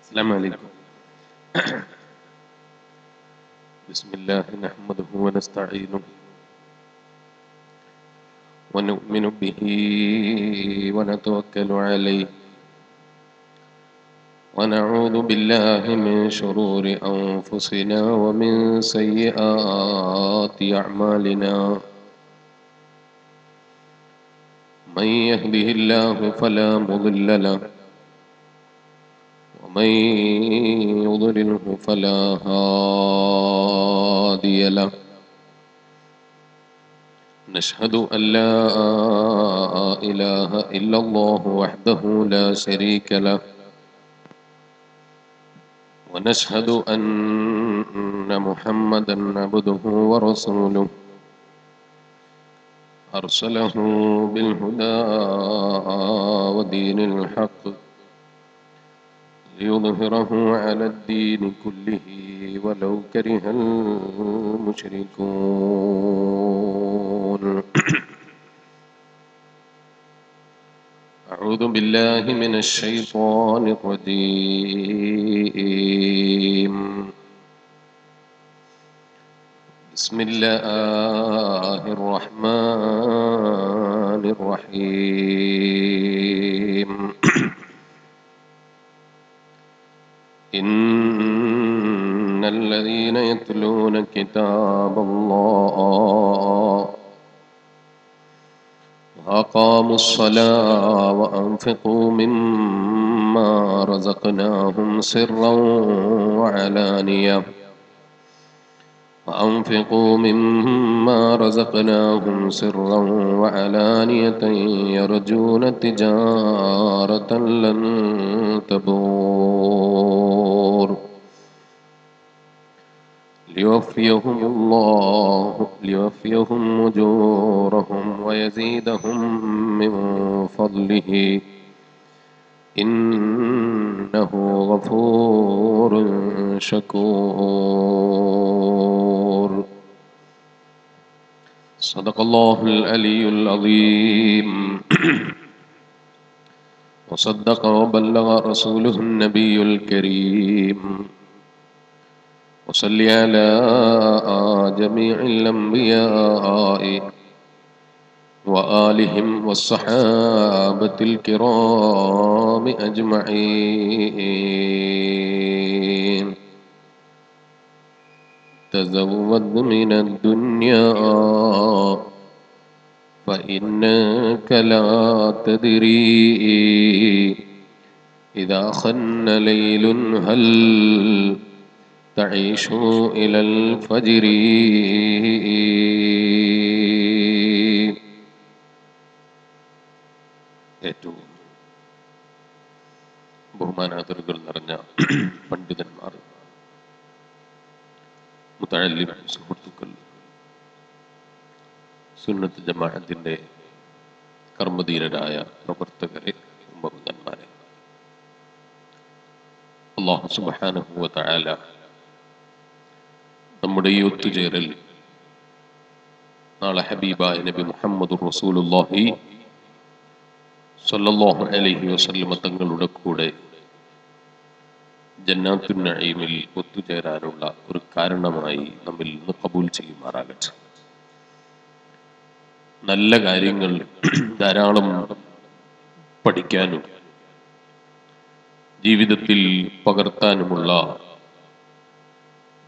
السلام عليكم. بسم الله نحمده ونستعينه ونؤمن به ونتوكل عليه ونعوذ بالله من شرور أنفسنا ومن سيئات أعمالنا. من يهده الله فلا مضل له ومن يضلله فلا هادي له. نشهد أن لا إله إلا الله وحده لا شريك له ونشهد أن محمدا عبده ورسوله أرسله بالهدى ودين الحق ليظهره على الدين كله ولو كره المشركون. أعوذ بالله من الشيطان الرجيم. بسم الله الرحمن الرحيم. إن الذين يتلون كتاب الله وأقاموا الصلاة وأنفقوا مما رزقناهم سرا وعلانية يرجون تجارة لن تبور ليوفيهم أجورهم ويزيدهم من فضله إنه غفور شكور. صدق الله العلي العظيم وصدق وبلغ رسوله النبي الكريم. وصل على جميع الأنبياء وآلهم والصحابة الكرام أجمعين. تزود من الدنيا فإنك لا تدري إذا خن ليل هل تعيش إلى الفجر. ഏറ്റവും ബഹുമാനാദരവുകൾ നിറഞ്ഞ പണ്ഡിതന്മാർ, മുതഅല്ലിം സുഹൃത്തുക്കൾ, സുന്നത്ത് ജമാഅത്തിന്റെ കർമ്മധീരരായ പ്രവർത്തകരെ, ഉമ്മമാരെ, അല്ലാഹു സുബ്ഹാനഹു വ തആല നമ്മുടെ ഈ ഒത്തുചേരൽ നാളെ ഹബീബായ നബി മുഹമ്മദുർ റസൂലുള്ളാഹി സല്ലല്ലാഹു അലൈഹി വസല്ലം തങ്ങളുടെ കൂടെ ജന്നാത്തുൻ നഈമിൽ ഒത്തുചേരാനുള്ള ഒരു കാരണമായി നമ്മിൽ നിന്ന് ഖബൂൽ ചെയ്യുമാറാകട്ടെ. നല്ല കാര്യങ്ങൾ ധാരാളം പഠിക്കാനും ജീവിതത്തിൽ പകർത്താനുമുള്ള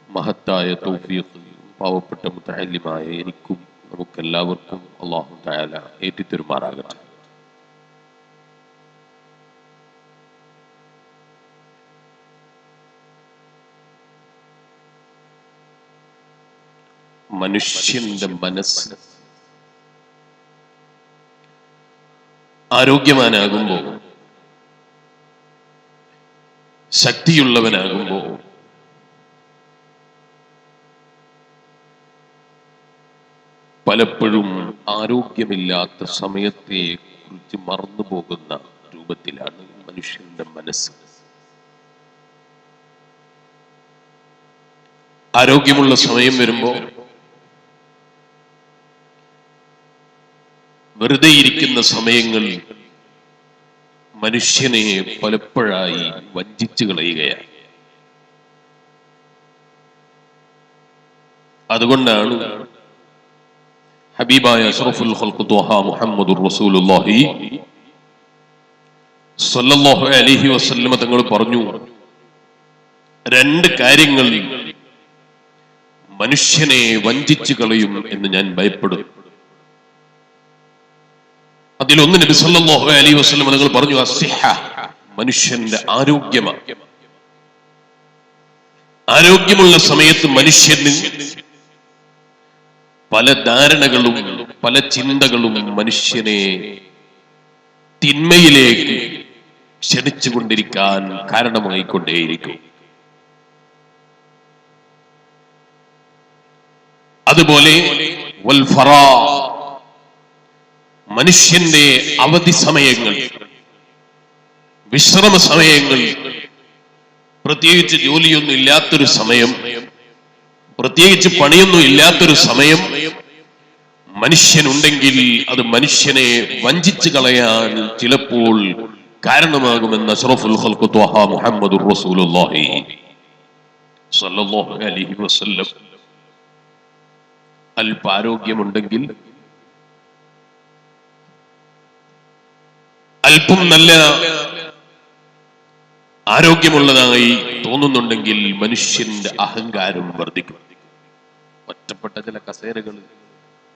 മഹത്തായ തൗഫീഖ് പാവപ്പെട്ട മുതഅല്ലിമായ എനിക്കും നമുക്കെല്ലാവർക്കും അല്ലാഹു തആല ഏറ്റിത്തരുമാറാകട്ടെ. മനുഷ്യന്റെ മനസ്സ് ആരോഗ്യവാനാകുമ്പോൾ, ശക്തിയുള്ളവനാകുമ്പോൾ പലപ്പോഴും ആരോഗ്യമില്ലാത്ത സമയത്തെ കുറിച്ച് മറന്നുപോകുന്ന രൂപത്തിലാണ് മനുഷ്യന്റെ മനസ്സ്. ആരോഗ്യമുള്ള സമയം വരുമ്പോൾ വെറുതെ ഇരിക്കുന്ന സമയങ്ങളിൽ മനുഷ്യനെ പലപ്പോഴായി വഞ്ചിച്ചു കളയുകയാണ്. അതുകൊണ്ടാണ് ഹബീബായ അഷ്റഫുൽ ഖൽഖ് ത്വഹ മുഹമ്മദുർ റസൂലുള്ളാഹി സ്വല്ലല്ലാഹു അലൈഹി വസല്ലം തങ്ങൾ പറഞ്ഞു, രണ്ട് കാര്യങ്ങൾ മനുഷ്യനെ വഞ്ചിച്ചു കളയും എന്ന് ഞാൻ ഭയപ്പെടും. അതിലൊന്ന് നബി സല്ലല്ലാഹു അലൈഹി വസല്ലം തങ്ങൾ പറഞ്ഞു, അസ്സിഹ, മനുഷ്യന്റെ ആരോഗ്യമാണ്. ആരോഗ്യമുള്ള സമയത്ത് മനുഷ്യന് പല ധാരണകളും പല ചിന്തകളും മനുഷ്യനെ തിന്മയിലേക്ക് ക്ഷണിച്ചുകൊണ്ടിരിക്കാൻ കാരണമായിക്കൊണ്ടേയിരിക്കും. അതുപോലെ മനുഷ്യന്റെ അവധി സമയങ്ങൾ, വിശ്രമ സമയങ്ങൾ, പ്രത്യേകിച്ച് ജോലിയൊന്നും ഇല്ലാത്തൊരു സമയം, പ്രത്യേകിച്ച് പണിയൊന്നും ഇല്ലാത്തൊരു സമയം മനുഷ്യനുണ്ടെങ്കിൽ അത് മനുഷ്യനെ വഞ്ചിച്ചു കളയാൻ ചിലപ്പോൾ കാരണമാകുമെന്ന് അഷ്റഫുൽ ഖൽഖ് ത്വഹ മുഹമ്മദുർ റസൂലുള്ളാഹി സ്വല്ലല്ലാഹു അലൈഹി വസല്ലം. അല്പാരോഗ്യമുണ്ടെങ്കിൽ, അല്പം നല്ല ആരോഗ്യമുള്ളതായി തോന്നുന്നുണ്ടെങ്കിൽ മനുഷ്യന്റെ അഹങ്കാരം വർദ്ധിക്കും. ഒറ്റപ്പെട്ട ചില കസേരകൾ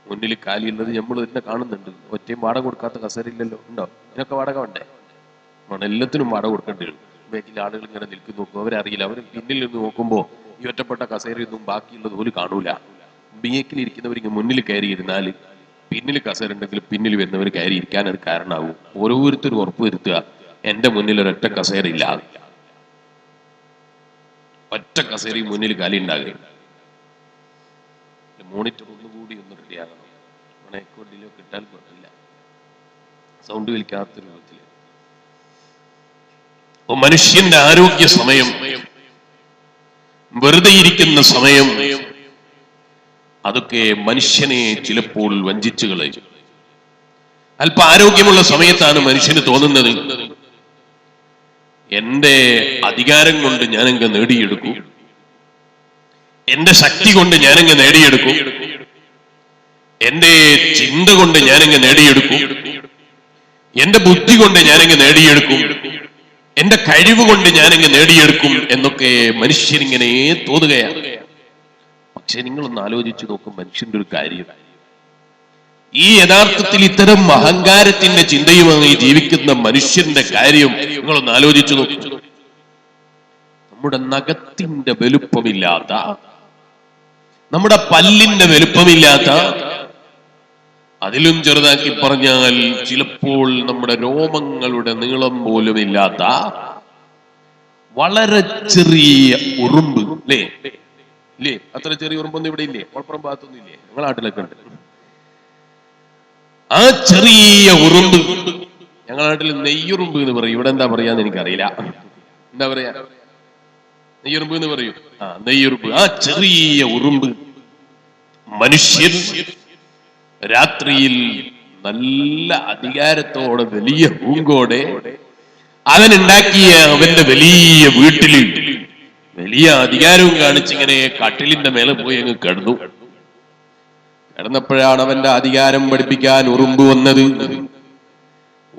മുന്നിൽ കാലിയുള്ളത് നമ്മൾ തന്നെ കാണുന്നുണ്ട്. ഒറ്റയും വാടക കൊടുക്കാത്ത കസേര ഇല്ലല്ലോ, ഉണ്ടോ? ഇതിനൊക്കെ വാടക വേണ്ടേ? എല്ലാത്തിനും വാടക കൊടുക്കേണ്ടി വരും. ബാക്കിൽ ആളുകൾ ഇങ്ങനെ നിൽക്കുന്നു നോക്കും, അവരറിയില്ല. അവർ പിന്നിൽ നിന്ന് നോക്കുമ്പോൾ ഈ ഒറ്റപ്പെട്ട കസേരയൊന്നും ബാക്കിയുള്ളത് പോലും കാണൂല. ബേക്കിലിരിക്കുന്നവർ ഇങ്ങനെ മുന്നിൽ കയറിയിരുന്നാൽ പിന്നിൽ കസേര ഉണ്ടെങ്കിൽ പിന്നിൽ വരുന്നവർ കയറി ഇരിക്കാൻ അത് കാരണമാവും. ഓരോരുത്തരും ഉറപ്പ് വരുത്തുക, എന്റെ മുന്നിൽ ഒരൊറ്റ കസേര ഇല്ല, ഒറ്റ കസേരയും മുന്നിൽ കാലി ഉണ്ടാകുക. മോണിറ്റർ ഒന്നുകൂടി ഒന്ന് റെഡിയാകണം. മണയക്കൊണ്ടിലോ കിട്ടാൻ പറ്റില്ല, സൗണ്ട് വലിക്കാത്ത രൂപത്തിൽ. മനുഷ്യന്റെ ആരോഗ്യ സമയം, വെറുതെ ഇരിക്കുന്ന സമയം, അതൊക്കെ മനുഷ്യനെ ചിലപ്പോൾ വഞ്ചിച്ചു കളയും. അല്പ ആരോഗ്യമുള്ള സമയത്താണ് മനുഷ്യന് തോന്നുന്നത്, എന്റെ അധികാരം കൊണ്ട് ഞാനങ്ങ് നേടിയെടുക്കും, എന്റെ ശക്തി കൊണ്ട് ഞാനങ്ങ് നേടിയെടുക്കും, എന്റെ ചിന്ത കൊണ്ട് ഞാനങ്ങ് നേടിയെടുക്കും, എന്റെ ബുദ്ധി കൊണ്ട് ഞാനങ്ങ് നേടിയെടുക്കും, എന്റെ കഴിവ് കൊണ്ട് ഞാനങ്ങ് നേടിയെടുക്കും എന്നൊക്കെ മനുഷ്യരിങ്ങനെ തോന്നുകയാണ്. പക്ഷെ നിങ്ങളൊന്ന് ആലോചിച്ചു നോക്കും മനുഷ്യന്റെ ഒരു കാര്യം. ഈ യഥാർത്ഥത്തിൽ ഇത്തരം അഹങ്കാരത്തിന്റെ ചിന്തയുമായി ജീവിക്കുന്ന മനുഷ്യന്റെ കാര്യം നിങ്ങളൊന്ന് ആലോചിച്ചു നോക്കും. നമ്മുടെ നഖത്തിന്റെ വലുപ്പമില്ലാത്ത, നമ്മുടെ പല്ലിന്റെ വലുപ്പമില്ലാത്ത, അതിലും ചെറുതാക്കി പറഞ്ഞാൽ ചിലപ്പോൾ നമ്മുടെ രോമങ്ങളുടെ നീളം പോലും ഇല്ലാത്ത വളരെ ചെറിയ ഉറുമ്പ്, അല്ലേ? ഇല്ലേ? അത്ര ചെറിയ ഉറുമ്പൊന്നും ഇവിടെ ഇല്ലേ? കുഴപ്പുറം ഭാഗത്തൊന്നും ഇല്ലേ? ഞങ്ങളുടെ നാട്ടിലൊക്കെ ഉണ്ട്. ആ ചെറിയ ഉറുമ്പ്, ഞങ്ങളുടെ നാട്ടിൽ നെയ്യുറുമ്പ് എന്ന് പറയും. ഇവിടെ എന്താ പറയാന്ന് എനിക്കറിയില്ല. എന്താ പറയാ? നെയ്യുറുമ്പ് എന്ന് പറയും. നെയ്യുറുമ്പ്. ആ ചെറിയ ഉറുമ്പ് മനുഷ്യൻ രാത്രിയിൽ നല്ല അധികാരത്തോടെ, വലിയ ഹൂങ്കോടെ അവനുണ്ടാക്കിയ അവന്റെ വലിയ വീട്ടില് വലിയ അധികാരവും കാണിച്ചിങ്ങനെ കട്ടിലിന്റെ മേലെ പോയി അങ്ങ് കിടന്നു. കിടന്നപ്പോഴാണ് അവന്റെ അധികാരം പഠിപ്പിക്കാൻ ഉറുമ്പ് വന്നത്.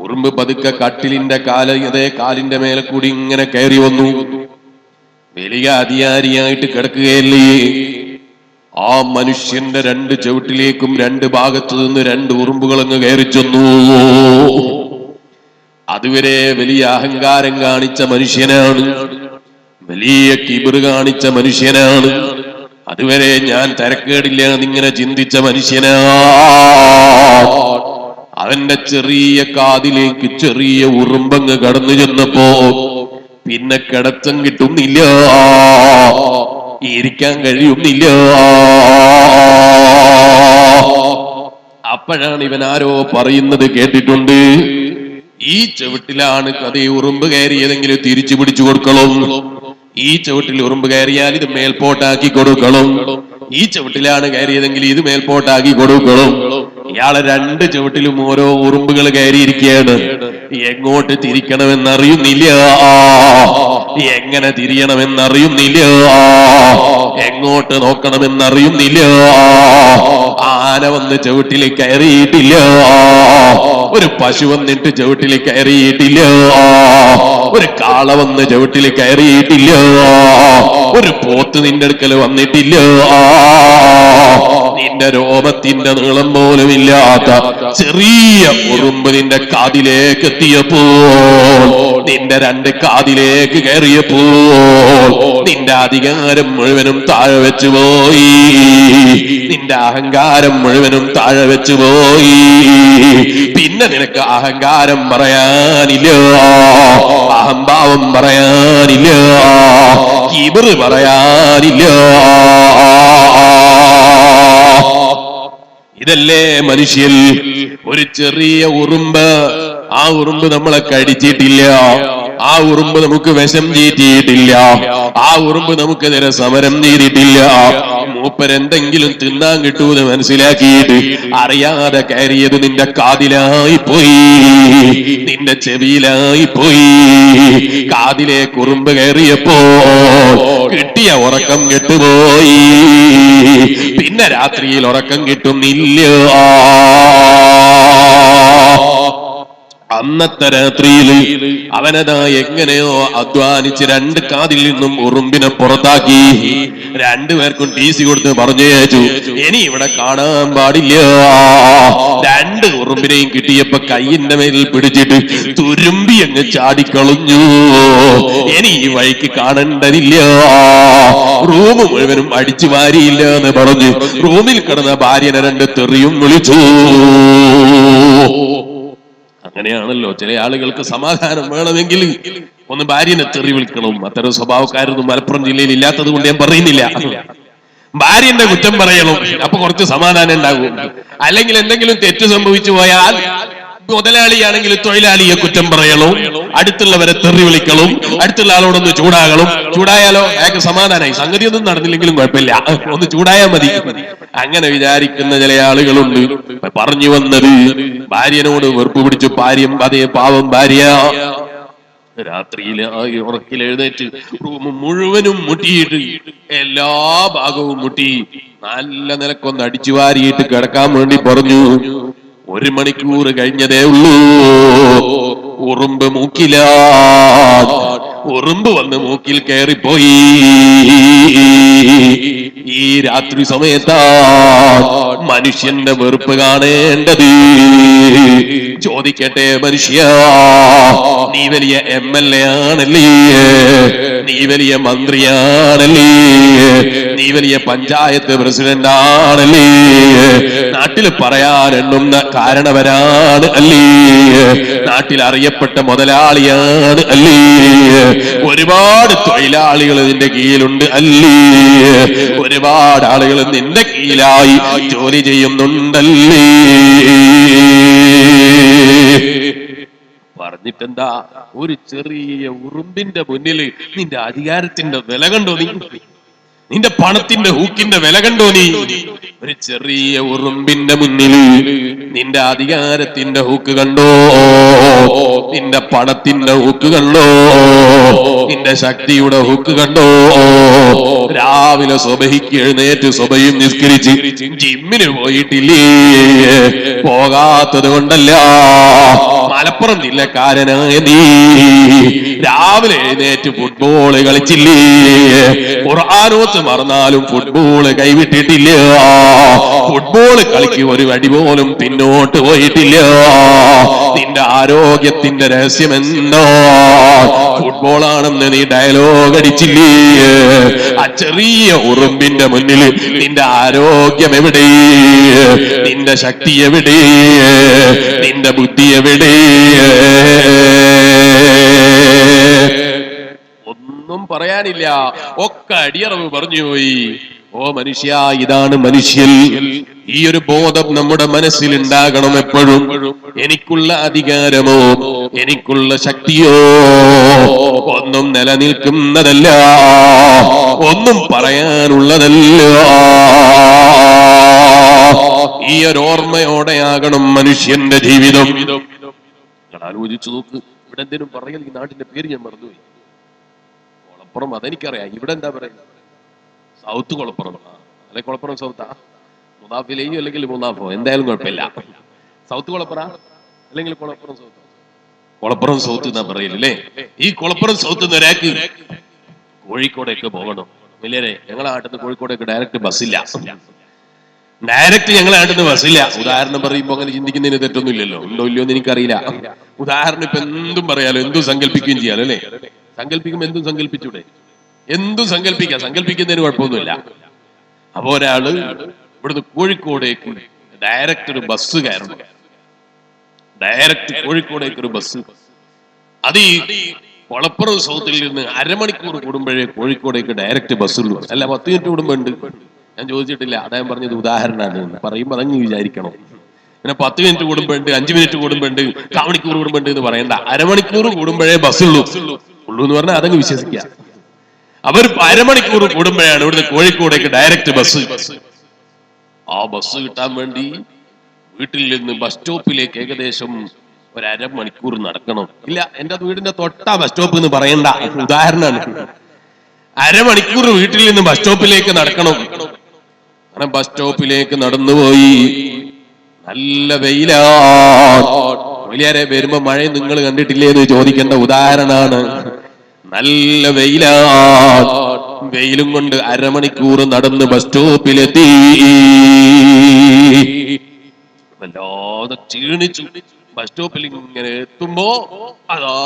ഉറുമ്പ് പതുക്കെ കട്ടിലിന്റെ കാലിന്റെ മേലെ കൂടി ഇങ്ങനെ കയറി വന്നു. വലിയ അധികാരിയായിട്ട് കിടക്കുകയല്ലേ. ആ മനുഷ്യന്റെ രണ്ട് ചവിട്ടിലേക്കും രണ്ട് ഭാഗത്തു നിന്ന് രണ്ട് ഉറുമ്പുകൾ അങ്ങ് കയറി ചെന്നു. അതുവരെ വലിയ അഹങ്കാരം കാണിച്ച മനുഷ്യനാണ്, വലിയ കിബിറ് കാണിച്ച മനുഷ്യനാണ്, അതുവരെ ഞാൻ തരക്കേടില്ല എന്നിങ്ങനെ ചിന്തിച്ച മനുഷ്യനാ. അവന്റെ ചെറിയ കാതിലേക്ക് ചെറിയ ഉറുമ്പങ്ങ് കടന്നു ചെന്നപ്പോ പിന്നെ കിടത്തം കിട്ടുന്നില്ല, ഇരിക്കാൻ കഴിയുന്നില്ല. അപ്പോഴാണ് ഇവൻ ആരോ പറയുന്നത് കേട്ടിട്ടുണ്ട്, ഈ ചവിട്ടിലാണ് അതേ ഉറുമ്പ് കയറിയതെങ്കിലും തിരിച്ചു പിടിച്ചു കൊടുക്കണം, ഈ ചവിട്ടിൽ ഉറുമ്പ് കയറിയാൽ ഇത് മേൽപോട്ടാക്കി കൊടുക്കണം, ഈ ചവിട്ടിലാണ് കയറിയതെങ്കിൽ ഇത് മേൽപോട്ടാക്കി കൊടുക്കണം. ഇയാളെ രണ്ട് ചവിട്ടിലും ഓരോ ഉറുമ്പുകൾ കയറിയിരിക്കുകയാണ്. എങ്ങോട്ട് തിരിക്കണമെന്നറിയുന്നില്ല, എങ്ങനെ തിരിയണമെന്നറിയുന്നില്ല, എങ്ങോട്ട് നോക്കണമെന്നറിയുന്നില്ല. ആന വന്ന് ചവിട്ടിൽ കയറിയിട്ടില്ല, ഒരു പശു വന്നിട്ട് ചവിട്ടിൽ കയറിയിട്ടില്ല, ഒരു കാള വന്ന് ചവിട്ടിൽ കയറിയിട്ടില്ല, ഒരു പോത്ത് നിന്റെ അടുക്കൽ വന്നിട്ടില്ല. നിന്റെ രോമത്തിന്റെ നീളം പോലും ഇല്ലാത്ത ചെറിയ ഉറുമ്പ് നിന്റെ കാതിലേക്ക് എത്തിയപ്പോൾ, നിന്റെ രണ്ട് കാതിലേക്ക് കയറിയപ്പോൾ നിന്റെ അധികാരം മുഴുവനും താഴെ വെച്ചു പോയി, നിന്റെ അഹങ്കാരം മുഴുവനും താഴെ വെച്ചു പോയി. പിന്നെ നിനക്ക് അഹങ്കാരം പറയാനില്ല, അഹംഭാവം പറയാനില്ല, കിബിർ പറയാനില്ല. ഇതല്ലേ മനുഷ്യൻ. ഒരു ചെറിയ ഉറുമ്പ്, ആ ഉറുമ്പ് നമ്മളെ കടിച്ചിട്ടില്ല, ആ ഉറുമ്പ് നമുക്ക് വിഷം ചീറ്റിയിട്ടില്ല, ആ ഉറുമ്പ് നമുക്ക് നേരെ സമരം ചെയ്തിട്ടില്ല. മൂപ്പരെന്തെങ്കിലും തിന്നാൻ കിട്ടൂന്ന് മനസ്സിലാക്കിയിട്ട് അറിയാതെ കയറിയത് നിന്റെ കാതിലായി പോയി, നിന്റെ ചെവിയിലായി പോയി. കാതിലേക്ക് ഉറുമ്പ് കയറിയപ്പോ കിട്ടിയ ഉറക്കം കെട്ടുപോയി, പിന്നെ രാത്രിയിൽ ഉറക്കം കിട്ടുന്നില്ല. അന്നത്തെ രാത്രിയിൽ അവനതാ എങ്ങനെയോ അധ്വാനിച്ച് രണ്ട് കാതിൽ നിന്നും ഉറുമ്പിനെ പുറത്താക്കി. രണ്ടുപേർക്കും TC കൊടുത്ത് പറഞ്ഞേച്ചു, ഇനി ഇവിടെ കാണാൻ പാടില്ല. രണ്ട് ഉറുമ്പിനെയും കിട്ടിയപ്പോ കയ്യിന്റെ മേലിൽ പിടിച്ചിട്ട് തുരുമ്പി അങ്ങ് ചാടിക്കളഞ്ഞു. ഇനി ഈ വഴിക്ക് കാണേണ്ടതില്ല. റൂം മുഴുവനും അടിച്ചു വാരിയില്ല എന്ന് പറഞ്ഞു റൂമിൽ കിടന്ന ഭാര്യനെ രണ്ട് തെറിയും വിളിച്ചു. അങ്ങനെയാണല്ലോ ചില ആളുകൾക്ക് സമാധാനം വേണമെങ്കിൽ ഒന്ന് ഭാര്യനെ തെറി വിളിക്കണം. അത്തരം സ്വഭാവക്കാരൊന്നും മലപ്പുറം ജില്ലയിൽ ഇല്ലാത്തത് കൊണ്ട് ഞാൻ പറയുന്നില്ല. ഭാര്യന്റെ കുറ്റം പറയണം, അപ്പൊ കുറച്ച് സമാധാനം ഉണ്ടാകും. അല്ലെങ്കിൽ എന്തെങ്കിലും തെറ്റ് സംഭവിച്ചു പോയാൽ മുതലാളിയാണെങ്കിൽ തൊഴിലാളിയെ കുറ്റം പറയണം, അടുത്തുള്ളവരെ തെറി വിളിക്കണം, അടുത്തുള്ള ആളോടൊന്ന് ചൂടാകണം. ചൂടായാലോ അയാൾക്ക് സമാധാനമായി, സംഗതി ഒന്നും നടന്നില്ലെങ്കിലും കുഴപ്പമില്ല, ഒന്ന് ചൂടായാൽ മതി. അങ്ങനെ വിചാരിക്കുന്ന ചില ആളുകളുണ്ട്. പറഞ്ഞു വന്നത് ഭാര്യനോട് വെറുപ്പ് പിടിച്ചു ഭാര്യം, അതേ പാവം ഭാര്യ രാത്രിയില് ഉറക്കിൽ എഴുന്നേറ്റ് റൂം മുഴുവനും മുട്ടിയിട്ട് എല്ലാ ഭാഗവും മുട്ടി നല്ല നിലക്കൊന്ന് അടിച്ചു വാരിയിട്ട് കിടക്കാൻ വേണ്ടി പറഞ്ഞു. 1 മണിക്കൂർ കഴിഞ്ഞതേ ഉള്ളൂ, ഉറുമ്പ് മൂക്കില, ഉറുമ്പ് വന്ന് മൂക്കിൽ കയറിപ്പോയി. ഈ രാത്രി സമയത്താ മനുഷ്യന്റെ വെറുപ്പ് കാണേണ്ടത്. ചോദിക്കട്ടെ മനുഷ്യ, നീ വലിയ MLA ആണല്ലേ, നീ വലിയ മന്ത്രിയാണല്ലേ, നീ വലിയ പഞ്ചായത്ത് പ്രസിഡന്റ് ആണല്ലേ, നാട്ടിൽ പറയാൻ എണ്ണുന്ന കാരണവരാണ് അല്ലേ, നാട്ടിൽ അറിയപ്പെട്ട മുതലാളിയാണ് അല്ലേ, ഒരുപാട് തൊഴിലാളികൾ നിന്റെ കീഴിലുണ്ട് അല്ലേ, ഒരുപാട് ആളുകൾ നിന്റെ കീഴിലായി ജോലി ചെയ്യുന്നുണ്ടല്ലേ. പറഞ്ഞിട്ടെന്താ, ഒരു ചെറിയ ഉറുമ്പിന്റെ മുന്നിൽ നിന്റെ അധികാരത്തിന്റെ വില കണ്ടോ നീ? നിന്റെ പണത്തിന്റെ ഹൂക്കിന്റെ വില കണ്ടോ നീ? ഒരു ചെറിയ ഉറുമ്പിന്റെ മുന്നിൽ നിന്റെ അധികാരത്തിന്റെ ഹൂക്ക് കണ്ടോ? നിന്റെ പണത്തിന്റെ ഹൂക്ക് കണ്ടോ? നിന്റെ ശക്തിയുടെ ഹൂക്ക് കണ്ടോ? രാവിലെ സുബഹിക്ക് എഴുന്നേറ്റ് സുബഹിയും നിസ്കരിച്ച് ജിമ്മിന് പോയിട്ടില്ലേ? പോകാത്തത് കൊണ്ടല്ല, മലപ്പുറം ജില്ലക്കാരനായ നീ രാവിലെ എഴുന്നേറ്റ് ഫുട്ബോൾ കളിച്ചില്ലേ? ഖുർആനോത്ത് മറന്നാലും ഫുട്ബോൾ കൈവിട്ടിട്ടില്ല. ഫുട്ബോൾ കളിക്ക് ഒരു അടി പോലും പിന്നോട്ട് പോയിട്ടില്ല. നിന്റെ ആരോഗ്യത്തിന്റെ രഹസ്യമെന്നോ ഫുട്ബോളാണെന്ന് നീ ഡയലോഗ് അടിച്ചില്ലേ? ആ ചെറിയ ഉറുമ്പിന്റെ മുന്നിൽ നിന്റെ ആരോഗ്യം എവിടെ? നിന്റെ ശക്തി എവിടെ? നിന്റെ ബുദ്ധി എവിടെ? ഒന്നും പറയാനില്ല, ഒക്കെ അടിയറവ് പറഞ്ഞുപോയി. ഓ മനുഷ്യ, ഇതാണ് മനുഷ്യൻ. ഈ ഒരു ബോധം നമ്മുടെ മനസ്സിൽ ഉണ്ടാകണം എപ്പോഴും. എനിക്കുള്ള അധികാരമോ എനിക്കുള്ള ശക്തിയോ ഒന്നും നിലനിൽക്കുന്നതല്ല. ഒന്നും പറയാനുള്ളതല്ല. ഈ ഒരു ഓർമ്മയോടെയാകണം മനുഷ്യന്റെ ജീവിതം. ആലോചിച്ചു നോക്ക്, ഇവിടെ എന്തേലും പറയൽ, ഈ നാട്ടിന്റെ പേര് ഞാൻ മറന്നുപോയി, കൊളപ്പുറം. അതെനിക്കറിയാം. ഇവിടെ എന്താ പറയുന്നത്? സൗത്ത് കൊളപ്പുറം അല്ലെ? കൊളപ്പുറം സൗത്താ? മുനാഫിലെയും അല്ലെങ്കിൽ മുനാഫോ, എന്തായാലും കുഴപ്പമില്ല. സൗത്ത് കൊളപ്പുറ അല്ലെങ്കിൽ കൊളപ്പുറം സൗത്ത്? കൊളപ്പുറം സൗത്ത് എന്നാ പറയല്ലേ? ഈ കൊളപ്പുറം സൗത്ത് നിന്ന് ഒരാൾക്ക് കോഴിക്കോടേക്ക് പോകണം. വലിയരെ, ഞങ്ങളെ നാട്ടിൽ നിന്ന് കോഴിക്കോടേക്ക് ഡയറക്റ്റ് ബസ്സില്ല. ഡയറക്റ്റ് ഞങ്ങളെ നാട്ടിൽ നിന്ന് ബസ്സില്ല. ഉദാഹരണം പറയുമ്പോ അങ്ങനെ ചിന്തിക്കുന്നതിന് തെറ്റൊന്നുമില്ലല്ലോ. ഉണ്ടോ ഇല്ലയോ എന്ന് എനിക്കറിയില്ല. ഉദാഹരണം ഇപ്പൊ എന്തും പറയാലോ, എന്തും സങ്കല്പിക്കുകയും ചെയ്യാലോ അല്ലേ? സങ്കല്പിക്കുമ്പോ എന്തും സങ്കല്പിച്ചൂടെ? എന്തും സങ്കല്പിക്കാം, സങ്കല്പിക്കുന്നതിന് കുഴപ്പമൊന്നുമില്ല. അപ്പൊ ഒരാള് ഇവിടുന്ന് കോഴിക്കോടേക്ക് ഡയറക്റ്റ് ഒരു ബസ് കയറണം. ഡയറക്റ്റ് കോഴിക്കോടേക്ക് ഒരു ബസ്. അത് ഈ കൊളപ്പുറം സൗത്തിൽ നിന്ന് അരമണിക്കൂർ കൂടുമ്പോഴേ കോഴിക്കോടേക്ക് ഡയറക്റ്റ് ബസ് ഉള്ളൂ. അല്ല 10 മിനിറ്റ് കൂടുമ്പോ ഉണ്ട്. ഞാൻ ചോദിച്ചിട്ടില്ല, അദ്ദേഹം പറഞ്ഞത് ഉദാഹരണമാണ്. പറയുമ്പോ അതങ്ങ് വിചാരിക്കണം. പിന്നെ 10 മിനിറ്റ് കൂടുമ്പോണ്ട്, 5 മിനിറ്റ് കൂടുമ്പോണ്ട്, കാമണിക്കൂർ കൂടുമ്പോണ്ട് എന്ന് പറയണ്ട. അരമണിക്കൂർ കൂടുമ്പോഴേ ബസ് ഉള്ളൂ എന്ന് പറഞ്ഞാൽ അതങ്ങ് വിശ്വസിക്കുക. അവർ അരമണിക്കൂർ കൂടുമ്പോഴാണ് ഇവിടുന്ന് കോഴിക്കോടേക്ക് ഡയറക്റ്റ് ബസ്. ആ ബസ് കിട്ടാൻ വേണ്ടി വീട്ടിൽ നിന്ന് ബസ് സ്റ്റോപ്പിലേക്ക് ഏകദേശം ഒരു അരമണിക്കൂർ നടക്കണം. ഇല്ല, എന്റെ വീടിന്റെ തൊട്ടാ ബസ് സ്റ്റോപ്പ് എന്ന് പറയണ്ട, ഉദാഹരണമാണ്. അരമണിക്കൂർ വീട്ടിൽ നിന്ന് ബസ് സ്റ്റോപ്പിലേക്ക് നടക്കണം. അങ്ങനെ ബസ് സ്റ്റോപ്പിലേക്ക് നടന്നുപോയി. നല്ല വെയിലാണ്. വലിയാരെ വരുമ്പോ മഴ നിങ്ങൾ കണ്ടിട്ടില്ലേ എന്ന് ചോദിക്കേണ്ട ഉദാഹരണമാണ്. നല്ല വെയിലാണ്. വെയിലും കൊണ്ട് അരമണിക്കൂർ നടന്ന് ബസ് സ്റ്റോപ്പിലെത്തി. വല്ലാതെ ക്ഷീണിച്ചു. ബസ് സ്റ്റോപ്പിൽ ഇങ്ങനെ എത്തുമ്പോ അതാ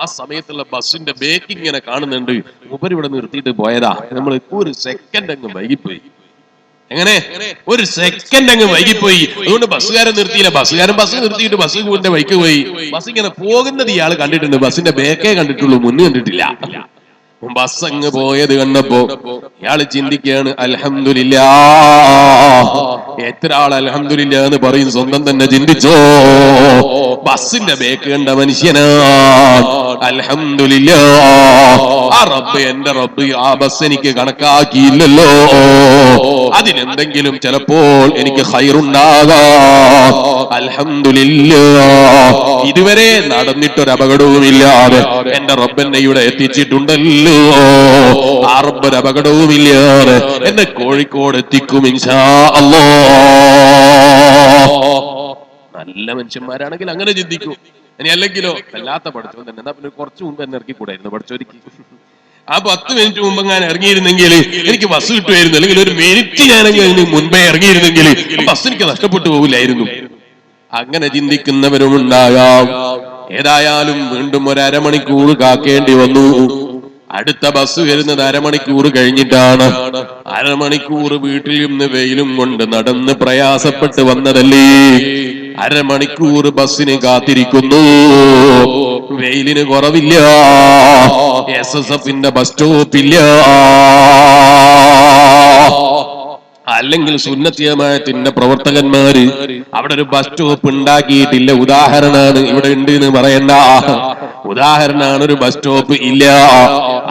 ആ സമയത്തുള്ള ബസ്സിന്റെ ബേക്ക് ഇങ്ങനെ കാണുന്നുണ്ട്. മൂപ്പര് ഇവിടെ നിർത്തിയിട്ട് പോയതാ. നമ്മൾ ഒരു സെക്കൻഡ് അങ്ങ് വൈകിപ്പോയി. എങ്ങനെ ഒരു സെക്കൻഡ് അങ്ങ് വൈകിപ്പോയി. അതുകൊണ്ട് ബസ്സുകാരൻ നിർത്തിയില്ല. ബസ്സുകാരൻ ബസ് നിർത്തിയിട്ട് ബസ്സിന്റെ ബൈക്ക് പോയി. ബസ് ഇങ്ങനെ പോകുന്നത് ഇയാൾ കണ്ടിട്ടുണ്ട്, ബസ്സിന്റെ ബേക്കേ കണ്ടിട്ടുള്ളൂ, മുന്നേ കണ്ടിട്ടില്ല. ബസ് അങ്ങ് പോയത് കണ്ടപ്പോ ഇയാള് ചിന്തിക്കുകയാണ്, അൽഹംദുലില്ലാ. എത്ര ആൾ അൽഹംദുലില്ലാ എന്ന് പറയും? സ്വന്തം തന്നെ ചിന്തിച്ചോ. ബസ്സിന്റെ ബേക്ക് കണ്ട മനുഷ്യനാണ്. അൽഹംദുലില്ലാ, ആ റബ്ബ്, എന്റെ റബ്ബ് ആ ബസ് എനിക്ക് കണക്കാക്കിയില്ലല്ലോ. അതിനെന്തെങ്കിലും ചിലപ്പോൾ എനിക്ക് ഖൈറുണ്ടാകാം. അൽഹംദുലില്ലാ, ഇതുവരെ നടന്നിട്ടൊരു അപകടവുമില്ലാതെ എന്റെ റബ്ബെന്നെ ഇവിടെ എത്തിച്ചിട്ടുണ്ടല്ലോ. ആ റബ്ബൊരു അപകടവുമില്ലാതെ എന്നെ കോഴിക്കോട് എത്തിക്കും ഇൻഷാ അല്ലാഹ്. നല്ല മനുഷ്യന്മാരാണെങ്കിൽ അങ്ങനെ ചിന്തിക്കും. ഇനി അല്ലെങ്കിലോ വല്ലാത്ത പഠിച്ചോ തന്നെ, എന്നാ പിന്നെ കുറച്ച് മുമ്പ് എന്നെ ഇറക്കിക്കൂടായിരുന്നു പഠിച്ചോരിക്ക്. ആ 10 മിനിറ്റ് മുമ്പ് ഞാൻ ഇറങ്ങിയിരുന്നെങ്കിൽ എനിക്ക് ബസ് കിട്ടുമായിരുന്നു. അല്ലെങ്കിൽ ഒരു മിനിറ്റ് ഞാനെങ്കിൽ മുൻപേ ഇറങ്ങിയിരുന്നെങ്കിൽ ബസ് എനിക്ക് നഷ്ടപ്പെട്ടു പോകില്ലായിരുന്നു. അങ്ങനെ ചിന്തിക്കുന്നവരുമുണ്ടാകാം. ഏതായാലും വീണ്ടും ഒരു അരമണിക്കൂർ കാക്കേണ്ടി വന്നു. അടുത്ത ബസ് വരുന്നത് അരമണിക്കൂർ കഴിഞ്ഞിട്ടാണ്. അരമണിക്കൂർ വീട്ടിൽ നിന്ന് വെയിലും കൊണ്ട് നടന്ന് പ്രയാസപ്പെട്ട് വന്നതല്ലേ. അരമണിക്കൂർ ബസ്സിന് കാത്തിരിക്കുന്നു. വെയിലിന് കുറവില്ല. SSFന്റെ ബസ് സ്റ്റോപ്പില്ല. അല്ലെങ്കിൽ സുന്നത്ത് ജമാഅത്തിന്റെ പ്രവർത്തകന്മാര് അവിടെ ഒരു ബസ് സ്റ്റോപ്പ് ഉണ്ടാക്കിയിട്ടില്ല. ഉദാഹരണമാണ്, ഇവിടെ ഉണ്ട് എന്ന് പറയണ്ട. ഉദാഹരണമാണ്, ഒരു ബസ് സ്റ്റോപ്പ് ഇല്ല.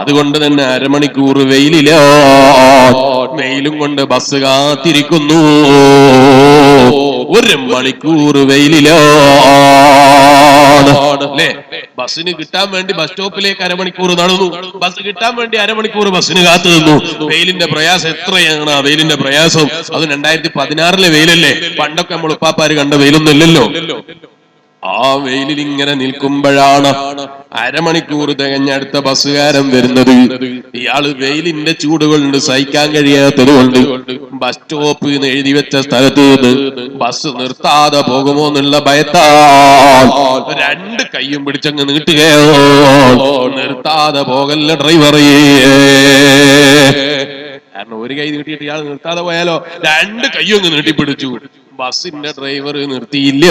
അതുകൊണ്ട് തന്നെ അരമണിക്കൂർ വെയിലില്ല. വെയിലും കൊണ്ട് ബസ് കാത്തിരിക്കുന്നു. 1 മണിക്കൂർ വെയിലിലാണ് അല്ലേ? ബസ്സിന് കിട്ടാൻ വേണ്ടി ബസ് സ്റ്റോപ്പിലേക്ക് അരമണിക്കൂർ നടന്നു. ബസ് കിട്ടാൻ വേണ്ടി അരമണിക്കൂർ ബസ്സിന് കാത്തു നിന്നു. വെയിലിന്റെ പ്രയാസം എത്രയാണ്! ആ വെയിലിന്റെ പ്രയാസം അത് 2016 വെയിലല്ലേ. പണ്ടൊക്കെ നമ്മൾ ഉപ്പാപ്പാര് കണ്ട വെയിലൊന്നും ഇല്ലല്ലോ. ആ വെയിലിൽ ഇങ്ങനെ നിൽക്കുമ്പോഴാണ് അരമണിക്കൂർ തികഞ്ഞ അടുത്ത ബസ്സുകാരൻ വരുന്നത്. ഇയാള് വെയിലിന്റെ ചൂടുകൊണ്ട് സഹിക്കാൻ കഴിയാത്തത് കൊണ്ട് ബസ് സ്റ്റോപ്പ് എന്ന് എഴുതി വെച്ച സ്ഥലത്ത് നിന്ന് ബസ് നിർത്താതെ പോകുമോ എന്നുള്ള ഭയത്താൽ 2 കൈയും പിടിച്ചങ്ങ് നീട്ടുകയോ. നിർത്താതെ പോകല്ല ഡ്രൈവറേ. കാരണം ഒരു കൈ നീട്ടിയിട്ട് ഇയാൾ നിർത്താതെ പോയാലോ, 2 കൈയും അങ്ങ് നീട്ടിപ്പിടിച്ചു. ബസ്സിന്റെ ഡ്രൈവർ നിർത്തിയില്ല.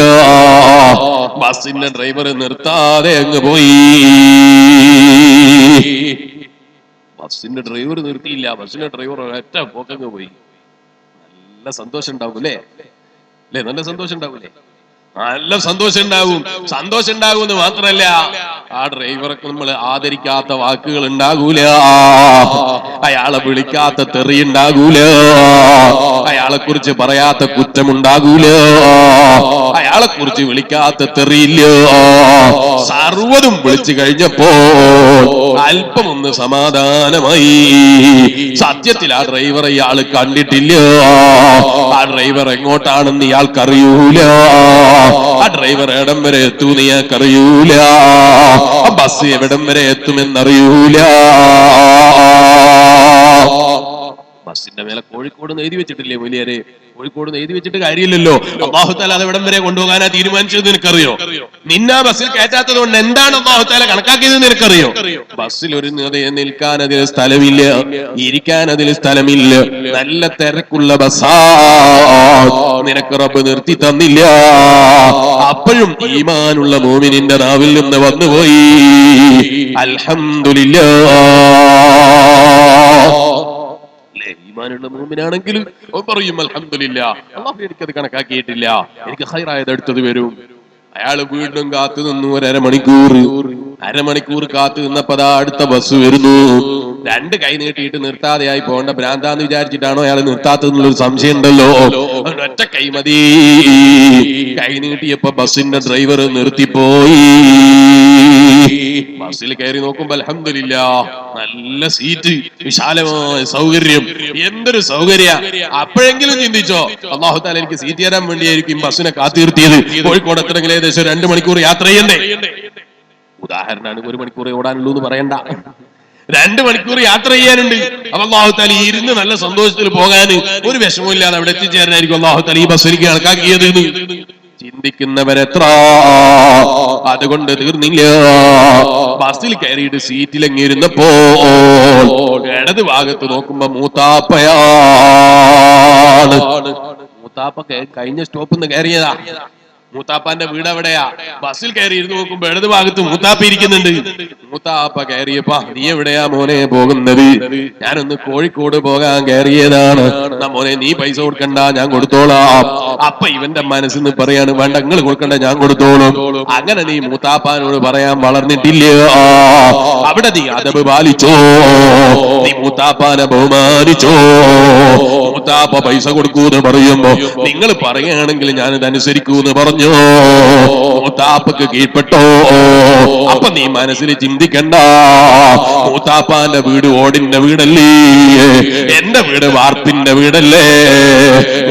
ബസ്സിന്റെ ഡ്രൈവർ നിർത്താതെ അങ്ങ് പോയി. ബസ്സിന്റെ ഡ്രൈവർ നിർത്തിയില്ല. ബസ്സിന്റെ ഡ്രൈവർ ഒറ്റ പോക്കങ്ങ് പോയി. നല്ല സന്തോഷം ഉണ്ടാവൂലേ? നല്ല സന്തോഷം ഉണ്ടാവൂലേ? നല്ല സന്തോഷം ഉണ്ടാവും. സന്തോഷം ഉണ്ടാകുമെന്ന് മാത്രമല്ല, ആ ഡ്രൈവർക്ക് നമ്മൾ ആദരിക്കാത്ത വാക്കുകൾ ഉണ്ടാകൂല, അയാളെ വിളിക്കാത്ത തെറി ഉണ്ടാകൂല, അയാളെ കുറിച്ച് പറയാത്ത കുറ്റമുണ്ടാകൂല, അയാളെ കുറിച്ച് വിളിക്കാത്ത തെറിയില്ല. സർവ്വതും വിളിച്ചു കഴിഞ്ഞപ്പോ അല്പം ഒന്ന് സമാധാനമായി. സത്യത്തിൽ ആ ഡ്രൈവറെ ഇയാൾ കണ്ടിട്ടില്ല, ആ ഡ്രൈവർ എങ്ങോട്ടാണെന്ന് ഇയാൾക്കറിയൂല, ആ ഡ്രൈവർ എവിടം വരെ എത്തുമെന്ന് ഇയാൾക്കറിയൂല, ആ ബസ് എവിടം വരെ എത്തുമെന്നറിയൂല. ബസ്സിന്റെ മേലെ കോഴിക്കോട് എഴുതി വെച്ചിട്ടില്ലേ വലിയരെ? കോഴിക്കോട് എഴുതി വെച്ചിട്ട് കാര്യമില്ലല്ലോ. അല്ലാഹു തആല അത് എവിടം വരെ കൊണ്ടുപോകാനാ തീരുമാനിച്ചത് നിനക്കറിയോ? നിന്നാ ബസ്സിൽ കയറ്റാത്തത് കൊണ്ട് എന്താണ് അല്ലാഹു തആല കണക്കാക്കിയത് നിനക്കറിയോ? ബസ്സിൽ ഒരു നിൽക്കാൻ അതിൽ സ്ഥലമില്ല, ഇരിക്കാൻ അതിൽ സ്ഥലമില്ല, നല്ല തിരക്കുള്ള ബസ്സാ, നിനക്ക് റബ്ബ് നിർത്തി തന്നില്ല. അപ്പോഴും ഈമാനുള്ള മോമിനിന്റെ നാവിൽ നിന്ന് വന്നുപോയി അൽഹംദുലില്ലാഹ്. ഈമാനുള്ള മുഅ്മിനാണെങ്കിൽ പറയും അൽഹംദുലില്ലാഹ്, അല്ലാഹു എനിക്കത് കണക്കാക്കിയിട്ടില്ല, എനിക്ക് ഖൈറായത് അടുത്തത് വരും. അയാൾ വീണ്ടും കാത്തു നിന്നു അരമണിക്കൂർ കാത്തു നിന്നപ്പോ അടുത്ത ബസ് വരുന്നു. രണ്ട് കൈ നീട്ടിയിട്ട് നിർത്താതെയായി പോകേണ്ട ഭ്രാന്താന്ന് വിചാരിച്ചിട്ടാണോ അയാൾ നിർത്താത്തതെന്നുള്ളൊരു സംശയം ഉണ്ടല്ലോ. ഒറ്റ കൈ മതി. കൈ നീട്ടിയപ്പോ ബസ്സിന്റെ ഡ്രൈവർ നിർത്തിപ്പോയി. ബസ്സിൽ കയറി നോക്കുമ്പോ അൽഹംദുലില്ലാഹ് നല്ല സീറ്റ്, വിശാലമായ സൗകര്യം, എന്തൊരു സൗകര്യ. അപ്പോഴെങ്കിലും ചിന്തിച്ചോ അല്ലാഹു തആല എനിക്ക് സീറ്റ് തരാൻ വേണ്ടിയായിരിക്കും ബസ്സിനെ കാത്തിർത്തിയത്. കോഴിക്കോട് എത്തണമെങ്കിൽ ഏകദേശം 2 മണിക്കൂർ യാത്ര ചെയ്യണ്ടേ? ഉദാഹരണമാണ്, 1 മണിക്കൂർ ഓടാനുള്ളൂ എന്ന് പറയണ്ട, 2 മണിക്കൂർ യാത്ര ചെയ്യാനുണ്ട്. അപ്പൊ അല്ലാഹു തആല ഇരുന്ന് നല്ല സന്തോഷത്തിൽ പോകാൻ ഒരു വിഷമമില്ലാതെ അവിടെ എത്തിച്ചേരാനായിരിക്കും അല്ലാഹു തആല ഈ ബസ് എനിക്ക് കണക്കാക്കിയത്. ചിന്തിക്കുന്നവരെത്ര. അതുകൊണ്ട് തീർന്നില്ല. ബസ്സിൽ കയറിയിട്ട് സീറ്റിലെങ്ങിരുന്നപ്പോ ഇടത് ഭാഗത്ത് നോക്കുമ്പോ മൂത്താപ്പയാണ്. മൂത്താപ്പ കഴിഞ്ഞ സ്റ്റോപ്പിൽ നിന്ന് കയറിയതാ. മൂത്താപ്പാന്റെ വീട് എവിടെയാ? ബസ്സിൽ കയറി ഇരുന്ന് നോക്കുമ്പോ ഇടത് ഭാഗത്ത് മൂത്താപ്പ ഇരിക്കുന്നുണ്ട്. മൂത്താപ്പ കയറിയപ്പാ, നീ എവിടെയാ മോനെ പോകുന്നത്? ഞാനൊന്ന് കോഴിക്കോട് പോകാൻ കയറിയതാണ്. മോനെ നീ പൈസ കൊടുക്കണ്ട, ഞാൻ കൊടുത്തോളാം. അപ്പൊ ഇവന്റെ മനസ്സിന്ന് പറയാണ്, വേണ്ട നിങ്ങൾ കൊടുക്കണ്ട, ഞാൻ കൊടുത്തോളും. അങ്ങനെ നീ മൂത്താപ്പാനോട് പറയാൻ വളർന്നിട്ടില്ല. അവിടെ നീ അദബ് പാലിച്ചോ, നീ മൂത്താപ്പാനെ ബഹുമാനിച്ചോ. മൂത്താപ്പ പൈസ കൊടുക്കൂന്ന് പറയുമ്പോ നിങ്ങൾ പറയുകയാണെങ്കിൽ ഞാനിത് അനുസരിക്കൂന്ന് പറഞ്ഞു. മൂത്താപ്പക്ക് കീഴ്പ്പെട്ടോ. അപ്പൊ നീ മനസ്സിൽ ചിന്തിക്കണ്ട, മൂത്താപ്പാന്റെ വീട് ഓടിന്റെ വീടല്ലേ, എന്റെ വീട് വാർപ്പിന്റെ വീടല്ലേ.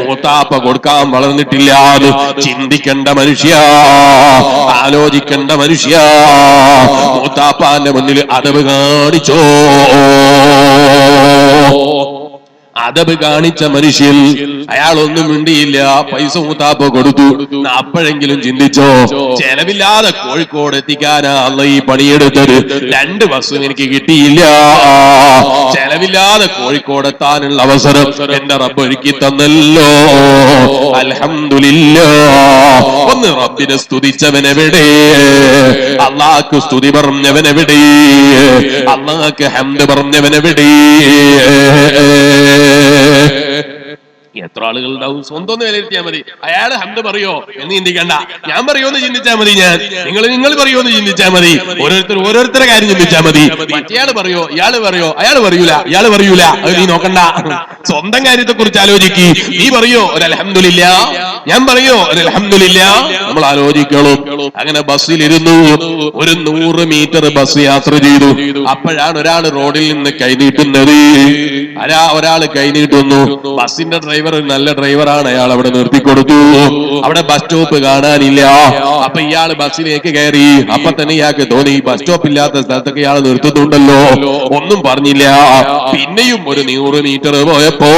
മൂത്താപ്പ കൊടുക്കാൻ വളർന്നിട്ടില്ല. ചിന്തിക്കേണ്ട മനുഷ്യ, ആലോചിക്കേണ്ട മനുഷ്യ. മൂത്താപ്പാന്റെ മുന്നിൽ അദബ് കാണിച്ചോ. അദബ് കാണിച്ച മനുഷ്യൻ അയാളൊന്നും മിണ്ടിയില്ല. പൈസ മൂത്താപ്പ കൊടുത്തു. അപ്പോഴെങ്കിലും ചിന്തിച്ചോ, ചെലവില്ലാതെ കോഴിക്കോട് എത്തിക്കാനാ അല്ല ഈ പണിയെടുത്തത്. 2 ബസ്സും എനിക്ക് കിട്ടിയില്ല. ചെലവില്ലാതെ കോഴിക്കോട് എത്താനുള്ള അവസരം എന്റെ റബ്ബ് ഒരുക്കി തന്നല്ലോ. അൽഹംദുലില്ലാഹ്. ഒന്ന് റബ്ബിനെ സ്തുതിച്ചവനെവിടെ? അല്ലാഹ്ക്ക് സ്തുതി പറഞ്ഞവനെവിടെ? അല്ലാഹ്ക്ക് ഹംദ് പറഞ്ഞവനെവിടെ? എത്ര ആളുകളുണ്ടാവും? സ്വന്തം വിലയിരുത്തിയാൽ മതി. അയാൾ ഹംദ് പറയോ എന്ന് ചിന്തിക്കണ്ട, ഞാൻ പറയുമെന്ന് ചിന്തിച്ചാൽ മതി. നിങ്ങൾ പറയുമെന്ന് ചിന്തിച്ചാൽ മതി. ഓരോരുത്തരുടെ കാര്യം ചിന്തിച്ചാൽ മതി. മറ്റേയാള് പറയോ, ഇയാള് പറയോ, അയാൾ പറയൂല, ഇയാള് പറയൂല, അത് നീ നോക്കണ്ട. സ്വന്തം കാര്യത്തെ കുറിച്ച് ആലോചിക്ക്. നീ പറയോ ഒരു അൽഹംദുലില്ലാഹ്, ഞാൻ പറയോ ഒരു അൽഹംദുലില്ലാഹ്. നമ്മൾ ആലോചിക്കണം. അങ്ങനെ ബസ്സിലിരുന്നു. ഒരു 100 മീറ്റർ ബസ് യാത്ര ചെയ്തു. അപ്പോഴാണ് ഒരാൾ റോഡിൽ നിന്ന് കൈനീട്ടുന്നത്. ഒരാൾ കൈനീട്ടുന്നു. ബസ്സിന്റെ ഡ്രൈവർ നല്ല ഡ്രൈവറാണ്. അയാൾ അവിടെ നിർത്തിക്കൊടുത്തു. അവിടെ ബസ് സ്റ്റോപ്പ് കാണാനില്ല. അപ്പൊ ഇയാൾ ബസ്സിലേക്ക് കയറി. അപ്പൊ തന്നെ ഇയാൾക്ക് തോന്നി, ബസ് സ്റ്റോപ്പ് ഇല്ലാത്ത സ്ഥലത്തൊക്കെ ഇയാൾ നിർത്തുന്നുണ്ടല്ലോ. ഒന്നും പറഞ്ഞില്ല. പിന്നെയും ഒരു 100 മീറ്റർ പോയപ്പോ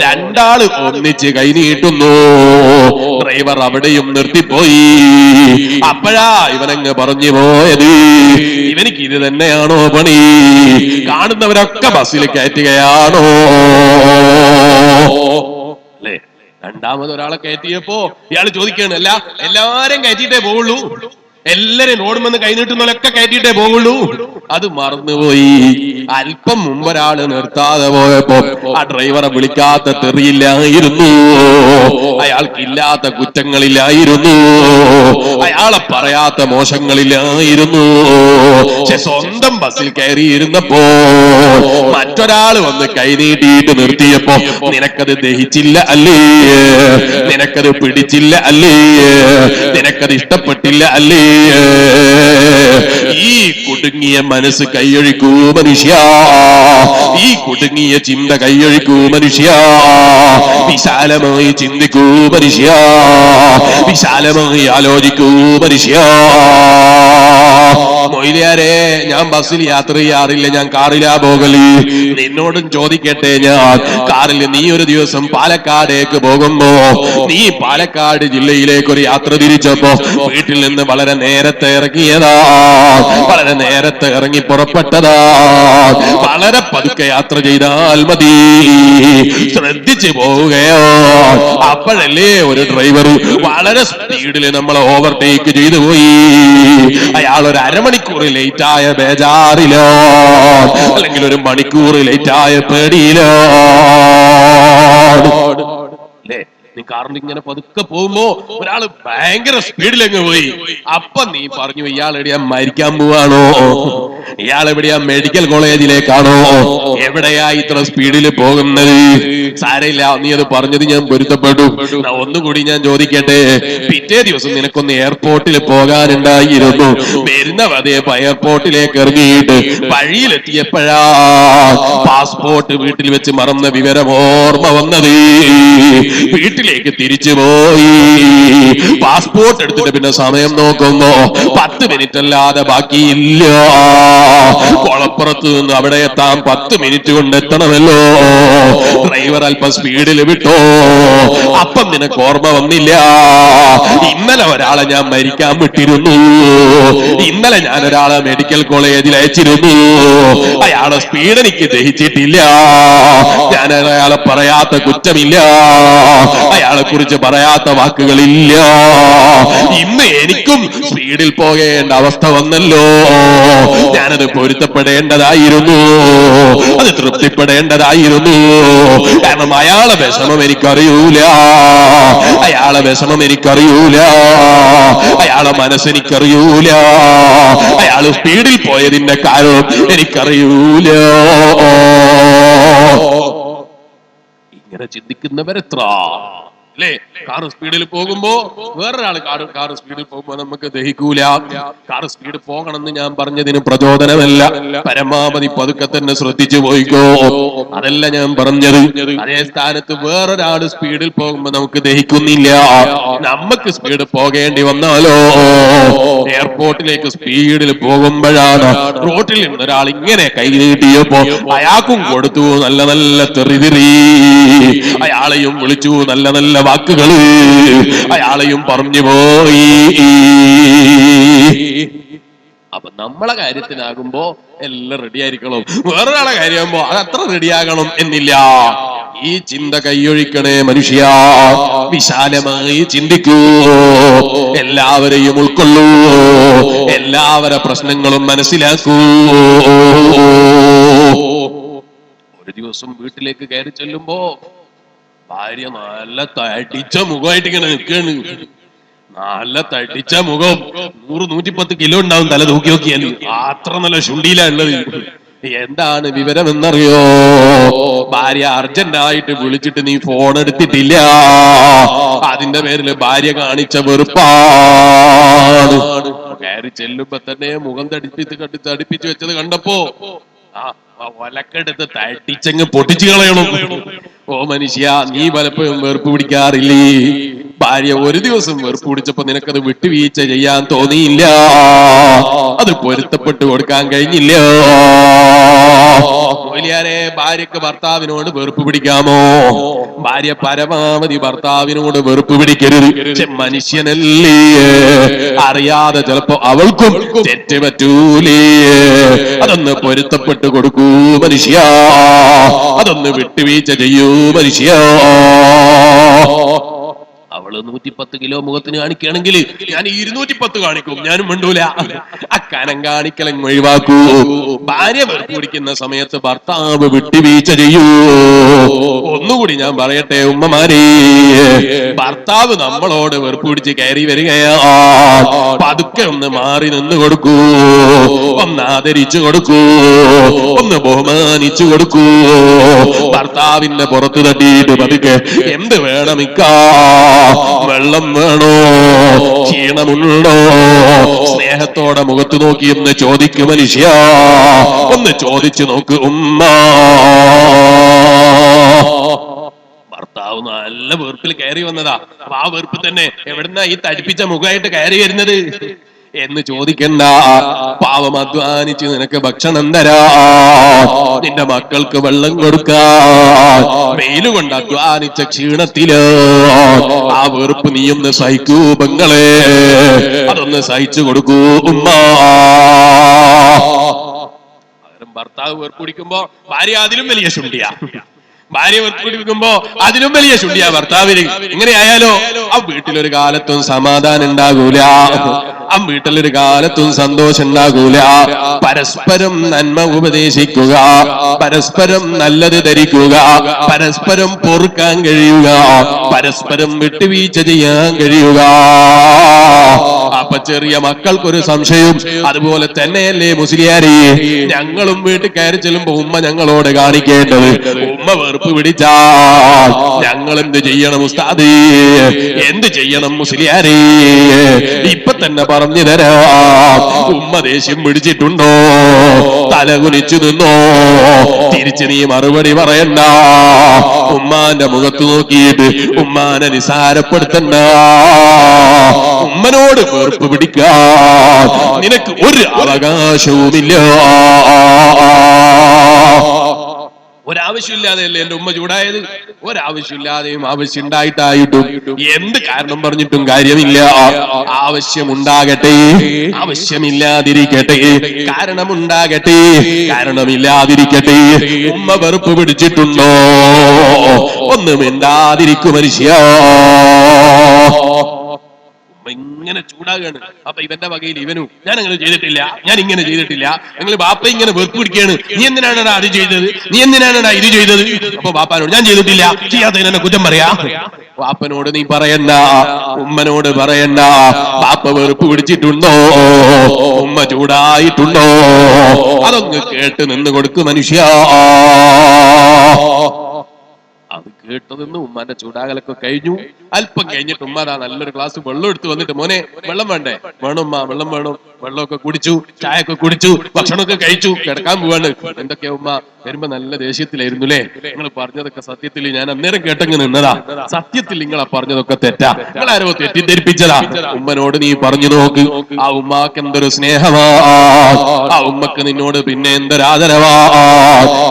2 ആള് ഒന്നിച്ച് കൈനീട്ടുന്നു. ഡ്രൈവർ അവിടെയും നിർത്തിപ്പോയി. അപ്പോഴാ ഇവനങ്ങ് പറഞ്ഞു പോയത്, ഇവനിക്ക് ഇത് തന്നെയാണോ പണി? കാണുന്നവരൊക്കെ ബസ്സിൽ കയറ്റുകയാണോ അല്ലേ? രണ്ടാമത് ഒരാളെ കയറ്റിയപ്പോ ഇയാൾ ചോദിക്കുകയാണ്, അല്ല എല്ലാരും കയറ്റിയിട്ടേ പോവുള്ളൂ? എല്ലാരും റോഡ് വന്ന് കൈനീട്ടുന്നവരൊക്കെ കയറ്റിയിട്ടേ പോവുള്ളൂ? അത് മറന്നുപോയി. അല്പം മുമ്പൊരാള് നിർത്താതെ പോയപ്പോ ആ ഡ്രൈവറെ വിളിക്കാത്ത തെറിയില്ലായിരുന്നു, അയാൾക്കില്ലാത്ത കുറ്റങ്ങളില്ലായിരുന്നു, അയാളെ പറയാത്ത മോശങ്ങളില്ലായിരുന്നു. പക്ഷെ സ്വന്തം ബസ്സിൽ കയറിയിരുന്നപ്പോ മറ്റൊരാള് വന്ന് കൈനീട്ടിയിട്ട് നിർത്തിയപ്പോ നിനക്കത് ദഹിച്ചില്ല അല്ലേ, നിനക്കത് പിടിച്ചില്ല അല്ലേ, നിനക്കത് ഇഷ്ടപ്പെട്ടില്ല അല്ലേ? ഈ കുടുങ്ങിയ മനസ്സ് കൈയൊഴിക്കൂ മനുഷ്യ, ഈ കുടുങ്ങിയ ചിന്ത കൈയൊഴിക്കൂ മനുഷ്യ, വിശാലമായി ചിന്തിക്കൂ മനുഷ്യ, വിശാലമായി ആലോചിക്കൂ മനുഷ്യ. മൊയ്ലിയാരെ, ഞാൻ ബസ്സിൽ യാത്ര ചെയ്യാറില്ല, ഞാൻ കാറിലാ പോകല്. നിന്നോടും ചോദിക്കട്ടെ, ഞാൻ കാറിൽ നീ ഒരു ദിവസം പാലക്കാടേക്ക് പോകുമ്പോ നീ പാലക്കാട് ജില്ലയിലേക്ക് ഒരു യാത്ര തിരിച്ചപ്പോ വീട്ടിൽ നിന്ന് വളരെ നേരത്തെ ഇറങ്ങിയതാ, വളരെ നേരത്തെ ഇറങ്ങി പുറപ്പെട്ടതാ. വളരെ പതുക്കെ യാത്ര ചെയ്താൽ മതി, ശ്രദ്ധിച്ചു പോവുകയോ. അപ്പോഴല്ലേ ഒരു ഡ്രൈവർ വളരെ സ്പീഡിൽ നമ്മളെ ഓവർടേക്ക് ചെയ്തു പോയി. അയാൾ ഒരു അരമണിക്കൂർ ലേറ്റായ ബേജാറിലോ, അല്ലെങ്കിൽ ഒരു മണിക്കൂർ ലേറ്റായ പേടിയിലോ. നീ കാറിൽ ഇങ്ങനെ പതുക്കെ പോകുമ്പോ ഒരാള് ഭയങ്കര സ്പീഡിലങ്ങ് പോയി. അപ്പൊ നീ പറഞ്ഞു, ഇയാൾ എവിടെയാ മരിക്കാൻ പോവാണോ, ഇയാൾ എവിടെയാ മെഡിക്കൽ കോളേജിലേക്കാണോ, എവിടെയാ ഇത്ര സ്പീഡിൽ പോകുന്നത്? സാരയില്ല, നീ അത് പറഞ്ഞത് ഞാൻ പൊരുത്തപ്പെട്ടു. ഒന്നുകൂടി ഞാൻ ചോദിക്കട്ടെ, പിറ്റേ ദിവസം നിനക്കൊന്ന് എയർപോർട്ടിൽ പോകാനുണ്ടായിരുന്നു. വരുന്ന വതേ എയർപോർട്ടിലേക്ക് ഇറങ്ങിയിട്ട് വഴിയിലെത്തിയപ്പോഴാ പാസ്പോർട്ട് വീട്ടിൽ വെച്ച് മറന്ന വിവരം ഓർമ്മ വന്നത്. വീട്ടിലേക്ക് തിരിച്ചു പോയി, പാസ്പോർട്ട് എടുത്തിട്ട് പിന്നെ സമയം നോക്കുമ്പോ 10 മിനിറ്റ് അല്ലാതെ ബാക്കിയില്ല. കൊളപ്പുറത്ത് നിന്ന് അവിടെ എത്താൻ 10 മിനിറ്റ് കൊണ്ട് എത്തണമല്ലോ. ഡ്രൈവർ അല്പം സ്പീഡിൽ വിട്ടോ. അപ്പം നിനക്ക് ഓർമ്മ വന്നില്ല, ഇന്നലെ ഒരാളെ ഞാൻ മരിക്കാൻ വിട്ടിരുന്നു, ഇന്നലെ ഞാൻ ഒരാളെ മെഡിക്കൽ കോളേജിൽ അയച്ചിരുന്നു. അയാളെ സ്പീഡ് എനിക്ക് ദഹിച്ചിട്ടില്ല, ഞാൻ അയാളെ പറയാത്ത കുറ്റമില്ല, അയാളെ കുറിച്ച് പറയാത്ത വാക്കുകളില്ല. ഇന്ന് എനിക്കും സ്പീഡിൽ പോകേണ്ട അവസ്ഥ വന്നല്ലോ. ഞാനത് പൊരുത്തപ്പെടേണ്ടതായിരുന്നു, അത് തൃപ്തിപ്പെടേണ്ടതായിരുന്നു. കാരണം അയാളെ വിഷമം എനിക്കറിയൂല, അയാളെ വിഷമം എനിക്കറിയൂല, അയാളെ മനസ്സെനിക്കറിയൂല, അയാൾ സ്പീഡിൽ പോയതിന്റെ കാരണം എനിക്കറിയൂല. ഇങ്ങനെ ചിന്തിക്കുന്നവരെത്ര അല്ലേ? കാറ് സ്പീഡിൽ പോകുമ്പോ വേറൊരാൾ കാറ് സ്പീഡിൽ പോകുമ്പോ നമുക്ക് ദഹിക്കൂല. കാറ് സ്പീഡ് പോകണമെന്ന് ഞാൻ പറഞ്ഞതിന് പ്രചോദനമല്ല, പരമാവധി പതുക്കെ തന്നെ ശ്രദ്ധിച്ചു പോയിക്കോ, അതല്ല ഞാൻ പറഞ്ഞത്. അതേ സ്ഥാനത്ത് വേറൊരാൾ സ്പീഡിൽ പോകുമ്പോ നമുക്ക് ദഹിക്കുന്നില്ല, നമുക്ക് സ്പീഡ് പോകേണ്ടി വന്നാലോ? എയർപോർട്ടിലേക്ക് സ്പീഡിൽ പോകുമ്പോഴാണ് റോട്ടിൽ നിന്നൊരാൾ ഇങ്ങനെ കൈ നീട്ടിയപ്പോ അയാൾക്കും കൊടുത്തു നല്ല നല്ല തെറിതിറി, അയാളെയും വിളിച്ചു നല്ല നല്ല വാക്കുകള്, അയാളെയും പറഞ്ഞു പോയി. അപ്പൊ നമ്മളെ കാര്യത്തിനാകുമ്പോ എല്ലാം റെഡിയായിരിക്കണം, വേറൊരാളെ കാര്യമാകുമ്പോ അതത്ര റെഡിയാകണം എന്നില്ല. ഈ ചിന്ത കൈയൊഴിക്കണേ മനുഷ്യ, വിശാലമായി ചിന്തിക്കൂ, എല്ലാവരെയും ഉൾക്കൊള്ളൂ, എല്ലാവരുടെ പ്രശ്നങ്ങളും മനസ്സിലാക്കൂ. ഒരു ദിവസം വീട്ടിലേക്ക് കയറി ചെല്ലുമ്പോ ഭാര്യ നല്ല തടിച്ച മുഖമായിട്ട് ഇങ്ങനെ നിൽക്കാണ്. നല്ല തടിച്ച മുഖം, 100-110 കിലോ ഉണ്ടാവും തല തൂക്കി നോക്കിയാൽ, അത്ര നല്ല ശുണ്ടിയിലാ ഉള്ളത്. എന്താണ് വിവരം എന്നറിയോ? ഭാര്യ അർജന്റായിട്ട് വിളിച്ചിട്ട് നീ ഫോൺ എടുത്തിട്ടില്ല, അതിന്റെ പേരില് ഭാര്യ കാണിച്ച വെറുപ്പാണ്. കയറി ചെല്ലുമ്പോ തന്നെ മുഖം തടിപ്പിച്ച് വെച്ചത് കണ്ടപ്പോ ഒലക്കെടുത്ത് തട്ടിച്ചങ്ങ് പൊട്ടിച്ചു കളയണം. ഓ മനുഷ്യ, നീ പലപ്പോഴും വെറുപ്പ് പിടിക്കാറില്ലേ? ഭാര്യ ഒരു ദിവസം വെറുപ്പ് പിടിച്ചപ്പോ നിനക്കത് വിട്ടുവീഴ്ച ചെയ്യാൻ തോന്നിയില്ല, അത് പൊരുത്തപ്പെട്ടു കൊടുക്കാൻ കഴിഞ്ഞില്ല. മൊയ്ലിയാരെ, ഭാര്യക്ക് ഭർത്താവിനോട് വെറുപ്പ് പിടിക്കാമോ? ഭാര്യ പരമാവധി ഭർത്താവിനോട് വെറുപ്പ് പിടിക്കരുത്. പക്ഷെ മനുഷ്യനല്ലേ, അറിയാതെ ചിലപ്പോ അവൾക്കും തെറ്റ് പറ്റൂലേ? അതൊന്ന് പൊരുത്തപ്പെട്ടു കൊടുക്കൂ മനുഷ്യ, അതൊന്ന് വിട്ടുവീഴ്ച ചെയ്യൂ മനുഷ്യ. അവള് 110 കിലോ മുഖത്തിന് കാണിക്കുകയാണെങ്കിൽ ഞാൻ 210 കാണിക്കും, ഞാനും മിണ്ടൂല. അക്കാനം കാണിക്കലും ഒഴിവാക്കൂ. ഭാര്യ വെറുപ്പ് പിടിക്കുന്ന സമയത്ത് ഭർത്താവ് വിട്ടുവീഴ്ച ചെയ്യൂ. ഒന്നുകൂടി ഞാൻ പറയട്ടെ ഉമ്മമാരെ, ഭർത്താവ് നമ്മളോട് വെറുപ്പ് പിടിച്ച് കയറി വരികയാ, പതുക്കെ ഒന്ന് മാറി നിന്ന് കൊടുക്കൂ, ഒന്ന് ആദരിച്ചു കൊടുക്കൂ, ഒന്ന് ബഹുമാനിച്ചു കൊടുക്കൂ. ഭർത്താവിന്റെ പുറത്ത് തട്ടിയിട്ട് പതുക്കെ എന്ത് വേണമിക്കാ, വെള്ളം വേണോ, ക്ഷീണമുണ്ടോ, സ്നേഹത്തോടെ മുഖത്ത് നോക്കി എന്ന് ചോദിക്കും മനുഷ്യ, ഒന്ന് ചോദിച്ചു നോക്ക് ഉമ്മ. ഭർത്താവ് നല്ല വെറുപ്പിൽ കയറി വന്നതാ, അപ്പൊ ആ വെറുപ്പ് തന്നെ എവിടുന്നാ ഈ തടിപ്പിച്ച മുഖമായിട്ട് കയറി വരുന്നത് എന്ന് ചോദിക്കണ്ട. പാവം അധ്വാനിച്ച് നിനക്ക് ഭക്ഷണം തരാ, നിന്റെ മക്കൾക്ക് വെള്ളം കൊടുക്കാൻ, വെയിലുകൊണ്ട് അധ്വാനിച്ച ക്ഷീണത്തില് ആ വെറുപ്പ് നീയൊന്ന് സഹിക്കൂ പെങ്ങളെ, അതൊന്ന് സഹിച്ചു കൊടുക്കൂ ഉമ്മ. ഭർത്താവ് വെറുപ്പ് പിടിക്കുമ്പോ ഭാര്യ അതിലും വലിയ ശുണ്ഠിയാ, ഭാര്യ വെറുപ്പിടിക്കുമ്പോ അതിലും വലിയ ശുണ്ഠിയാ ഭർത്താവിന്. ഇങ്ങനെ ആയാലോ ആ വീട്ടിലൊരു കാലത്തും സമാധാനം ഉണ്ടാകൂല, ആ വീട്ടിലൊരു കാലത്തും സന്തോഷം ഉണ്ടാകൂല. പരസ്പരം നന്മ ഉപദേശിക്കുക, പരസ്പരം നല്ലത് ധരിക്കുക, പരസ്പരം പൊറുക്കാൻ കഴിയുക, പരസ്പരം വിട്ടുവീഴ്ച ചെയ്യാൻ കഴിയുക. അപ്പൊ ചെറിയ മക്കൾക്കൊരു സംശയം, അതുപോലെ തന്നെയല്ലേ മുസ്ലിയാരെ, ഞങ്ങളും വീട്ടിൽ കയറി ചെല്ലുമ്പോ ഉമ്മ ഞങ്ങളോട് കാണിക്കേണ്ടത്, ഉമ്മ വെറുപ്പ് പിടിച്ചാൽ ഞങ്ങൾ എന്ത് ചെയ്യണം ഉസ്താദേ, എന്ത് ചെയ്യണം മുസ്ലിയാരെ? ഇപ്പൊ തന്നെ പറഞ്ഞു തരാം. ഉമ്മ ദേഷ്യം പിടിച്ചിട്ടുണ്ടോ, തലകുനിച്ചു നിന്നോ, തിരിച്ച് നീ മറുപടി പറയണ്ട. ഉമ്മാന്റെ മുഖത്ത് നോക്കിയിട്ട് ഉമ്മാനെ നിസാരപ്പെടുത്തണ്ട. ഉമ്മനോട് വെറുപ്പ് പിടിക്കാൻ നിനക്ക് ഒരു അവകാശവുമില്ല. ഒരാവശ്യമില്ലാതെയല്ലേ എന്റെ ഉമ്മ ചൂടായത്, ഒരാവശ്യമില്ലാതെയും ആവശ്യം ഉണ്ടായിട്ടായിട്ടും എന്ത് കാരണം പറഞ്ഞിട്ടും കാര്യമില്ല. ആവശ്യമുണ്ടാകട്ടെ, ആവശ്യമില്ലാതിരിക്കട്ടെ, കാരണമുണ്ടാകട്ടെ, കാരണമില്ലാതിരിക്കട്ടെ. ഉമ്മ വെറുപ്പ് പിടിച്ചിട്ടുണ്ടോ, ഒന്നും മിണ്ടാതിരിക്കും മനുഷ്യ. ഇങ്ങനെ ചൂടാകാണ്. അപ്പൊ ഇവന്റെ വകയിൽ ഇവനും ഞാൻ അങ്ങനെ ചെയ്തിട്ടില്ല, ഞാൻ ഇങ്ങനെ ചെയ്തിട്ടില്ല, നിങ്ങൾ ബാപ്പ ഇങ്ങനെ വെറുപ്പ് പിടിക്കുകയാണ്, നീ എന്തിനാണടാ അത് ചെയ്തത്, നീ എന്തിനാണടാ ഇത് ചെയ്തത്? അപ്പൊ ബാപ്പാനോട് ഞാൻ ചെയ്തിട്ടില്ല, ചെയ്യാത്തതിനെ കുറ്റം പറയാ. ബാപ്പനോട് നീ പറയണ്ട, ഉമ്മനോട് പറയണ്ട. ബാപ്പ വെറുപ്പ് പിടിച്ചിട്ടുണ്ടോ, ഉമ്മ ചൂടായിട്ടുണ്ടോ, അതൊന്ന് കേട്ട് നിന്ന് കൊടുക്കും മനുഷ്യ. അത് കേട്ടതെന്ന് ഉമ്മാന്റെ ചൂടാകലൊക്കെ കഴിഞ്ഞു. അല്പം കഴിഞ്ഞിട്ട് ഉമ്മ നല്ലൊരു ഗ്ലാസ് വെള്ളം എടുത്ത് വന്നിട്ട്, മോനെ വെള്ളം വേണ്ടേ? വേണം ഉമ്മ, വെള്ളം വേണം. വെള്ളമൊക്കെ കുടിച്ചു, ചായയൊക്കെ കുടിച്ചു, ഭക്ഷണമൊക്കെ കഴിച്ചു, കിടക്കാൻ പോവാണ്. എന്തൊക്കെയാ ഉമ്മ വരുമ്പോ നല്ല ദേഷ്യത്തിലായിരുന്നു അല്ലേ? നിങ്ങൾ പറഞ്ഞതൊക്കെ സത്യത്തിൽ ഞാൻ അന്നേരം കേട്ടങ്ങ് നിന്നതാ, സത്യത്തിൽ നിങ്ങളാ പറഞ്ഞതൊക്കെ തെറ്റാ, നിങ്ങളാരോ തെറ്റിദ്ധരിപ്പിച്ചതാ. ഉമ്മനോട് നീ പറഞ്ഞു നോക്ക്, ആ ഉമ്മാക്ക് എന്തൊരു സ്നേഹമാ, ആ ഉമ്മക്ക് നിന്നോട് പിന്നെ എന്തൊരു ആദരവാ,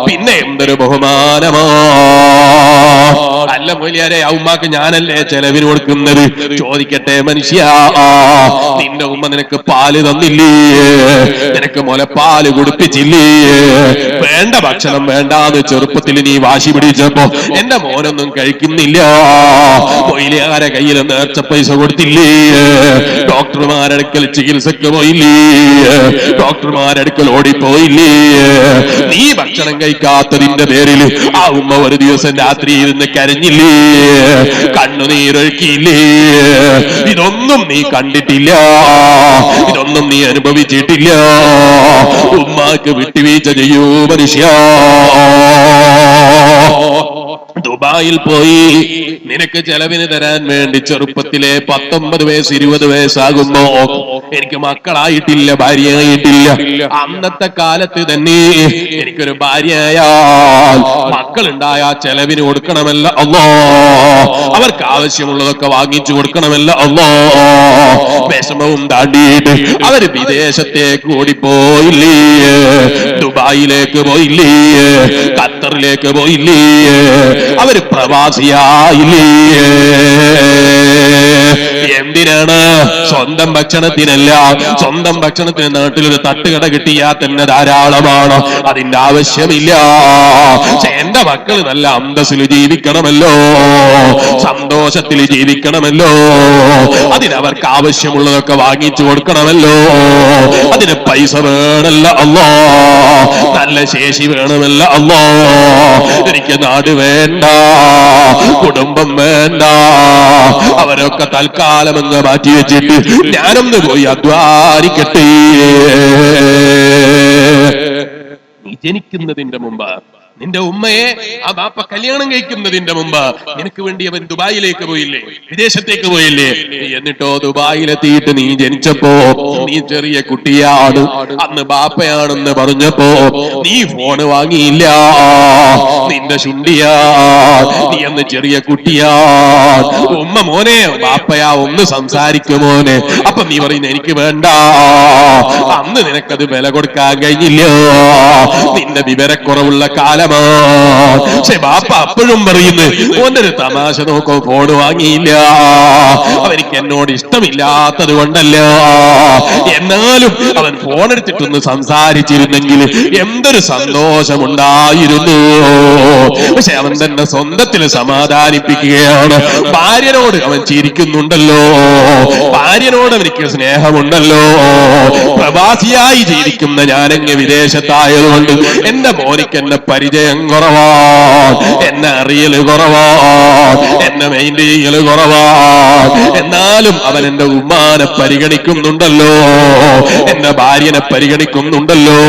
പിന്നെ എന്തൊരു ബഹുമാനമാ. അല്ല മൊയ്ലിയാരെ, ആ ഉമ്മാക്ക് ഞാനല്ലേ ചെലവിന് കൊടുക്കുന്നത്? ചോദിക്കട്ടെ മനുഷ്യ, നിന്റെ ഉമ്മ നിനക്ക് പാല് തന്നില്ലേ? നിനക്ക് മുലപ്പാല് കുടിപ്പിച്ചില്ലേ? വേണ്ട ഭക്ഷണം വേണ്ടാന്ന് ചെറുപ്പത്തിൽ നീ വാശി പിടിച്ചപ്പോ എന്റെ മോനൊന്നും കഴിക്കുന്നില്ല, മൊയ്ലിയാരെ കയ്യിൽ നേർച്ച പൈസ കൊടുത്തില്ലേ? ഡോക്ടർമാരടുക്കൽ ചികിത്സക്ക് പോയില്ലേ? ഡോക്ടർമാരടുക്കൽ ഓടിപ്പോയില്ലേ? നീ ഭക്ഷണം കഴിക്കാത്തതിന്റെ പേരിൽ ആ ഉമ്മ ഒരു ദിവസം രാത്രി ഇരുന്ന് കരഞ്ഞില്ലേ? കണ്ണുനീരൊഴുക്കിയില്ലേ? ഇതൊന്നും നീ കണ്ടിട്ടില്ല, ഇതൊന്നും നീ അനുഭവിച്ചിട്ടില്ല. ഉമ്മാക്ക് വിട്ടുവീഴ്ച ചെയ്യൂ മനുഷ്യ. ദുബായിൽ പോയി നിനക്ക് ചെലവിന് തരാൻ വേണ്ടി ചെറുപ്പത്തിലെ 19 വയസ്സ് 20 വയസ്സാകുമ്പോ, എനിക്ക് മക്കളായിട്ടില്ല, ഭാര്യയായിട്ടില്ല. അന്നത്തെ കാലത്ത് തന്നെ എനിക്കൊരു ഭാര്യയായാൽ മക്കളുണ്ടായ ചെലവിന് കൊടുക്കണമല്ല അല്ലാ, അവർക്ക് ആവശ്യമുള്ളതൊക്കെ വാങ്ങിച്ചു കൊടുക്കണമല്ല അല്ലാ. വിഷമവും താണ്ടിയിട്ട് അവര് വിദേശത്തേക്ക് ഓടിപ്പോയില്ലേ? ദുബായിലേക്ക് പോയില്ലേ? ഖത്തറിലേക്ക് പോയില്ലേ? അവര് പ്രവാസിയായില്ലേ? എന്തിനാണ്? സ്വന്തം ഭക്ഷണത്തിനല്ല. സ്വന്തം ഭക്ഷണത്തിന് നാട്ടിലൊരു തട്ടുകട കിട്ടിയാൽ തന്നെ ധാരാളമാണ്, അതിന്റെ ആവശ്യമില്ല. പക്ഷെ എന്റെ മക്കൾ നല്ല അന്തസ്സിൽ ജീവിക്കണമല്ലോ, സന്തോഷത്തിൽ ജീവിക്കണമല്ലോ, അതിനവർക്ക് ആവശ്യമുള്ളതൊക്കെ വാങ്ങിച്ചു കൊടുക്കണമല്ലോ, അതിന് പൈസ വേണമല്ല അല്ലാ, നല്ല ശേഷി വേണമല്ല അല്ലാ. എനിക്ക് നാട് വേണ്ട, കുടുംബം വേണ്ട, അവരൊക്കെ തൽക്കാലം എന്ന് മാറ്റി വെച്ചിട്ട് ഞാനൊന്ന് പോയി അധ്വാനിക്കട്ടെ. നീ ജനിക്കുന്നതിന്റെ മുമ്പ് നിന്റെ ഉമ്മയെ ആ ബാപ്പ കല്യാണം കഴിക്കുന്നതിന്റെ മുമ്പ് നിനക്ക് വേണ്ടി അവൻ ദുബായിലേക്ക് പോയില്ലേ, വിദേശത്തേക്ക് പോയില്ലേ? എന്നിട്ടോ ദുബായിലെത്തിയിട്ട് നീ ജനിച്ചപ്പോ നീ ചെറിയ കുട്ടിയാണ്, അന്ന് ബാപ്പയാണെന്ന് പറഞ്ഞപ്പോ നീ ഫോണ് വാങ്ങിയില്ല, നിന്റെ ശുണ്ടിയാ, നീ അന്ന് ചെറിയ കുട്ടിയാ. ഉമ്മ മോനെ ബാപ്പയാ ഒന്ന് സംസാരിക്കുമോനെ, അപ്പൊ നീ പറയുന്ന എനിക്ക് വേണ്ട. അന്ന് നിനക്കത് വില കൊടുക്കാൻ കഴിഞ്ഞില്ല, നിന്റെ വിവരക്കുറവുള്ള കാലം. പക്ഷെ ബാപ്പ അപ്പോഴും പറയുന്നു ഓനൊരു തമാശ നോക്കോ, ഫോണ് വാങ്ങിയില്ല, അവനിക്ക് എന്നോട് ഇഷ്ടമില്ലാത്തത് കൊണ്ടല്ല, എന്നാലും അവൻ ഫോണെടുത്തിട്ടൊന്ന് സംസാരിച്ചിരുന്നെങ്കിൽ എന്തൊരു സന്തോഷമുണ്ടായിരുന്നു. പക്ഷെ അവൻ തന്നെ സ്വന്തത്തിൽ സമാധാനിപ്പിക്കുകയാണ്. ഭാര്യനോട് അവൻ ചിരിക്കുന്നുണ്ടല്ലോ, ഭാര്യനോട് അവനിക്ക് സ്നേഹമുണ്ടല്ലോ. പ്രവാസിയായി ജീവിക്കുന്ന ഞാനെങ്ങ് വിദേശത്തായതുകൊണ്ട് എന്റെ മോനിക്ക് എന്നെ പരിചയം കുറവാൻ, എന്നെ അറിയല് കുറവാൻ, എന്നെ മെയിൻറ്റ് ചെയ്യല് കുറവാൻ. എന്നാലും അവൻ എന്റെ ഉമ്മാനെ പരിഗണിക്കുന്നുണ്ടല്ലോ, എന്റെ ഭാര്യനെ പരിഗണിക്കുന്നുണ്ടല്ലോ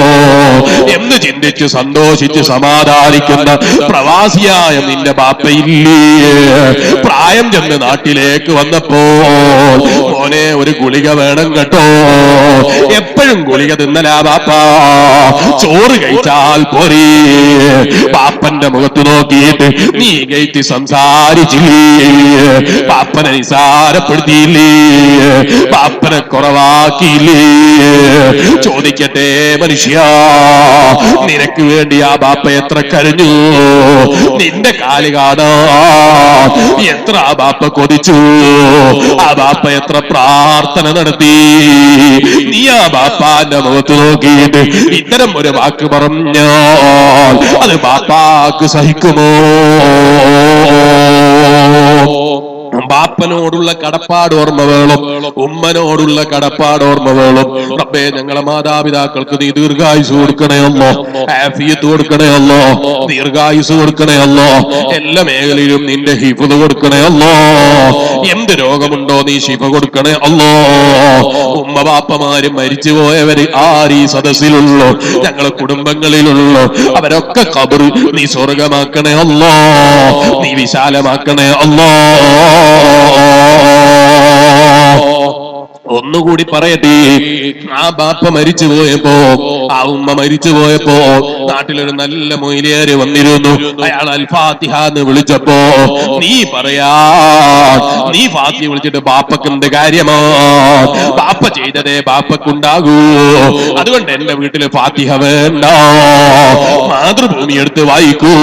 എന്ന് ചിന്തിച്ച് സന്തോഷിച്ച് സമാധാനിക്കുന്ന പ്രവാസിയായ നിന്റെ ബാപ്പയില്ലേ? പ്രായം ചെന്ന് നാട്ടിലേക്ക് വന്നപ്പോ മോനെ ഒരു ഗുളിക വേണം കേട്ടോ, എപ്പോഴും ഗുളിക തിന്നലാ ബാപ്പ, ചോറ് കഴിച്ചാൽ പോരേ. പാപ്പന്റെ മുഖത്ത് നോക്കിയിട്ട് നീ ഗേറ്റ് സംസാരിച്ചില്ലേ, പാപ്പനെ നിസാരപ്പെടുത്തിയില്ലേ, പാപ്പനെ കുറവാക്കിയില്ലേ? ചോദിക്കട്ടെ മനുഷ്യ, നിനക്ക് വേണ്ടി ആ ബാപ്പ എത്ര കരഞ്ഞു, നിന്റെ കാല് കാണാൻ എത്ര ആ ബാപ്പ കൊതിച്ചു, ആ ബാപ്പ എത്ര പ്രാർത്ഥന നടത്തി. നീ ആ ബാപ്പാന്റെ മുഖത്ത് നോക്കിയിട്ട് ഇത്തരം ഒരു വാക്ക് പറഞ്ഞാൽ അത് ബാപ്പാക്ക് സഹിക്കുമോ? ബാപ്പനോടുള്ള കടപ്പാട് ഓർമ്മ വേണം, ഉമ്മനോടുള്ള കടപ്പാട് ഓർമ്മ വേണം. റബ്ബേ ഞങ്ങളെ മാതാപിതാക്കൾക്ക് നീ ദീർഘായുസ് കൊടുക്കണേ അല്ലോ, ആഫിയത്ത് കൊടുക്കണേ അല്ലോ, ദീർഘായുസ് കൊടുക്കണേ അല്ലോ, എല്ലാ മേഖലയിലും നിന്റെ ഹിഫ്ള് കൊടുക്കണേ അല്ലോ. എന്ത് രോഗമുണ്ടോ നീ ശിഫ കൊടുക്കണേ അല്ലോ. ഉമ്മ ബാപ്പമാര് മരിച്ചുപോയവര് ആരീ സദസ്സിലുള്ളൂ, ഞങ്ങളെ കുടുംബങ്ങളിലുള്ളൂ, അവരൊക്കെ ഖബർ നീ സ്വർഗമാക്കണേ അല്ലോ, നീ വിശാലമാക്കണേ അല്ലോ. ഒന്നുകൂടി പറയട്ടെ, ആ ബാപ്പ മരിച്ചു പോയപ്പോ, ആ ഉമ്മ മരിച്ചു പോയപ്പോ നാട്ടിലൊരു നല്ല മൊയ്ലിയാര് വന്നിരുന്നു. അയാൾ അൽ ഫാത്തിഹ എന്ന് വിളിച്ചപ്പോ നീ പറയാ, നീ ഫാത്തിഹ വിളിച്ചിട്ട് ബാപ്പക്ക് എന്ത് കാര്യമാ? ബാപ്പ ചെയ്തതേ ബാപ്പക്കുണ്ടാകൂ, അതുകൊണ്ട് എന്റെ വീട്ടില് ഫാത്തിഹ വേണ്ട, മാതൃഭൂമി എടുത്ത് വായിക്കൂ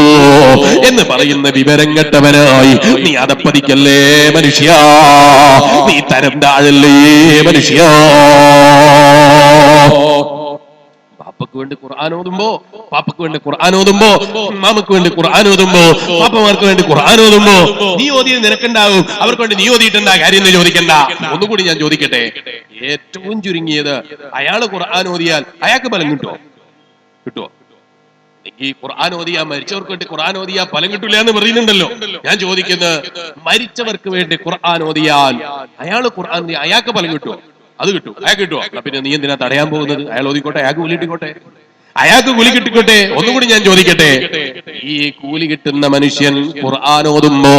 എന്ന് പറയുന്ന വിവരം കെട്ടവനായി നീ അതപ്പതിക്കല്ലേ മനുഷ്യ, നീ തരം താഴല്ലേ മനുഷ്യ. ബാപ്പക്ക് വേണ്ടി ഖുർആൻ ഓതുമ്പോ, പാപ്പക്ക് വേണ്ടി ഖുർആൻ ഓതുമ്പോ, മാമക്ക് വേണ്ടി ഖുർആൻ ഓതുമ്പോ, പാപ്പമാർക്ക് വേണ്ടി ഖുർആൻ ഓതുമ്പോ നീ ഓതിയത് നിനക്കുണ്ടാകും, അവർക്ക് വേണ്ടി നീ ഓതിയിട്ടുണ്ടാ കാര്യം എന്ന് ചോദിക്കണ്ട. ഒന്നുകൂടി ഞാൻ ചോദിക്കട്ടെ, ഏറ്റവും ചുരുങ്ങിയത് അയാള് ഖുർആൻ ഓതിയാൽ അയാൾക്ക് ഫലം കിട്ടുമോ? കിട്ടുമോ? ഈ ഖുർആൻ ഓതിയാ മരിച്ചവർക്ക് വേണ്ടി ഖുർആൻ ഓതിയാ ഫലം കിട്ടില്ല എന്ന് പറയുന്നുണ്ടല്ലോ. ഞാൻ ചോദിക്കുന്നത്, മരിച്ചവർക്ക് വേണ്ടി ഖുർആൻ ഓതിയാൽ അയാള് ഖുർആൻ അയാൾക്ക് ഫലം കിട്ടുമോ? അത് കിട്ടും, അയാൾക്ക് കിട്ടുമോ? പിന്നെ നീ എന്തിനാ തടയാൻ പോകുന്നത്? അയാൾ ഓതിക്കോട്ടെ, അയാൾക്ക് കൂലി കിട്ടിക്കോട്ടെ, അയാൾക്ക് കൂലി കിട്ടിക്കോട്ടെ. ഒന്നുകൂടി ഞാൻ ചോദിക്കട്ടെ, ഈ കൂലി കിട്ടുന്ന മനുഷ്യൻ ഖുർആൻ ഓതുമ്പോ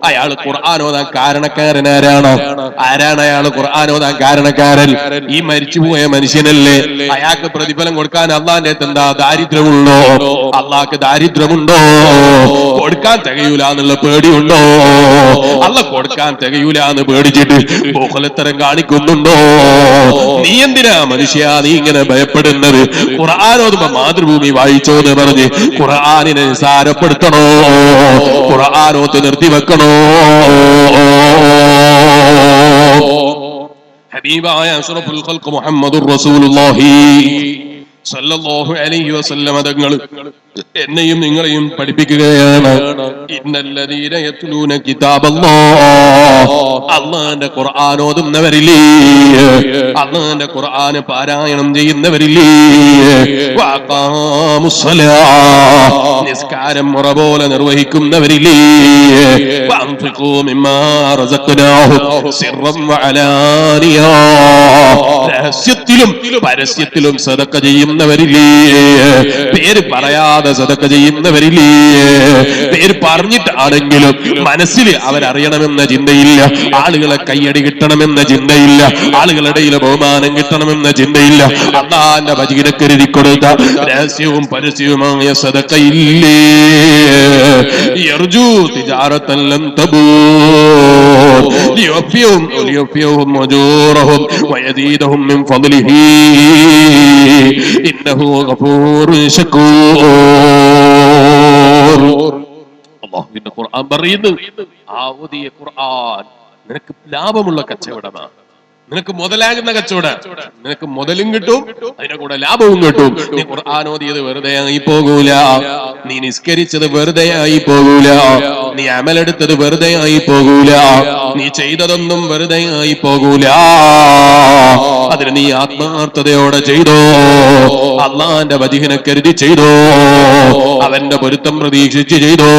അയാൾ ഖുർആൻ ഓതാൻ കാരണക്കാരനാരാണ്? ആരാണ് അയാൾ ഖുർആൻ ഓതാൻ കാരണക്കാരൻ? ഈ മരിച്ചുപോയ മനുഷ്യനല്ലേ. അയാൾക്ക് പ്രതിഫലം കൊടുക്കാൻ അള്ളാന്റെ അടുത്ത് എന്താ ദാരിദ്ര്യമുണ്ടോ? അള്ളാഹ്ക്ക് ദാരിദ്ര്യമുണ്ടോ? കൊടുക്കാൻ തികയൂല എന്നുള്ള പേടിയുണ്ടോ? അള്ള കൊടുക്കാൻ തികയൂല എന്ന് പേടിച്ചിട്ട് ബഹുലത്തരം കാണിക്കുന്നുണ്ടോ? നീ എന്തിനാ മനുഷ്യ നീ ഇങ്ങനെ ഭയപ്പെടുന്നത്? ഖുർആൻ ഓതുമ്പോ മാതൃഭൂമി വായിച്ചോ എന്ന് പറഞ്ഞ് ഖുർആനിനെ നിസാരപ്പെടുത്തണോ? ഖുർആൻ ഓത്ത് നിർത്തിവെക്കണോ? ഹബീബായ അഷ്റഫുൽ ഖൽഖ് മുഹമ്മദുർ റസൂലുള്ളാഹി സല്ലല്ലാഹു അലൈഹി വസല്ലം തങ്ങൾ എന്നെയും നിങ്ങളെയും പഠിപ്പിക്കുകയാണ്. ഇന്നല്ലദീന യത്ലൂന കിതാബല്ലാഹ്, അല്ലാഹുവിന്റെ ഖുർആൻ ഓതുന്നവരില്ലേ, അല്ലാഹുവിന്റെ ഖുർആൻ പാരായണം ചെയ്യുന്നവരില്ലേ, വഅഖാമുസ്സലാഹ്, നിസ്കാരം മുറ പോലെ നിർവഹിക്കുന്നവരില്ലേ, വഅൻഫിഖൂ മിമ്മാ റസഖ്നാഹും സിർറൻ വഅലാനിയ, രഹസ്യത്തിലും പരസ്യത്തിലും സദഖ ചെയ്യുന്നവരില്ലേ, പേര് പറയാതെ സദഖ ചെയ്യുന്നവരില്ലേ, പേര് പറഞ്ഞിട്ടാണെങ്കിലും മനസ്സിൽ അവരറിയണമെന്ന ചിന്തയില്ല, ആളുകളെ കയ്യടി കിട്ടണമെന്ന ചിന്തയില്ല, ആളുകളുടെ ബഹുമാനം കിട്ടണമെന്ന ചിന്തയില്ല, അല്ലാഹുവിന്റെ വചനം കരുതി കൊടുത്ത രഹസ്യവും പരസ്യവുമായ സദഖയില്ലേ, യർജൂ തിജാറതൻ ലൻ തബൂർ ലിയഫിയഹും അജൂറഹും വയസീദഹും മിൻ ഫദ്ലിഹി ഇന്നഹു ഗഫൂറുൻ ശകൂർ. അല്ലാഹുവിന്റെ ഖുർആൻ പറയുന്നു, ആ ഓതിയ ഖുർആൻ നിനക്ക് ലാഭമുള്ള കച്ചവടമാണ്, നിനക്ക് മുതലാകുന്ന കച്ചവടം, നിനക്ക് മുതലും കിട്ടും അതിന്റെ കൂടെ ലാഭവും കിട്ടും. നീ ഖുർആൻ ഓതിയത് വെറുതെ ആയി പോകൂല, നീ നിസ്കരിച്ചത് വെറുതെ ആയി പോകൂല, നീ അമലെടുത്തത് വെറുതെ ആയി പോകൂല, നീ ചെയ്തതൊന്നും വെറുതെ ആയി പോകൂല. അതിന് നീ ആത്മാർത്ഥതയോടെ ചെയ്തോ, അള്ളാന്റെ വചനം കരുതി ചെയ്തോ, അവന്റെ പൊരുത്തം പ്രതീക്ഷിച്ച് ചെയ്തോ.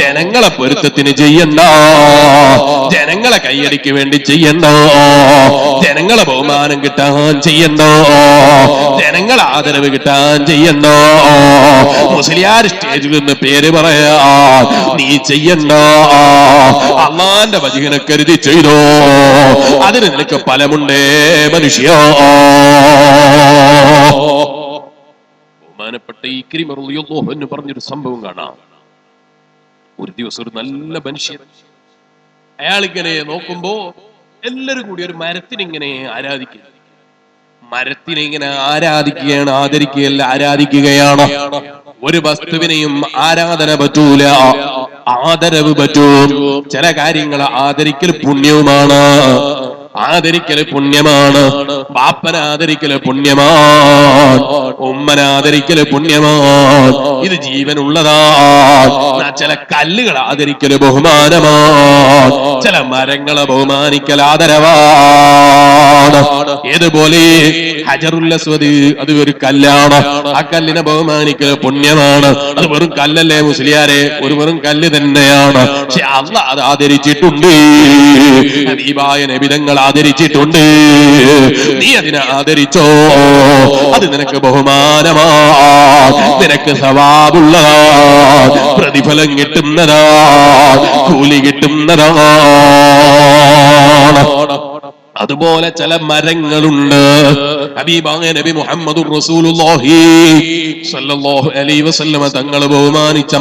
ജനങ്ങളെ പൊരുത്തത്തിന് ചെയ്യണ്ട, ജനങ്ങളെ കയ്യടിക്ക് വേണ്ടി ചെയ്യണ്ട, ജനങ്ങളെ ബഹുമാനം കിട്ടാൻ ചെയ്യണ്ടോ, ജനങ്ങളെ ആദരവ് കിട്ടാൻ ചെയ്യണ്ടോ, മുസ്ലിയാർ സ്റ്റേജിൽ നിന്ന് പേര് പറയാ നീ ചെയ്യണ്ട, അള്ളാന്റെ വചനം കരുതി ചെയ്തോ, അതിന് നിനക്ക് ഫലമുണ്ടേ മനുഷ്യ. ബഹുമാനപ്പെട്ട ഇക്രിമ റളിയല്ലാഹു അൻഹു പറഞ്ഞൊരു സംഭവം കാണാം. ഒരു ദിവസം ഒരു നല്ല മനുഷ്യൻ, അയാളിങ്ങനെ നോക്കുമ്പോ എല്ലാരും കൂടി ഒരു മരത്തിനിങ്ങനെ ആരാധിക്കുക, മരത്തിനെ ഇങ്ങനെ ആരാധിക്കുകയാണ്, ആദരിക്കുകയല്ല ആരാധിക്കുകയാണ്. ഒരു വസ്തുവിനെയും ആരാധന പറ്റൂല, ആദരവ് പറ്റും. ചില കാര്യങ്ങൾ ആദരിക്കൽ പുണ്യവുമാണ്, ആദരിക്കൽ പുണ്യമാണ്. ബാപ്പനെ ആദരിക്കൽ പുണ്യമാണ്, ഉമ്മനെ ആദരിക്കൽ പുണ്യമാണ്, ഇത് ജീവനുള്ളതാണ്. ചില കല്ലുകൾ ആദരിക്കൽ ബഹുമാനമാണ്, ചില മരങ്ങളെ ബഹുമാനിക്കൽ ആദരവാണ്. ഏതുപോലെ ഹജറുൽ അസ്വദ്, അത് ഒരു കല്ലാണ്, ആ കല്ലിനെ ബഹുമാനിക്കൽ പുണ്യമാണ്. അത് വെറും കല്ലല്ലേ മുസ്ലിയാരെ, ഒരു വെറും കല്ല് തന്നെയാണ്. പക്ഷെ അല്ലാഹ് അത് ആദരിച്ചിട്ടുണ്ട്, ഹബീബായ നബി തങ്ങൾ ആദരിച്ചിട്ടുണ്ട്. നീ അതിനെ ആദരിച്ചോ, അത് നിനക്ക് ബഹുമാനമാ, നിനക്ക് സവാബുള്ളതാ, പ്രതിഫലം കിട്ടുന്നതാ, കൂലി കിട്ടുന്നതാ. അതുപോലെ ചില മരങ്ങളുണ്ട്. ഹബീബായ നബി മുഹമ്മദുർ റസൂലുള്ളാഹി സ്വല്ലല്ലാഹു അലൈഹി വസല്ലം തങ്ങൾ ബഹുമാനിച്ച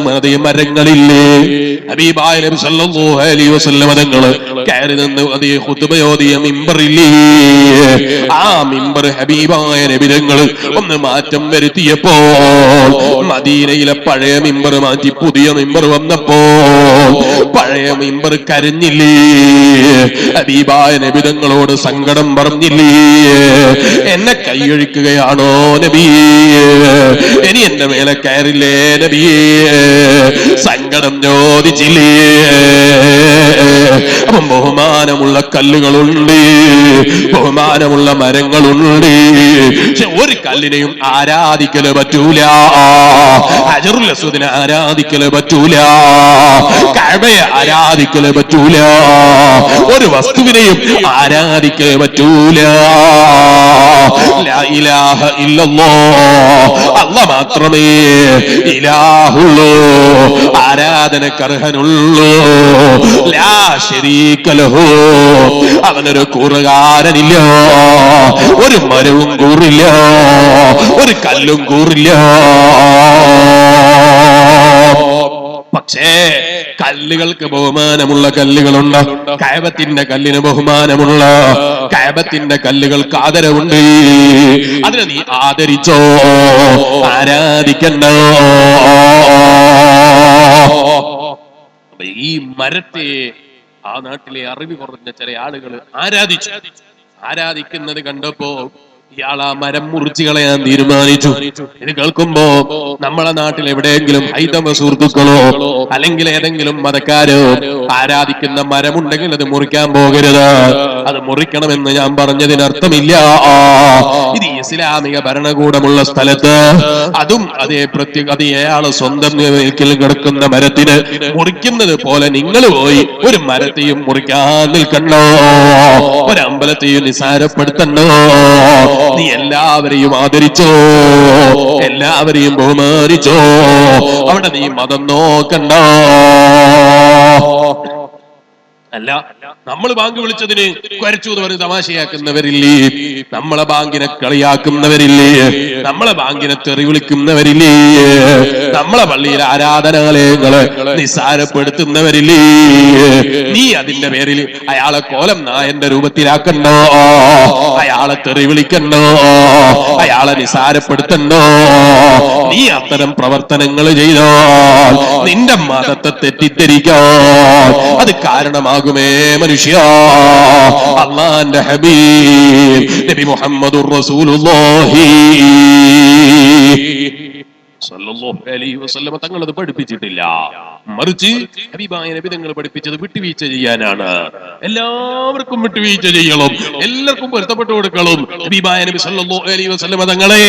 മരങ്ങളില്ലേ, ഹബീബായ നബി സ്വല്ലല്ലാഹു അലൈഹി വസല്ലം തങ്ങൾ കയറി നിന്ന് അതേ ഖുതുബയോദിയ മിമ്പറില്ലേ, ആ മിമ്പർ ഹബീബായ നബി തങ്ങൾ ഒന്ന് മാറ്റം വരുത്തിയപ്പോൾ, മദീനയിലെ പഴയ മിമ്പർ മാറ്റി പുതിയ മിമ്പർ വന്നപ്പോൾ പഴയ മിമ്പർ കരഞ്ഞില്ലേ, ഹബീബായ നബി തങ്ങളോട് സങ്കടം പറഞ്ഞില്ലേ, എന്നെ കൈയൊഴിക്കുകയാണോ നബിയേ, ഇനി എന്റെ മേലെ കയറില്ലേ നബിയേ, സങ്കടം ചോദിച്ചില്ലേ. അപ്പം ബഹുമാനമുള്ള കല്ലുകളുണ്ട്, ബഹുമാനമുള്ള മരങ്ങളുണ്ട്, പക്ഷെ ഒരു കല്ലിനെയും ആരാധിക്കല് പറ്റൂല, ഹജറുൽ അസ്വദിനെ ആരാധിക്കല് പറ്റൂല, കഅബയെ ആരാധിക്കല് പറ്റൂല, ഒരു വസ്തുവിനെയും ആരാധിക്കല് പറ്റൂല. ലാ ഇലാഹ ഇല്ലല്ലാഹ്, അല്ലാഹ് മാത്രമേ ഇലാഹുള്ളൂ, ആരാധനക്ക് അർഹനുള്ളൂ. ലാ ശരീക ലഹു, അവനൊരു കൂറുകാരനില്ല, ഒരു മരവും കൂറില്ല, ഒരു കല്ലും കൂറില്ല. പക്ഷേ കല്ലുകൾക്ക് ബഹുമാനമുള്ള കല്ലുകളുണ്ട്, കഅബത്തിന്റെ കല്ലിന് ബഹുമാനമുള്ള, കഅബത്തിന്റെ കല്ലുകൾക്ക് ആദരവുണ്ട്. അതിനെ നീ ആദരിച്ചോ, ആരാധിക്കണ്ട. ഈ മരത്തെ ആ നാട്ടിലെ അറിവ് കുറഞ്ഞ ചില ആളുകൾ ആരാധിച്ചു. ആരാധിക്കുന്നത് കണ്ടപ്പോ ഇയാൾ ആ മരം മുറിച്ചു കളയാൻ തീരുമാനിച്ചു. ഇത് കേൾക്കുമ്പോ നമ്മളെ നാട്ടിൽ എവിടെയെങ്കിലും ഹൈന്ദവ സുഹൃത്തുക്കളോ അല്ലെങ്കിൽ ഏതെങ്കിലും മതക്കാരോ ആരാധിക്കുന്ന മരമുണ്ടെങ്കിൽ അത് മുറിക്കാൻ പോകരുത്. അത് മുറിക്കണമെന്ന് ഞാൻ പറഞ്ഞതിനർത്ഥമില്ല. ഇത് ഇസ്ലാമിക ഭരണകൂടമുള്ള സ്ഥലത്ത് അതും അത് അയാള് സ്വന്തം നിലയ്ക്കിൽ കിടക്കുന്ന മരത്തിന് മുറിക്കുന്നത് പോലെ നിങ്ങൾ പോയി ഒരു മരത്തെയും മുറിക്കാൻ നിൽക്കണ്ടോ, ഒരമ്പലത്തെയും നിസാരപ്പെടുത്തണ്ടോ. നീ എല്ലാവരെയും ആദരിച്ചോ, എല്ലാവരെയും ബഹുമാനിച്ചോ. അവിടെ നീ മതം നോക്കണ്ട. അല്ല, നമ്മൾ ബാങ്ക് വിളിച്ചതിന് കുരച്ചു എന്ന് പറഞ്ഞ് തമാശയാക്കുന്നവരില്ലേ? നമ്മളെ ബാങ്കിനെ കളിയാക്കുന്നവരില്ലേ? നമ്മളെ ബാങ്കിനെ തെറി വിളിക്കുന്നവരില്ലേ? നമ്മളെ പള്ളിയിലെ ആരാധനാലയങ്ങളെ നിസ്സാരപ്പെടുത്തുന്നവരില്ലേ? നീ അതിന്റെ പേരിൽ അയാളെ കോലം നായന്റെ രൂപത്തിലാക്കണ്ടോ, അയാളെ തെറി വിളിക്കണ്ടോ, അയാളെ നിസ്സാരപ്പെടുത്തണ്ടോ. നീ അത്തരം പ്രവർത്തനങ്ങൾ ചെയ്താൽ നിന്റെ മതത്തെ തെറ്റിദ്ധരിക്കാൻ അത് കാരണമാകുമേ മനുഷ്യ. അല്ലാഹുവിന്റെ ഹബീബ് നബി മുഹമ്മദുർ റസൂലുള്ളാഹി സല്ലല്ലാഹു അലൈഹി വസല്ലം തങ്ങൾ അത് പഠിപ്പിച്ചിട്ടില്ല. മറിച്ച് ഹബീബായ നബി തങ്ങൾ പഠിപ്പിച്ചത് വിട്ടുവീഴ്ച ചെയ്യാനാണ്. എല്ലാവർക്കും വിട്ടുവീഴ്ച ചെയ്യണം, എല്ലാവർക്കും പൊരുത്തപ്പെട്ടു കൊടുക്കണം. ഹബീബായ നബി സല്ലല്ലാഹു അലൈഹി വസല്ലം തങ്ങളെ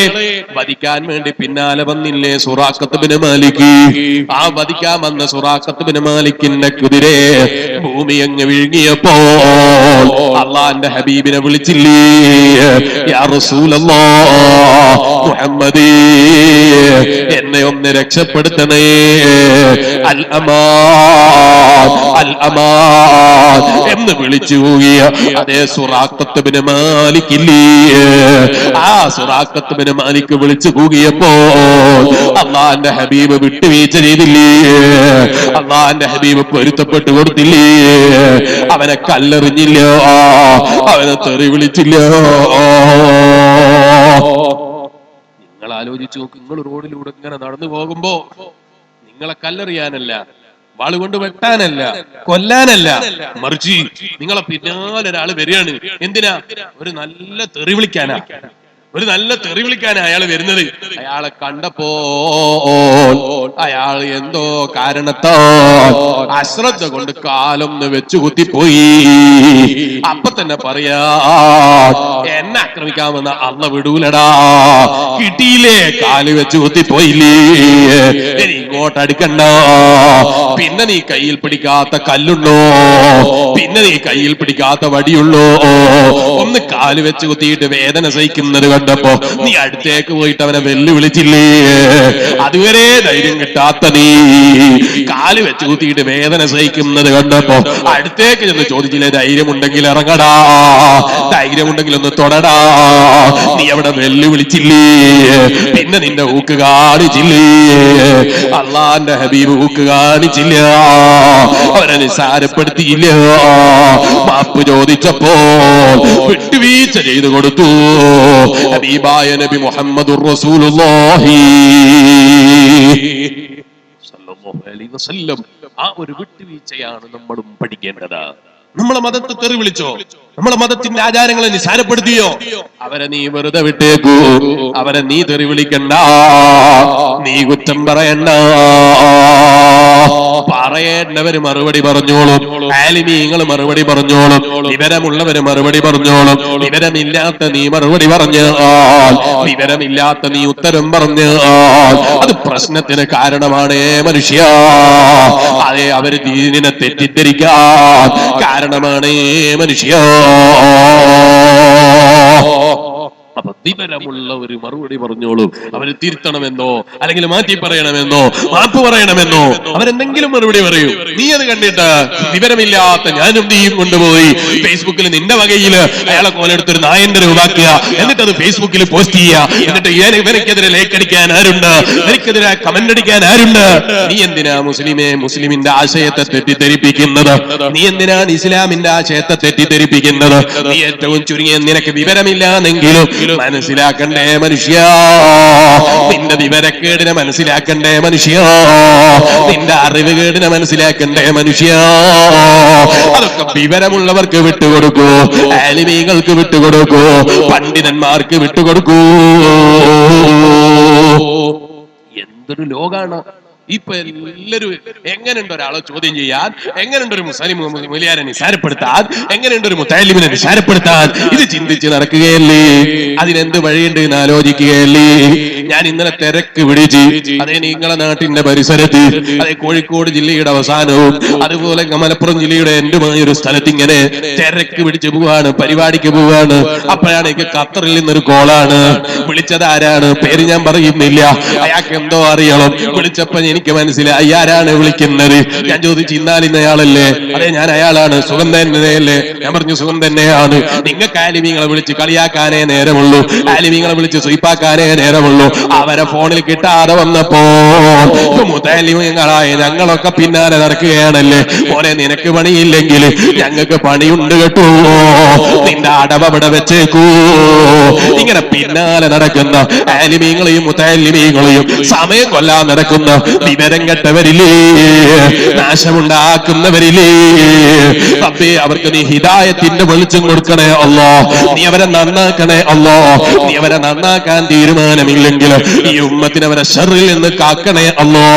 വധിക്കാൻ വേണ്ടി പിന്നാലെ വന്നില്ലേ സുറാഖത്ത് ബിൻ മാലിക്? ആ വധിക്കാൻ വന്ന സുറാഖത്ത് ബിൻ മാലിക്കിന്റെ കുതിരെ ഭൂമി അങ്ങ് വിഴുങ്ങിയപ്പോൾ അല്ലാഹുവിന്റെ ഹബീബിനെ വിളിച്ചില്ലേ, യാ റസൂലല്ലാഹ് മുഹമ്മദേ, എന്നെ ഒന്ന് രക്ഷപ്പെടുത്തണേ. അൽ അമാൻ അൽ അമാൻ എന്ന് വിളിച്ചു പോകിയ അതേ സുറാഖത്ത് ബിൻ മാലിക് ഇല്ലേ, ആ സുറാഖത്ത് ബിൻ മാലിക് വിളിച്ചു പോകിയപ്പോൾ അല്ലാഹുവിന്റെ ഹബീബ് വിട്ടുവീഴ്ച ചെയ്തില്ലേ? അല്ലാഹുവിന്റെ ഹബീബ് പൊരുത്തപ്പെട്ടു കൊടുത്തില്ലേ? അവനെ കല്ലെറിഞ്ഞില്ല, അവനെ തെറി വിളിച്ചില്ല. നിങ്ങൾ ആലോചിച്ചു നോക്ക്, നിങ്ങൾ റോഡിലൂടെ ഇങ്ങനെ നടന്നു പോകുമ്പോ നിങ്ങളെ കല്ലെറിയാനല്ല, വാളുകൊണ്ട് വെട്ടാനല്ല, കൊല്ലാനല്ല, മറിച്ച് നിങ്ങളെ പിന്നാലെ ഒരാള് വരികയാണ്. എന്തിനാ? ഒരു നല്ല തെറി വിളിക്കാനാ, ഒരു നല്ല തെറി വിളിക്കാനാ അയാൾ വരുന്നത്. അയാളെ കണ്ടപ്പോ അയാൾ എന്തോ കാരണത്താൽ അശ്രദ്ധ കൊണ്ട് കാലൊന്ന് വെച്ചു കുത്തിപ്പോയി. അപ്പൊ തന്നെ പറയാ, എന്നെ ആക്രമിക്കാമെന്ന അള്ള വിടൂലടാ, കിട്ടിയില്ലേ, കാല് വെച്ച് കുത്തിപ്പോയില്ലേ, ഇനി ഇങ്ങോട്ട് അടുക്കണ്ട. പിന്നെ നീ കയ്യിൽ പിടിക്കാത്ത കല്ലുണ്ടോ? പിന്നെ നീ കയ്യിൽ പിടിക്കാത്ത വടിയുള്ളോ? ഒന്ന് കാല് വെച്ച് കുത്തിയിട്ട് വേദന സഹിക്കുന്നത് കണ്ടപ്പോ നീ അടുത്തേക്ക് പോയിട്ട് അവനെ വെല്ലുവിളിച്ചില്ലേ? അതുവരെ ധൈര്യം കിട്ടാത്ത നീ കാല് വെച്ച് കുത്തിയിട്ട് വേദന സഹിക്കുന്നത് കണ്ടപ്പോ അടുത്തേക്ക് ചെന്ന് ചോദിച്ചില്ലേ, ധൈര്യമുണ്ടെങ്കിൽ ഇറങ്ങടാ, ധൈര്യമുണ്ടെങ്കിൽ ഒന്ന് തൊടടാ. നീ അവിടെ വെല്ലുവിളിച്ചില്ലേ? പിന്നെ നിന്റെ ഊക്ക് കാണിച്ചില്ലേ? അല്ലാഹുവിന്റെ ഹബീബ് ഊക്ക് കാണിച്ചില്ല, അവനെ നിസ്സാരപ്പെടുത്തിയില്ല. മാപ്പ് ചോദിച്ചപ്പോൾ വിട്ടുവീഴ്ച ചെയ്തു കൊടുത്തു. ഹബീബായ നബി മുഹമ്മദുർ റസൂലുള്ളാഹി സല്ലല്ലാഹു അലൈഹി വസല്ലം ആ ഒരു വിട്ടുവീഴ്ചയാണ് നമ്മളും പഠിക്കേണ്ടത്. നമ്മളെ മതത്തെ തെറി വിളിച്ചോ? നമ്മളെ മതത്തിന്റെ ആചാരങ്ങളെ നിസാരപ്പെടുത്തിയോ? അവരെ നീ വെറുതെ വിട്ടേക്കൂ, അവരെ നീ തെറി വിളിക്കണ്ട, നീ കുറ്റം പറയണ്ട. പറയേണ്ടവര് മറുപടി പറഞ്ഞോളും, ആലിമീങ്ങൾ മറുപടി പറഞ്ഞോളും, വിവരമുള്ളവര് മറുപടി പറഞ്ഞോളും. വിവരമില്ലാത്ത നീ മറുപടി പറഞ്ഞാൽ, വിവരമില്ലാത്ത നീ ഉത്തരം പറഞ്ഞാൽ അത് പ്രശ്നത്തിന് കാരണമാണ് മനുഷ്യ. അതെ, അവര് ദീനിനെ തെറ്റിദ്ധരിക്കാൻ കാരണമാണ് മനുഷ്യ. അപ്പൊ വിവരമുള്ള ഒരു മറുപടി പറഞ്ഞോളൂ. അവര് തിരുത്തണമെന്നോ അല്ലെങ്കിൽ മാറ്റി പറയണമെന്നോ മാപ്പ് പറയണമെന്നോ അവരെന്തെങ്കിലും മറുപടി പറയൂ. നീ അത് കണ്ടിട്ട് വിവരമില്ലാത്ത ഞാനും നീയും കൊണ്ടുപോയി ഫേസ്ബുക്കിൽ നിന്റെ വകയില് അയാളെ കോലെടുത്തൊരു നായന്റെ രൂപാക്കുക, എന്നിട്ട് അത് ഫേസ്ബുക്കിൽ പോസ്റ്റ് ചെയ്യുക, എന്നിട്ട് ഇവനക്കെതിരെ ലൈക്ക് അടിക്കാൻ ആരുണ്ട്, എനിക്കെതിരെ കമന്റ് അടിക്കാൻ ആരുണ്ട്? നീ എന്തിനാ മുസ്ലിമിന്റെ ആശയത്തെ തെറ്റിദ്ധരിപ്പിക്കുന്നത്? നീ എന്തിനാണ് ഇസ്ലാമിന്റെ ആശയത്തെ തെറ്റിദ്ധരിപ്പിക്കുന്നത്? നീ ഏറ്റവും ചുരുങ്ങിയ നിനക്ക് വിവരമില്ലാന്നെങ്കിലും മനസ്സിലാക്കണ്ടേ മനുഷ്യ, നിന്റെ വിവരക്കേടിനെ മനസ്സിലാക്കണ്ടേ മനുഷ്യ, നിന്റെ അറിവുകേടിനെ മനസ്സിലാക്കണ്ടേ മനുഷ്യ. അതൊക്കെ വിവരമുള്ളവർക്ക് വിട്ടുകൊടുക്കൂ, ആലിമീങ്ങൾക്ക് വിട്ടുകൊടുക്കൂ, പണ്ഡിതന്മാർക്ക് വിട്ടുകൊടുക്കൂ. എന്തൊരു ലോകാണ് ഇപ്പൊ. എല്ലാവരും എങ്ങനെയുണ്ട് ഒരാളെ ചോദ്യം ചെയ്യാൻ, എങ്ങനെയുണ്ട് ഒരു മുസ്ലിം മുലിയാരെ നിസാരപ്പെടുത്താൻ, എങ്ങനെയുണ്ട് ഒരു മുത്തലിമിനെ നിസാരപ്പെടുത്താൻ, ഇത് ചിന്തിച്ച് നടക്കുകയല്ലേ? അതിനെന്ത് വഴിയുണ്ട് എന്ന് ആലോചിക്കുകയല്ലേ? ഞാൻ ഇന്നലെ തിരക്ക് പിടിച്ച്, അതേ നിങ്ങളെ നാട്ടിന്റെ പരിസരത്ത്, അതേ കോഴിക്കോട് ജില്ലയുടെ അവസാനവും അതുപോലെ മലപ്പുറം ജില്ലയുടെ എന്റുമായ ഒരു സ്ഥലത്ത് ഇങ്ങനെ തിരക്ക് പിടിച്ച് പോവാണ്, പരിപാടിക്ക് പോവാണ്. അപ്പോഴാണ് എനിക്ക് ഖത്തറിൽ നിന്നൊരു കോളാണ്. വിളിച്ചത് ആരാണ്? പേര് ഞാൻ പറയുന്നില്ല. അയാൾക്ക് എന്തോ അറിയണം. വിളിച്ചപ്പോ എനിക്ക് മനസ്സിലായി ആരാണ് വിളിക്കുന്നത്. ഞാൻ ചോദിച്ചു, ഇന്നാലിന്നയാളല്ലേ? അതെ, ഞാൻ അയാളാണ്. സുഖം തന്നെയല്ലേ? ഞാൻ പറഞ്ഞു, സുഖം തന്നെയാണ്. നിങ്ങൾക്ക് ആലിമീങ്ങളെ വിളിച്ച് കളിയാക്കാനേ നേരമുള്ളൂ, ആലിമീങ്ങളെ വിളിച്ച് സ്വീപ്പാക്കാനേ നേരമുള്ളൂ. അവരെ ഫോണിൽ കിട്ടാതെ വന്നപ്പോ മുതലിമീങ്ങളായ ഞങ്ങളൊക്കെ പിന്നാലെ നടക്കുകയാണല്ലേ. മോനെ, നിനക്ക് പണിയില്ലെങ്കിൽ ഞങ്ങൾക്ക് പണിയുണ്ട് കേട്ടോ, നിന്റെ അടവ ഇവിടെ വെച്ചേക്കൂ. ഇങ്ങനെ പിന്നാലെ നടക്കുന്ന ആലിമീങ്ങളെയും മുതലിമീങ്ങളെയും സമയം കൊല്ലാൻ നടക്കുന്ന വിവരം കെട്ടവരില്ലേ, നാശമുണ്ടാക്കുന്നവരില്ലേ. റബ്ബേ, അവർക്ക് നീ ഹിദായത്തിന്റെ വെളിച്ചം കൊടുക്കണേ അല്ലാ. നീ അവരെ നന്നാക്കണേ അല്ലാ. നീ അവരെ നന്നാക്കാൻ തീരുമാനമില്ലെങ്കിൽ ഈ ഉമ്മത്തിനെ അവരെ ശർറിൽ നിന്ന് കാക്കണേ അല്ലാ.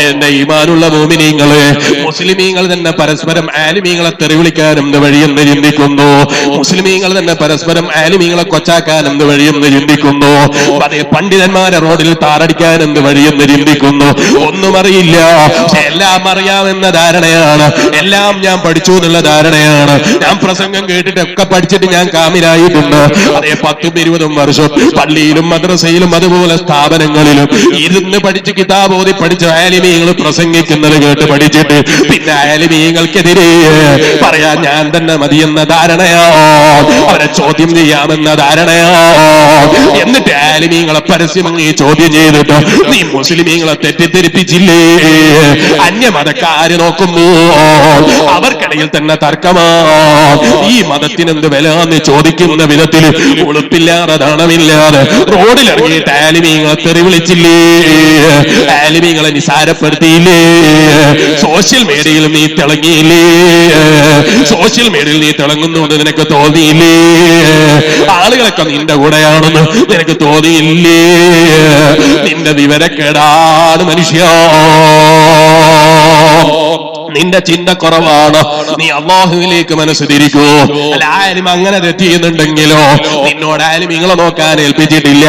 എന്റെ ഈമാനുള്ള മോമിനീങ്ങള്, മുസ്ലിമീങ്ങൾ തന്നെ പരസ്പരം ആലിമീങ്ങളെ തെറി വിളിക്കാൻ എന്ത് വഴിയെന്ന് ചിന്തിക്കുന്നു. മുസ്ലിമീങ്ങൾ തന്നെ പരസ്പരം ആലിമീങ്ങളെ കൊച്ചാക്കാൻ എന്ത് വഴിയെന്ന് ചിന്തിക്കുന്നു. അതേ, പണ്ഡിതന്മാരെ റോഡിൽ താറടിക്കാൻ എന്ത് വഴിയെന്ന് ചിന്തിക്കുന്നു. ഒന്നും അറിയില്ല, പക്ഷെ എല്ലാം അറിയാമെന്ന ധാരണയാണ്. എല്ലാം ഞാൻ പഠിച്ചു എന്നുള്ള ധാരണയാണ്. ഞാൻ പ്രസംഗം കേട്ടിട്ടൊക്കെ പഠിച്ചിട്ട് ഞാൻ കാമിലായിട്ടുണ്ട്. അതേ, 10-20 വർഷം പള്ളിയിലും മദ്രസയിലും അതുപോലെ സ്ഥാപനങ്ങളിലും ഇരുന്ന് പഠിച്ച് കിതാബോധി പഠിച്ച ആലിമീങ്ങൾ പ്രസംഗിക്കുന്നത് കേട്ട് പഠിച്ചിട്ട് പിന്നെ ആലിമീങ്ങൾക്കെതിരെ പറയാൻ ഞാൻ തന്നെ മതിയെന്ന ധാരണയോ, അവരെ ചോദ്യം ചെയ്യാമെന്ന ധാരണയോ. എന്നിട്ട് ആലിമീങ്ങളെ പരസ്യമായി ചോദ്യം ചെയ്തിട്ട് നീ മുസ്ലിമീങ്ങളെ തെറ്റിദ്ധരിപ്പിച്ചില്ലേ? അന്യമതക്കാര് നോക്കുമ്പോ അവർക്കിടയിൽ തന്നെ തർക്കമാ. ഈ മതത്തിനെന്ത് വില എന്ന് ചോദിക്കുന്ന വിധത്തിൽ ഉളുപ്പില്ലാതെ ധനമില്ലാതെ റോഡിലിറങ്ങിയിട്ട് ആലിമീങ്ങളെ തെറി വിളിച്ചില്ലേ? ആലിമീങ്ങളെ നിസാരപ്പെടുത്തിയില്ലേ? സോഷ്യൽ മീഡിയയിൽ നീ തിളങ്ങിയില്ലേ? സോഷ്യൽ മീഡിയയിൽ നീ തിളങ്ങുന്നുണ്ട് നിനക്ക് തോന്നിയില്ലേ? ആളുകളൊക്കെ നിന്റെ കൂടെയാണെന്ന് നിനക്ക് തോന്നിയില്ലേ? നിന്റെ വിവരക്കേടാണ് മനുഷ്യ, നിന്റെ ചിന്ത കുറവാണ്. നീ അല്ലാഹുവിലേക്ക് മനസ്സ് തിരിക്കൂ. അല്ല, ആലിം അങ്ങനെ തെറ്റിയുന്നുണ്ടെങ്കിലോ നിന്നോട് ആലിമീങ്ങളെ നോക്കാൻ ഏൽപ്പിച്ചിട്ടില്ല,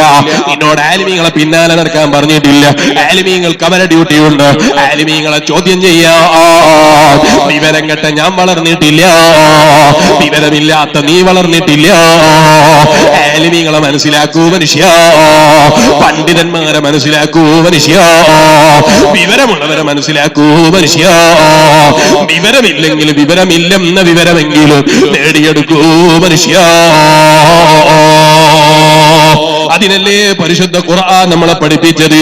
നിന്നോട് ആലിമീങ്ങളെ പിന്നാലെ നടക്കാൻ പറഞ്ഞിട്ടില്ല. ആലിമീങ്ങൾക്ക് അവരുടെ ഡ്യൂട്ടിയുണ്ട്. ആലിമീങ്ങളെ ചോദ്യം ചെയ്യാ. വിവരം കെട്ട ഞാൻ വളർന്നിട്ടില്ല, വിവരമില്ലാത്ത നീ വളർന്നിട്ടില്ല. ആലിമീങ്ങളെ മനസ്സിലാക്കൂ മനുഷ്യ, പണ്ഡിതന്മാരെ മനസ്സിലാക്കൂ മനുഷ്യ, വിവരമുള്ളവരെ മനസ്സിലാക്കൂ മനുഷ്യ. വിവരമില്ലെങ്കിൽ വിവരമില്ലെന്ന വിവരമെങ്കിലും നേടിയെടുക്കൂ മനുഷ്യ. അതിനല്ലേ പരിശുദ്ധ ഖുർആൻ നമ്മളെ പഠിപ്പിച്ചത്.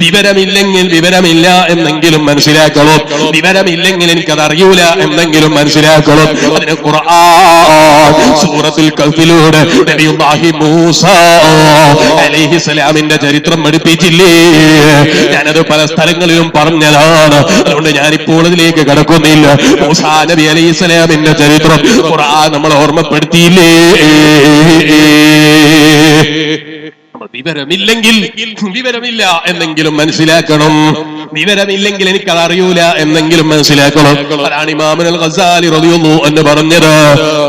വിവരമില്ലെങ്കിൽ വിവരമില്ല എന്നെങ്കിലും മനസ്സിലാക്കണം, വിവരമില്ലെങ്കിൽ എനിക്കത് അറിയൂല എന്നെങ്കിലും മനസ്സിലാക്കണം. അതിന് ഖുർആൻ സൂറത്തുൽ കഹ്ഫിലൂടെ നബിയുല്ലാഹി മൂസ അലൈഹിസ്സലാമിന്റെ ചരിത്രം പഠിപ്പിച്ചില്ലേ? ഞാനത് പല സ്ഥലങ്ങളിലും പറഞ്ഞതാണ്, അതുകൊണ്ട് ഞാനിപ്പോൾ അതിലേക്ക് കടക്കുന്നില്ല. മൂസാ നബി അലൈഹിസ്സലാമിന്റെ ചരിത്രം ഖുർആൻ നമ്മളെ ഓർമ്മപ്പെടുത്തിയില്ലേ? വിവരമില്ലെങ്കിൽ വിവരമില്ല എന്നെങ്കിലും മനസ്സിലാക്കണം, വിവരമില്ലെങ്കിൽ എനിക്കത് അറിയൂല എന്നെങ്കിലും മനസ്സിലാക്കണം. അതാണ് ഇമാമുൽ ഗസാലി റളിയല്ലാഹു അൻഹു പറഞ്ഞത്.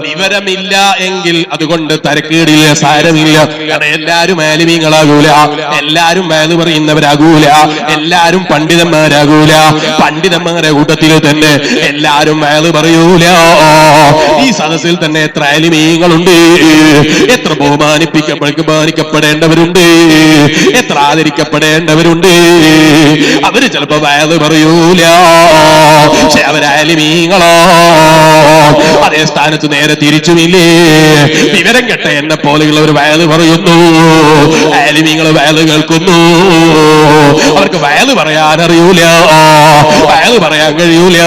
വിവരമില്ല എങ്കിൽ അതുകൊണ്ട് തരക്കേടില്ല, സാരമില്ല. കാരണം എല്ലാരും ആലിമീങ്ങളാകൂല, എല്ലാരും വഅദ് പറയുന്നവരാകൂല, എല്ലാരും പണ്ഡിതന്മാരാകൂല. പണ്ഡിതന്മാരുടെ കൂട്ടത്തിൽ തന്നെ എല്ലാരും വഅദ് പറയൂല. ഈ സദസ്സിൽ തന്നെ എത്ര ആലിമീങ്ങളുണ്ട്, എത്ര ബഹുമാനിക്കപ്പെടേണ്ടവരുണ്ട്, എത്ര ആദരിക്കപ്പെടേണ്ടവരുണ്ട്. അവര് ചിലപ്പോ വഅദ് പറയൂല, പക്ഷെ അവരാലിമീങ്ങളോ. അതേ സ്ഥാനത്ത് നേരെ തിരിച്ചുമില്ലേ? വിവരം കെട്ട എന്നെ പോലെയുള്ളവർ വഅദ് പറയുന്നു, ആലിമീങ്ങൾ വഅദ് കേൾക്കുന്നു. അവർക്ക് വയല് പറയാൻ അറിയൂല, വയല് പറയാൻ കഴിയൂല.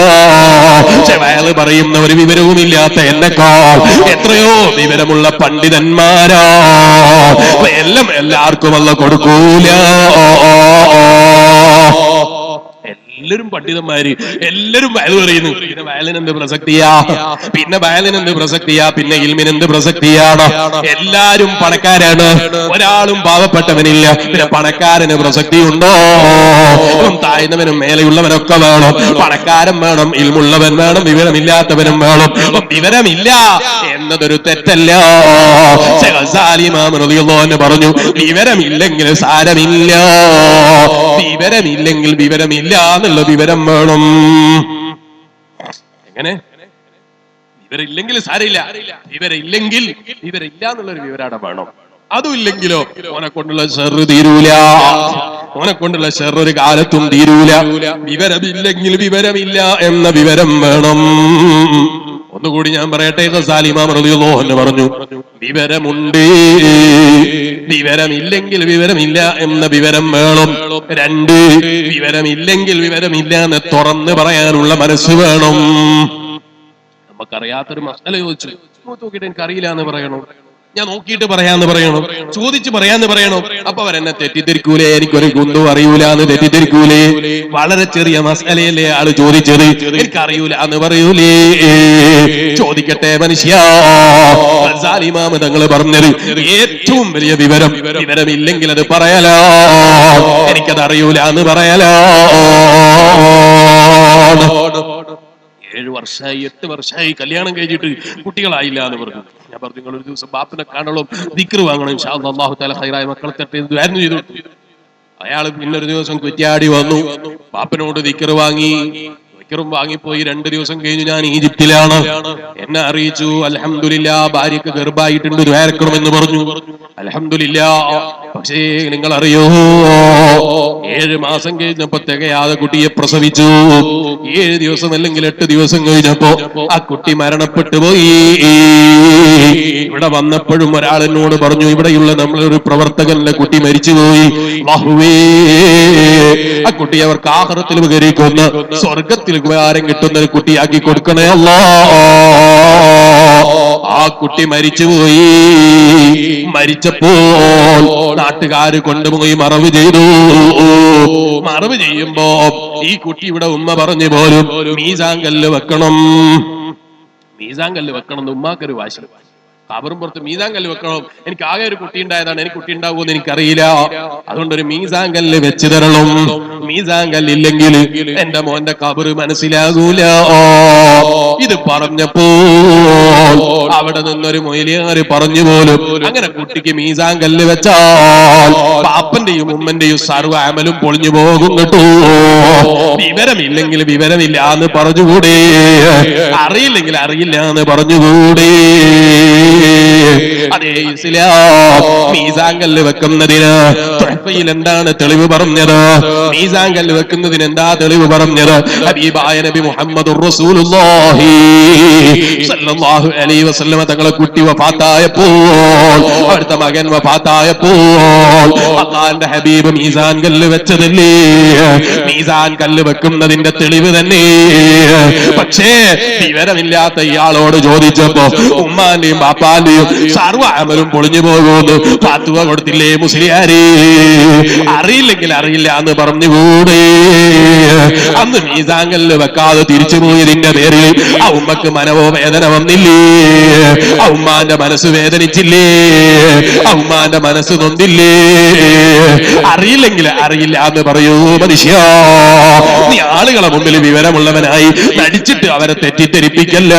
പക്ഷെ വയല് പറയുന്ന ഒരു വിവരവുമില്ലാത്ത എന്നെക്കാൾ എത്രയോ വിവരമുള്ള പണ്ഡിതന്മാരാ. എല്ലാം എല്ലാവർക്കും അല്ല കൊടുക്കൂല. എല്ലാരും പണ്ഡിതന്മാര്, എല്ലാരും വയല് പറയുന്നു. പിന്നെ വയലിനെന്ത് പ്രസക്തിയാ? പിന്നെ ഇൽമിനെന്ത് പ്രസക്തിയാണ്? എല്ലാരും പണക്കാരാണ്, ഒരാളും പാവപ്പെട്ടവനില്ല. പിന്നെ പണക്കാരന് പ്രസക്തിയുണ്ടോ? താഴ്ന്നവനും മേലെയുള്ളവനൊക്കെ വേണം. പണക്കാരൻ വേണം, ഇൽമുള്ളവൻ വേണം, വിവരമില്ലാത്തവനും വേണം. വിവരമില്ല എന്നതൊരു തെറ്റല്ല. പറഞ്ഞു, വിവരമില്ലെങ്കിൽ സാരമില്ല, വിവരമില്ലെങ്കിൽ വിവരമില്ല എന്നുള്ള വിവരം വേണം. എങ്ങനെ? വിവരമില്ലെങ്കിൽ സാരമില്ല, വിവരമില്ലെങ്കിൽ വിവരമില്ല എന്നുള്ളൊരു വിവരാണ് വേണം. അതും ഇല്ലെങ്കിലോ ഓനെ കൊണ്ടുള്ള ഷർറ് തീരൂല, ഓനെ കൊണ്ടുള്ള ഷർറ് ഒരു കാലത്തും തീരൂല. വിവരമില്ലെങ്കിൽ വിവരമില്ല എന്ന വിവരം വേണം. ഒന്നുകൂടി ഞാൻ പറയട്ടെ, ഗസാലി ഇമാം റളിയല്ലാഹു അൻഹു പറഞ്ഞു, വിവരമുണ്ട്, വിവരമില്ലെങ്കിൽ വിവരമില്ല എന്ന വിവരം വേണം. 2, വിവരമില്ലെങ്കിൽ വിവരമില്ല എന്ന് തുറന്ന് പറയാനുള്ള മനസ്സ് വേണം. നമുക്കറിയാത്തൊരു മസല ചോദിച്ചു, നോക്കിയിട്ട് എനിക്കറിയില്ല എന്ന് പറയണം, ഞാൻ നോക്കിയിട്ട് പറയാന്ന് പറയണം, ചോദിച്ച് പറയാന്ന് പറയണം. അപ്പൊ അവരെന്നെ തെറ്റിദ്ധരിക്കൂലേ? എനിക്കൊരു കുന്തും അറിയൂല എന്ന് തെറ്റിദ്ധരിക്കൂലേ? വളരെ ചെറിയ മസലയല്ലേ ആള് ചോദിച്ചത്, എനിക്കറിയൂല എന്ന് പറയൂലേ? ചോദിക്കട്ടെ മനുഷ്യ, ഇമാം തങ്ങൾ പറഞ്ഞത് ഏറ്റവും വലിയ വിവരം, വിവരമില്ലെങ്കിൽ അത് പറയലോ, എനിക്കത് അറിയൂല എന്ന് പറയലോ. 7 വർഷമായി 8 വർഷമായി കല്യാണം കഴിഞ്ഞിട്ട് കുട്ടികളായില്ല എന്ന് പറഞ്ഞു. ഞാൻ പറഞ്ഞു, നിങ്ങൾ ഒരു ദിവസം ബാപ്പിനെ കാണണം, ദിക്ർ വാങ്ങണം, ഇൻഷാ അല്ലാഹ് അല്ലാഹു തആല ഖൈറായ മക്കളെ തരട്ടെ എന്ന് ചെയ്തു. അയാൾ പിന്നൊരു ദിവസം കുറ്റ്യാടി വന്നു, ബാപ്പനോട് ദിക്ർ വാങ്ങി. വാങ്ങിപ്പോയി 2 ദിവസം കഴിഞ്ഞു ഞാൻ ഈജിപ്തിലാണ്. എന്നെ അറിയിച്ചു, അൽഹംദുലില്ലാ ഭാര്യക്ക് ഗർഭായിട്ടുണ്ട്, ദ്വാരക്കണമെന്ന് പറഞ്ഞു. അൽഹംദുലില്ലാ. പക്ഷേ നിങ്ങൾ അറിയോ, 7 മാസം കഴിഞ്ഞപ്പോ തികയാതെ കുട്ടിയെ പ്രസവിച്ചു. 7 ദിവസം അല്ലെങ്കിൽ 8 ദിവസം കഴിഞ്ഞപ്പോ ആ കുട്ടി മരണപ്പെട്ടു പോയി. ഇവിടെ വന്നപ്പോഴും ഒരാൾ എന്നോട് പറഞ്ഞു, ഇവിടെയുള്ള നമ്മളൊരു പ്രവർത്തകന്റെ കുട്ടി മരിച്ചുപോയി. അല്ലാഹുവേ, ആ കുട്ടി അവർക്ക് ആഖിറത്തിൽ ഉപകരിക്കുന്ന, സ്വർഗത്തിൽ ഉപകാരം കിട്ടുന്ന ഒരു കുട്ടിയാക്കി കൊടുക്കണേ അല്ലാ. ആ കുട്ടി മരിച്ചുപോയി. മരിച്ചപ്പോൾ നാട്ടുകാര് കൊണ്ടുപോയി മറവ് ചെയ്തു. മറവ് ചെയ്യുമ്പോ ഈ കുട്ടി ഇവിടെ ഉമ്മ പറഞ്ഞു പോലും മീസാങ്കല്ല് വെക്കണം, മീസാങ്കല്ല് വെക്കണം എന്ന് ഉമ്മാക്കൊരു വാശി. കബറും പുറത്ത് മീസാങ്കല്ല് വെക്കണം. എനിക്ക് ആകെ ഒരു കുട്ടി ഉണ്ടായതാണ്, എനിക്ക് കുട്ടി ഉണ്ടാവുമെന്ന് എനിക്കറിയില്ല, അതുകൊണ്ടൊരു മീസാങ്കല്ല് വെച്ച് തരണം. മീസാങ്കല്ലില്ലെങ്കിൽ എന്റെ മോന്റെ കബറ് മനസ്സിലാകൂല. ഇത് പറഞ്ഞപ്പോൾ അവിടെ നിന്നൊരു മൊയ്ലിയാര് പറഞ്ഞു പോലും, അങ്ങനെ കുട്ടിക്ക് മീസാങ്കല്ല് വെച്ചാൽ പാപ്പന്റെയും ഉമ്മന്റെയും സർവ്വ അമലും പൊളിഞ്ഞു പോകും കേട്ടോ. വിവരമില്ലെങ്കിൽ വിവരമില്ല എന്ന് പറഞ്ഞുകൂടെ, അറിയില്ലെങ്കിൽ അറിയില്ല എന്ന് പറഞ്ഞുകൂടെ. അതേ ഇസ്ലാം മീസാങ്കല്ല് വെക്കുന്നതിന് തുഹഫയിൽ എന്താണ് തെളിവ് പറഞ്ഞത്? മീസാങ്കല്ല് വെക്കുന്നതിന് എന്താ തെളിവ് പറഞ്ഞത്? ഹബീബായ നബി മുഹമ്മദുർ റസൂലുള്ളാഹി സ്വല്ലല്ലാഹു അലൈഹി വസല്ലം തങ്ങളെ കുട്ടി വഫാത്തായപ്പോൾ, അവിടുത്തെ മകൻ വഫാത്തായപ്പോൾ അല്ലാഹുവിന്റെ ഹബീബ് മീസാൻ കല്ല് വെച്ചതല്ലേ? മീസാൻ കല്ല് വെക്കുന്നതിന്റെ തെളിവ് തന്നെ. പക്ഷേ വിവരമില്ലാത്ത ഇയാളോട് ചോദിച്ചപ്പോ ഉമ്മാന്റെയും ബാപ്പാന്റെയും സർവ്വ അമലും പൊളിഞ്ഞു പോകുന്നു ഫത്വ കൊടുത്തില്ലേ മുസ്ലിയാരെ? അറിയില്ലെങ്കിൽ അറിയില്ല എന്ന് പറഞ്ഞുകൂടെ? അന്ന് മീസാങ്കല്ല് വെക്കാതെ തിരിച്ചുപോയതിന്റെ പേരിൽ ആ ഉമ്മക്ക് മനോവേദന വന്നില്ലേ? ആ ഉമ്മാന്റെ മനസ്സ് വേദനിച്ചില്ലേ? ആ ഉമ്മാന്റെ മനസ്സ് നൊന്നില്ലേ? അറിയില്ലെങ്കിൽ അറിയില്ല എന്ന് പറയൂ മനുഷ്യ. നീ ആളുകളെ മുമ്പിൽ വിവരമുള്ളവനായി നടിച്ചിട്ട് അവരെ തെറ്റിദ്ധരിപ്പിക്കല്ല.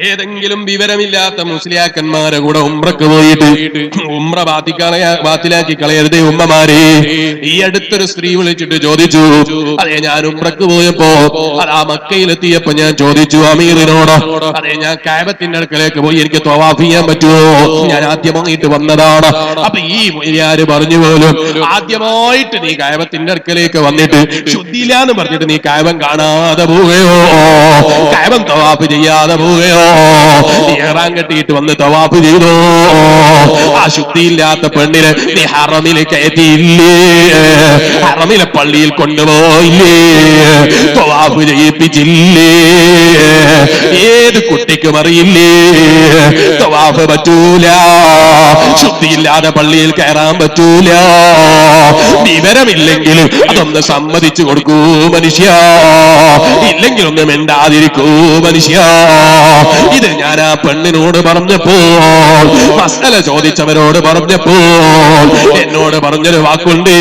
ഏതെങ്കിലും വിവരമില്ലാത്ത മുസ്ലിയാക്കന്മാരെ കൂടെ ഉംറക്ക് പോയിട്ട് ഉംറ ബാത്തിലാക്കി കളയരുതേ ഉമ്മമാരെ. ഈ അടുത്തൊരു സ്ത്രീ വിളിച്ചിട്ട് ചോദിച്ചു, അതെ ഞാൻ ഉംറക്ക് പോയപ്പോ ആ മക്കയിലെത്തിയപ്പോ ഞാൻ ചോദിച്ചു അമീറിനോട്, അതെ ഞാൻ കഅബത്തിന്റെ അടുക്കലേക്ക് പോയി, എനിക്ക് തവാഫ് ചെയ്യാൻ പറ്റുമോ? ഞാൻ ആദ്യമായിട്ട് വന്നതാണ്. അപ്പൊ ഈ മൊയ്ലിയാര് പറഞ്ഞു പോലും, ആദ്യമായിട്ട് നീ കഅബത്തിന്റെ അടുക്കലേക്ക് വന്നിട്ട് ശുദ്ധിയില്ലാന്ന് പറഞ്ഞിട്ട് നീ കഅബം കാണാതെ പോവുകയോ, കഅബം തവാഫ് ചെയ്യാതെ പോവുകയോ? ഇഹ്റാം കെട്ടിയിട്ട് വന്ന് തവാഫ് ചെയ്തോ? ആ ശുദ്ധിയില്ലാത്ത പെണ്ണിനെ നീ ഹറമിലെ കയറ്റിയില്ലേ? ഹറമിലെ പള്ളിയിൽ കൊണ്ടുപോയില്ലേ? തവാഫ് ചെയ്യിപ്പിച്ചില്ലേ? ഏത് കുട്ടിക്കും അറിയില്ലേ തവാഫ് പറ്റൂല, ശുദ്ധിയില്ലാതെ പള്ളിയിൽ കയറാൻ പറ്റൂല. വിവരമില്ലെങ്കിലും അതൊന്ന് സമ്മതിച്ചു കൊടുക്കൂ മനുഷ്യ, ഇല്ലെങ്കിൽ ഒന്ന് മിണ്ടാതിരിക്കൂ മനുഷ്യ. ഇത് ഞാൻ ആ പെണ്ണിനോട് പറഞ്ഞപ്പോൾ, മസല ചോദിച്ചവരോട് പറഞ്ഞപ്പോൾ എന്നോട് പറഞ്ഞൊരു വാക്കുണ്ട്.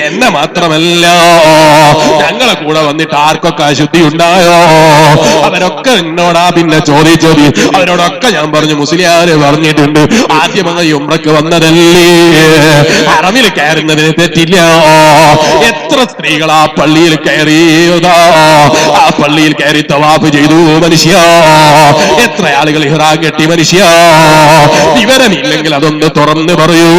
എന്നെ മാത്രമല്ല, ഞങ്ങളെ കൂടെ വന്നിട്ട് ആർക്കൊക്കെ അശുദ്ധി ഉണ്ടായോ അവരൊക്കെ എന്നോടാ പിന്നെ ചോദിച്ചത്. അവരോടൊക്കെ ഞാൻ പറഞ്ഞു, മുസ്ലിയാര് പറഞ്ഞിട്ടുണ്ട് ആദ്യമായി ഉംറക്ക് വന്നതല്ലേ, ഹറമിൽ കയറുന്നതിന് തെറ്റില്ല. എത്ര സ്ത്രീകൾ ആ പള്ളിയിൽ കയറിയതാ, ആ പള്ളിയിൽ കയറി തവാഫ് ചെയ്തു മനുഷ്യ. എത്ര ആളുകൾ ഇഹ്റാം കെട്ടി മനുഷ്യ. വിവരമില്ലെങ്കിൽ അതൊന്ന് തുറന്ന് പറയൂ.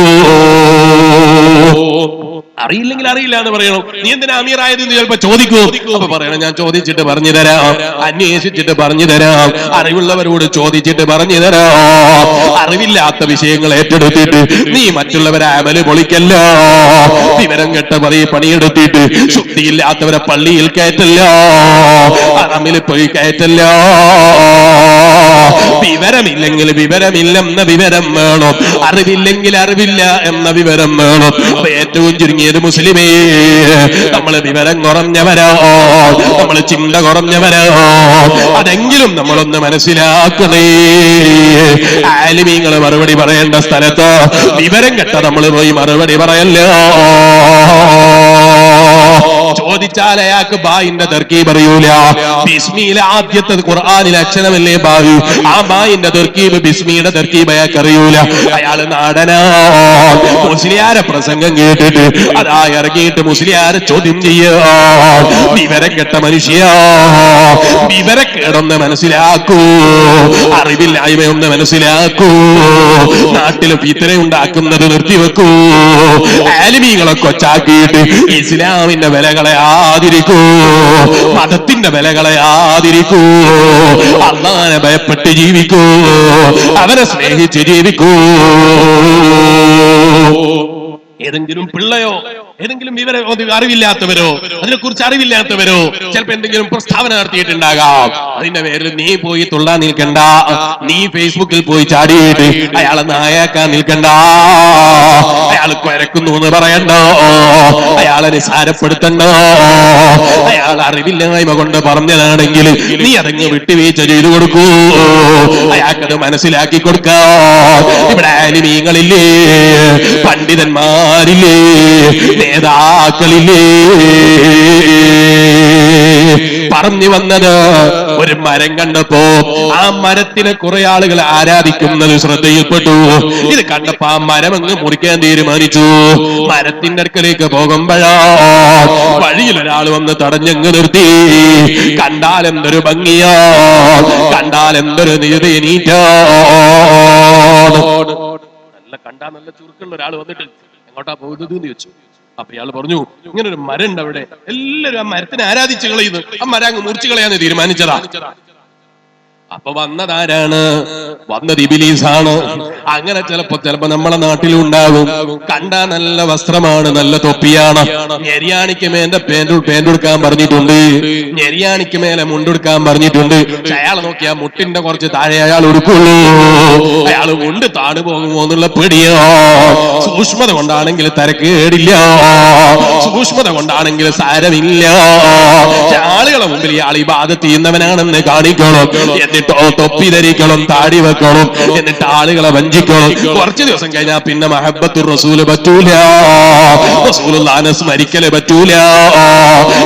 അറിയില്ലെങ്കിൽ അറിയില്ല എന്ന് പറയണം. നീ എന്തിനാ അമീറായത് എന്ന് ചിലപ്പോ ചോദിക്കൂ. അപ്പൊ പറയണം, ഞാൻ ചോദിച്ചിട്ട് പറഞ്ഞു തരാം, അന്വേഷിച്ചിട്ട് പറഞ്ഞു തരാം, അറിവുള്ളവരോട് ചോദിച്ചിട്ട് പറഞ്ഞു തരാം. അറിവില്ലാത്ത വിഷയങ്ങൾ ഏറ്റെടുത്തിട്ട് നീ മറ്റുള്ളവരെ അമല് പൊളിക്കല്ല. വിവരം കെട്ട പണിയെടുത്തിട്ട് ശുദ്ധിയില്ലാത്തവരെ പള്ളിയിൽ കയറ്റല്ല, അറമിൽ പോയി കയറ്റല്ല. വിവരമില്ലെങ്കിൽ വിവരമില്ലെന്ന വിവരം വേണം, അറിവില്ലെങ്കിൽ അറിവില്ല എന്ന വിവരം വേണം. അപ്പൊ ഏറ്റവും ചുരുങ്ങിയത് മുസ്ലിമേ, നമ്മള് വിവരം കുറഞ്ഞവരോ, നമ്മള് ചിന്ത കുറഞ്ഞവരോ, അതെങ്കിലും നമ്മളൊന്ന് മനസ്സിലാക്കണേ. ആലിമീങ്ങള് മറുപടി പറയേണ്ട സ്ഥലത്ത് വിവരം കെട്ട നമ്മള് പോയി മറുപടി പറയല്ലോ. ചോദിച്ചാൽ അയാൾക്ക് ബായിന്റെ തർക്കീബ് അറിയൂല. ബിസ്മിയിലെ ആദ്യത്തെ ഖുർആനിലെ അക്ഷരമല്ലേ ബായു, ആ ബായിന്റെ തർക്കീബ് ബിസ്മിയുടെ തർക്കീബ് അയാൾക്ക് അറിയൂല. അയാള് നാടനാ. മുസ്ലിയാരെ പ്രസംഗം കേട്ടിട്ട് അതാ ഇറങ്ങിയിട്ട് മുസ്ലിയാരെ ചോദ്യം ചെയ്യാ. വിവരം കെട്ട മനുഷ്യ, വിവരക്കേടൊന്ന് മനസ്സിലാക്കൂ, അറിവില്ലായ്മയൊന്ന് മനസ്സിലാക്കൂ. നാട്ടിൽ ഫിത്ന ഉണ്ടാക്കുന്നത് നിർത്തിവെക്കൂ. ആലിമീങ്ങളെ കൊച്ചാക്കിയിട്ട് ഇസ്ലാമിന്റെ വിലകളെ ആദരിക്കൂ, മതത്തിന്റെ വിലകളെ ആദരിക്കൂ. അല്ലാഹുവിനെ ഭയപ്പെട്ട് ജീവിക്കൂ, അവരെ സ്നേഹിച്ച് ജീവിക്കൂ. ഏതെങ്കിലും പിള്ളയോ ഏതെങ്കിലും അറിവില്ലാത്തവരോ അതിനെക്കുറിച്ച് അറിവില്ലാത്തവരോ ചിലപ്പോ എന്തെങ്കിലും പ്രസ്താവന നടത്തിയിട്ടുണ്ടാകാം. അതിന്റെ പേരിൽ നീ പോയി തുള്ളാൻ നിൽക്കണ്ട, നീ ഫേസ്ബുക്കിൽ പോയി ചാടിയിട്ട് അയാളെ നായാക്കാൻ നിൽക്കണ്ട, അയാൾ കുരക്കുന്നു എന്ന് പറയണ്ട, അയാളെ നിസാരപ്പെടുത്തണ്ട. അയാൾ അറിവില്ലായ്മ കൊണ്ട് പറഞ്ഞതാണെങ്കിൽ നീ അതങ്ങ് വിട്ടുവീഴ്ച ചെയ്തു കൊടുക്കൂ, അയാൾക്കത് മനസ്സിലാക്കി കൊടുക്കാം. ഇവിടെ ആലിമീങ്ങളില്ലേ, പണ്ഡിതന്മാരില്ലേ, നേതാക്കളില്ലേ. പറഞ്ഞു വന്നത്, ഒരു മരം കണ്ടപ്പോ ആ മരത്തിനെ കുറെ ആളുകൾ ആരാധിക്കുന്നത് ശ്രദ്ധയിൽപ്പെട്ടു. ഇത് കണ്ടപ്പോ ആ മരം അങ്ങ് മുറിക്കാൻ തീരുമാനിച്ചു. മരത്തിന്റെ അടുക്കലേക്ക് പോകുമ്പോഴോ വഴിയിൽ ഒരാൾ വന്ന് തടഞ്ഞങ്ങ് നിർത്തി. കണ്ടാൽ എന്തൊരു ഭംഗിയാ, കണ്ടാൽ എന്തൊരു നീറ്റാ. കണ്ടാൽ നല്ല ചുരുക്കുള്ള ഒരാൾ വന്നിട്ട് എങ്ങോട്ടാ പോകുന്നത് എന്ന് ചോദിച്ചു. അപ്പൊ ഇയാൾ പറഞ്ഞു, ഇങ്ങനെ ഒരു മരം ഉണ്ട് അവിടെ, എല്ലാവരും ആ മരത്തിനെ ആരാധിച്ചു കളയുന്നു, ആ മരം അങ്ങ് മുറിച്ചു കളയാന്ന് തീരുമാനിച്ചതാ. അപ്പൊ വന്നതാരാണ്? വന്നത് ഇബിലീസാണ്. അങ്ങനെ ചിലപ്പോ നമ്മളെ നാട്ടിലുണ്ടാകും. കണ്ടാ നല്ല വസ്ത്രമാണ്, നല്ല തൊപ്പിയാണ്, ഞെരിയാണിക്ക് മേലെ പാന്റ് എടുക്കാൻ പറഞ്ഞിട്ടുണ്ട്, ഞെരിയാണിക്ക് മേലെ മുണ്ടെടുക്കാൻ പറഞ്ഞിട്ടുണ്ട്. പക്ഷെ അയാൾ നോക്കിയാ മുട്ടിന്റെ കുറച്ച് താഴെ അയാൾ എടുക്കുള്ളൂ. അയാൾ മുണ്ട് താണു പോകുമോ എന്നുള്ള പേടിയോ. സൂക്ഷ്മത കൊണ്ടാണെങ്കിൽ തരക്കേടില്ല, സൂക്ഷ്മത കൊണ്ടാണെങ്കിൽ സാരമില്ല. ആളുകളെ മുമ്പിൽ ഇയാൾ ഇബാദത്ത് ചെയ്യുന്നവനാണെന്ന് കാണിക്കണം. എന്നിട്ടോ തൊപ്പി ധരിക്കണം, താടി വെക്കണം, എന്നിട്ട് ആളുകളെ വഞ്ചിക്കണം. കുറച്ചു ദിവസം കഴിഞ്ഞാൽ പിന്നെ മഹബ്ബത്തുർ റസൂല് പറ്റൂല, റസൂലുള്ളാഹിനെ സ്മരിക്കല് പറ്റൂല,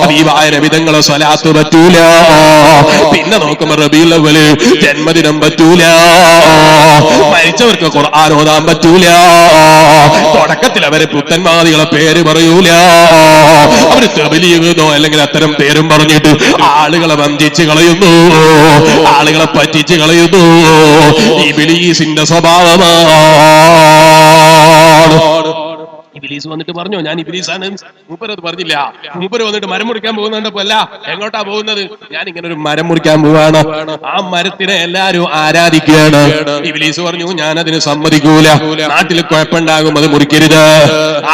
ഹബീബായ നബിതങ്ങളെ സ്വലാത്ത് പറ്റൂല. പിന്നെ നോക്കുമ്പോ റബീഉൽ അവ്വല് ജന്മദിനം പറ്റൂല, മരിച്ചവർക്ക് ഖുർആൻ ഓതാൻ പറ്റൂല. തുടക്കത്തിൽ അവരെ പുത്തൻവാദികളെ പേര് പറയൂല, അവര് തബ്ലീഗെന്നോ അല്ലെങ്കിൽ അത്തരം പേരും പറഞ്ഞിട്ട് ആളുകളെ വഞ്ചിച്ച് കളയുന്നു, ആളുകളെ പറ്റിച്ച് കളയുന്നു. ഇബ്ലീസിന്റെ സ്വഭാവമാണ്. ഇബ്ലീസ് വന്നിട്ട് പറഞ്ഞോ ഞാൻ ഇബ്ലീസാണ്? മൂപ്പര് അത് പറഞ്ഞില്ല. മൂപ്പര് വന്നിട്ട് മരം മുറിക്കാൻ പോകുന്നുണ്ടപ്പോ അല്ല, എങ്ങോട്ടാ പോകുന്നത്? ഞാൻ ഇങ്ങനെ ഒരു മരം മുറിക്കാൻ പോവാണ്, ആ മരത്തിനെ എല്ലാരും ആരാധിക്കുകയാണ്. ഇബ്ലീസ് പറഞ്ഞു ഞാൻ അതിന് സമ്മതിക്കൂല, നാട്ടിൽ കുഴപ്പമുണ്ടാകും, അത് മുറിക്കരുത്,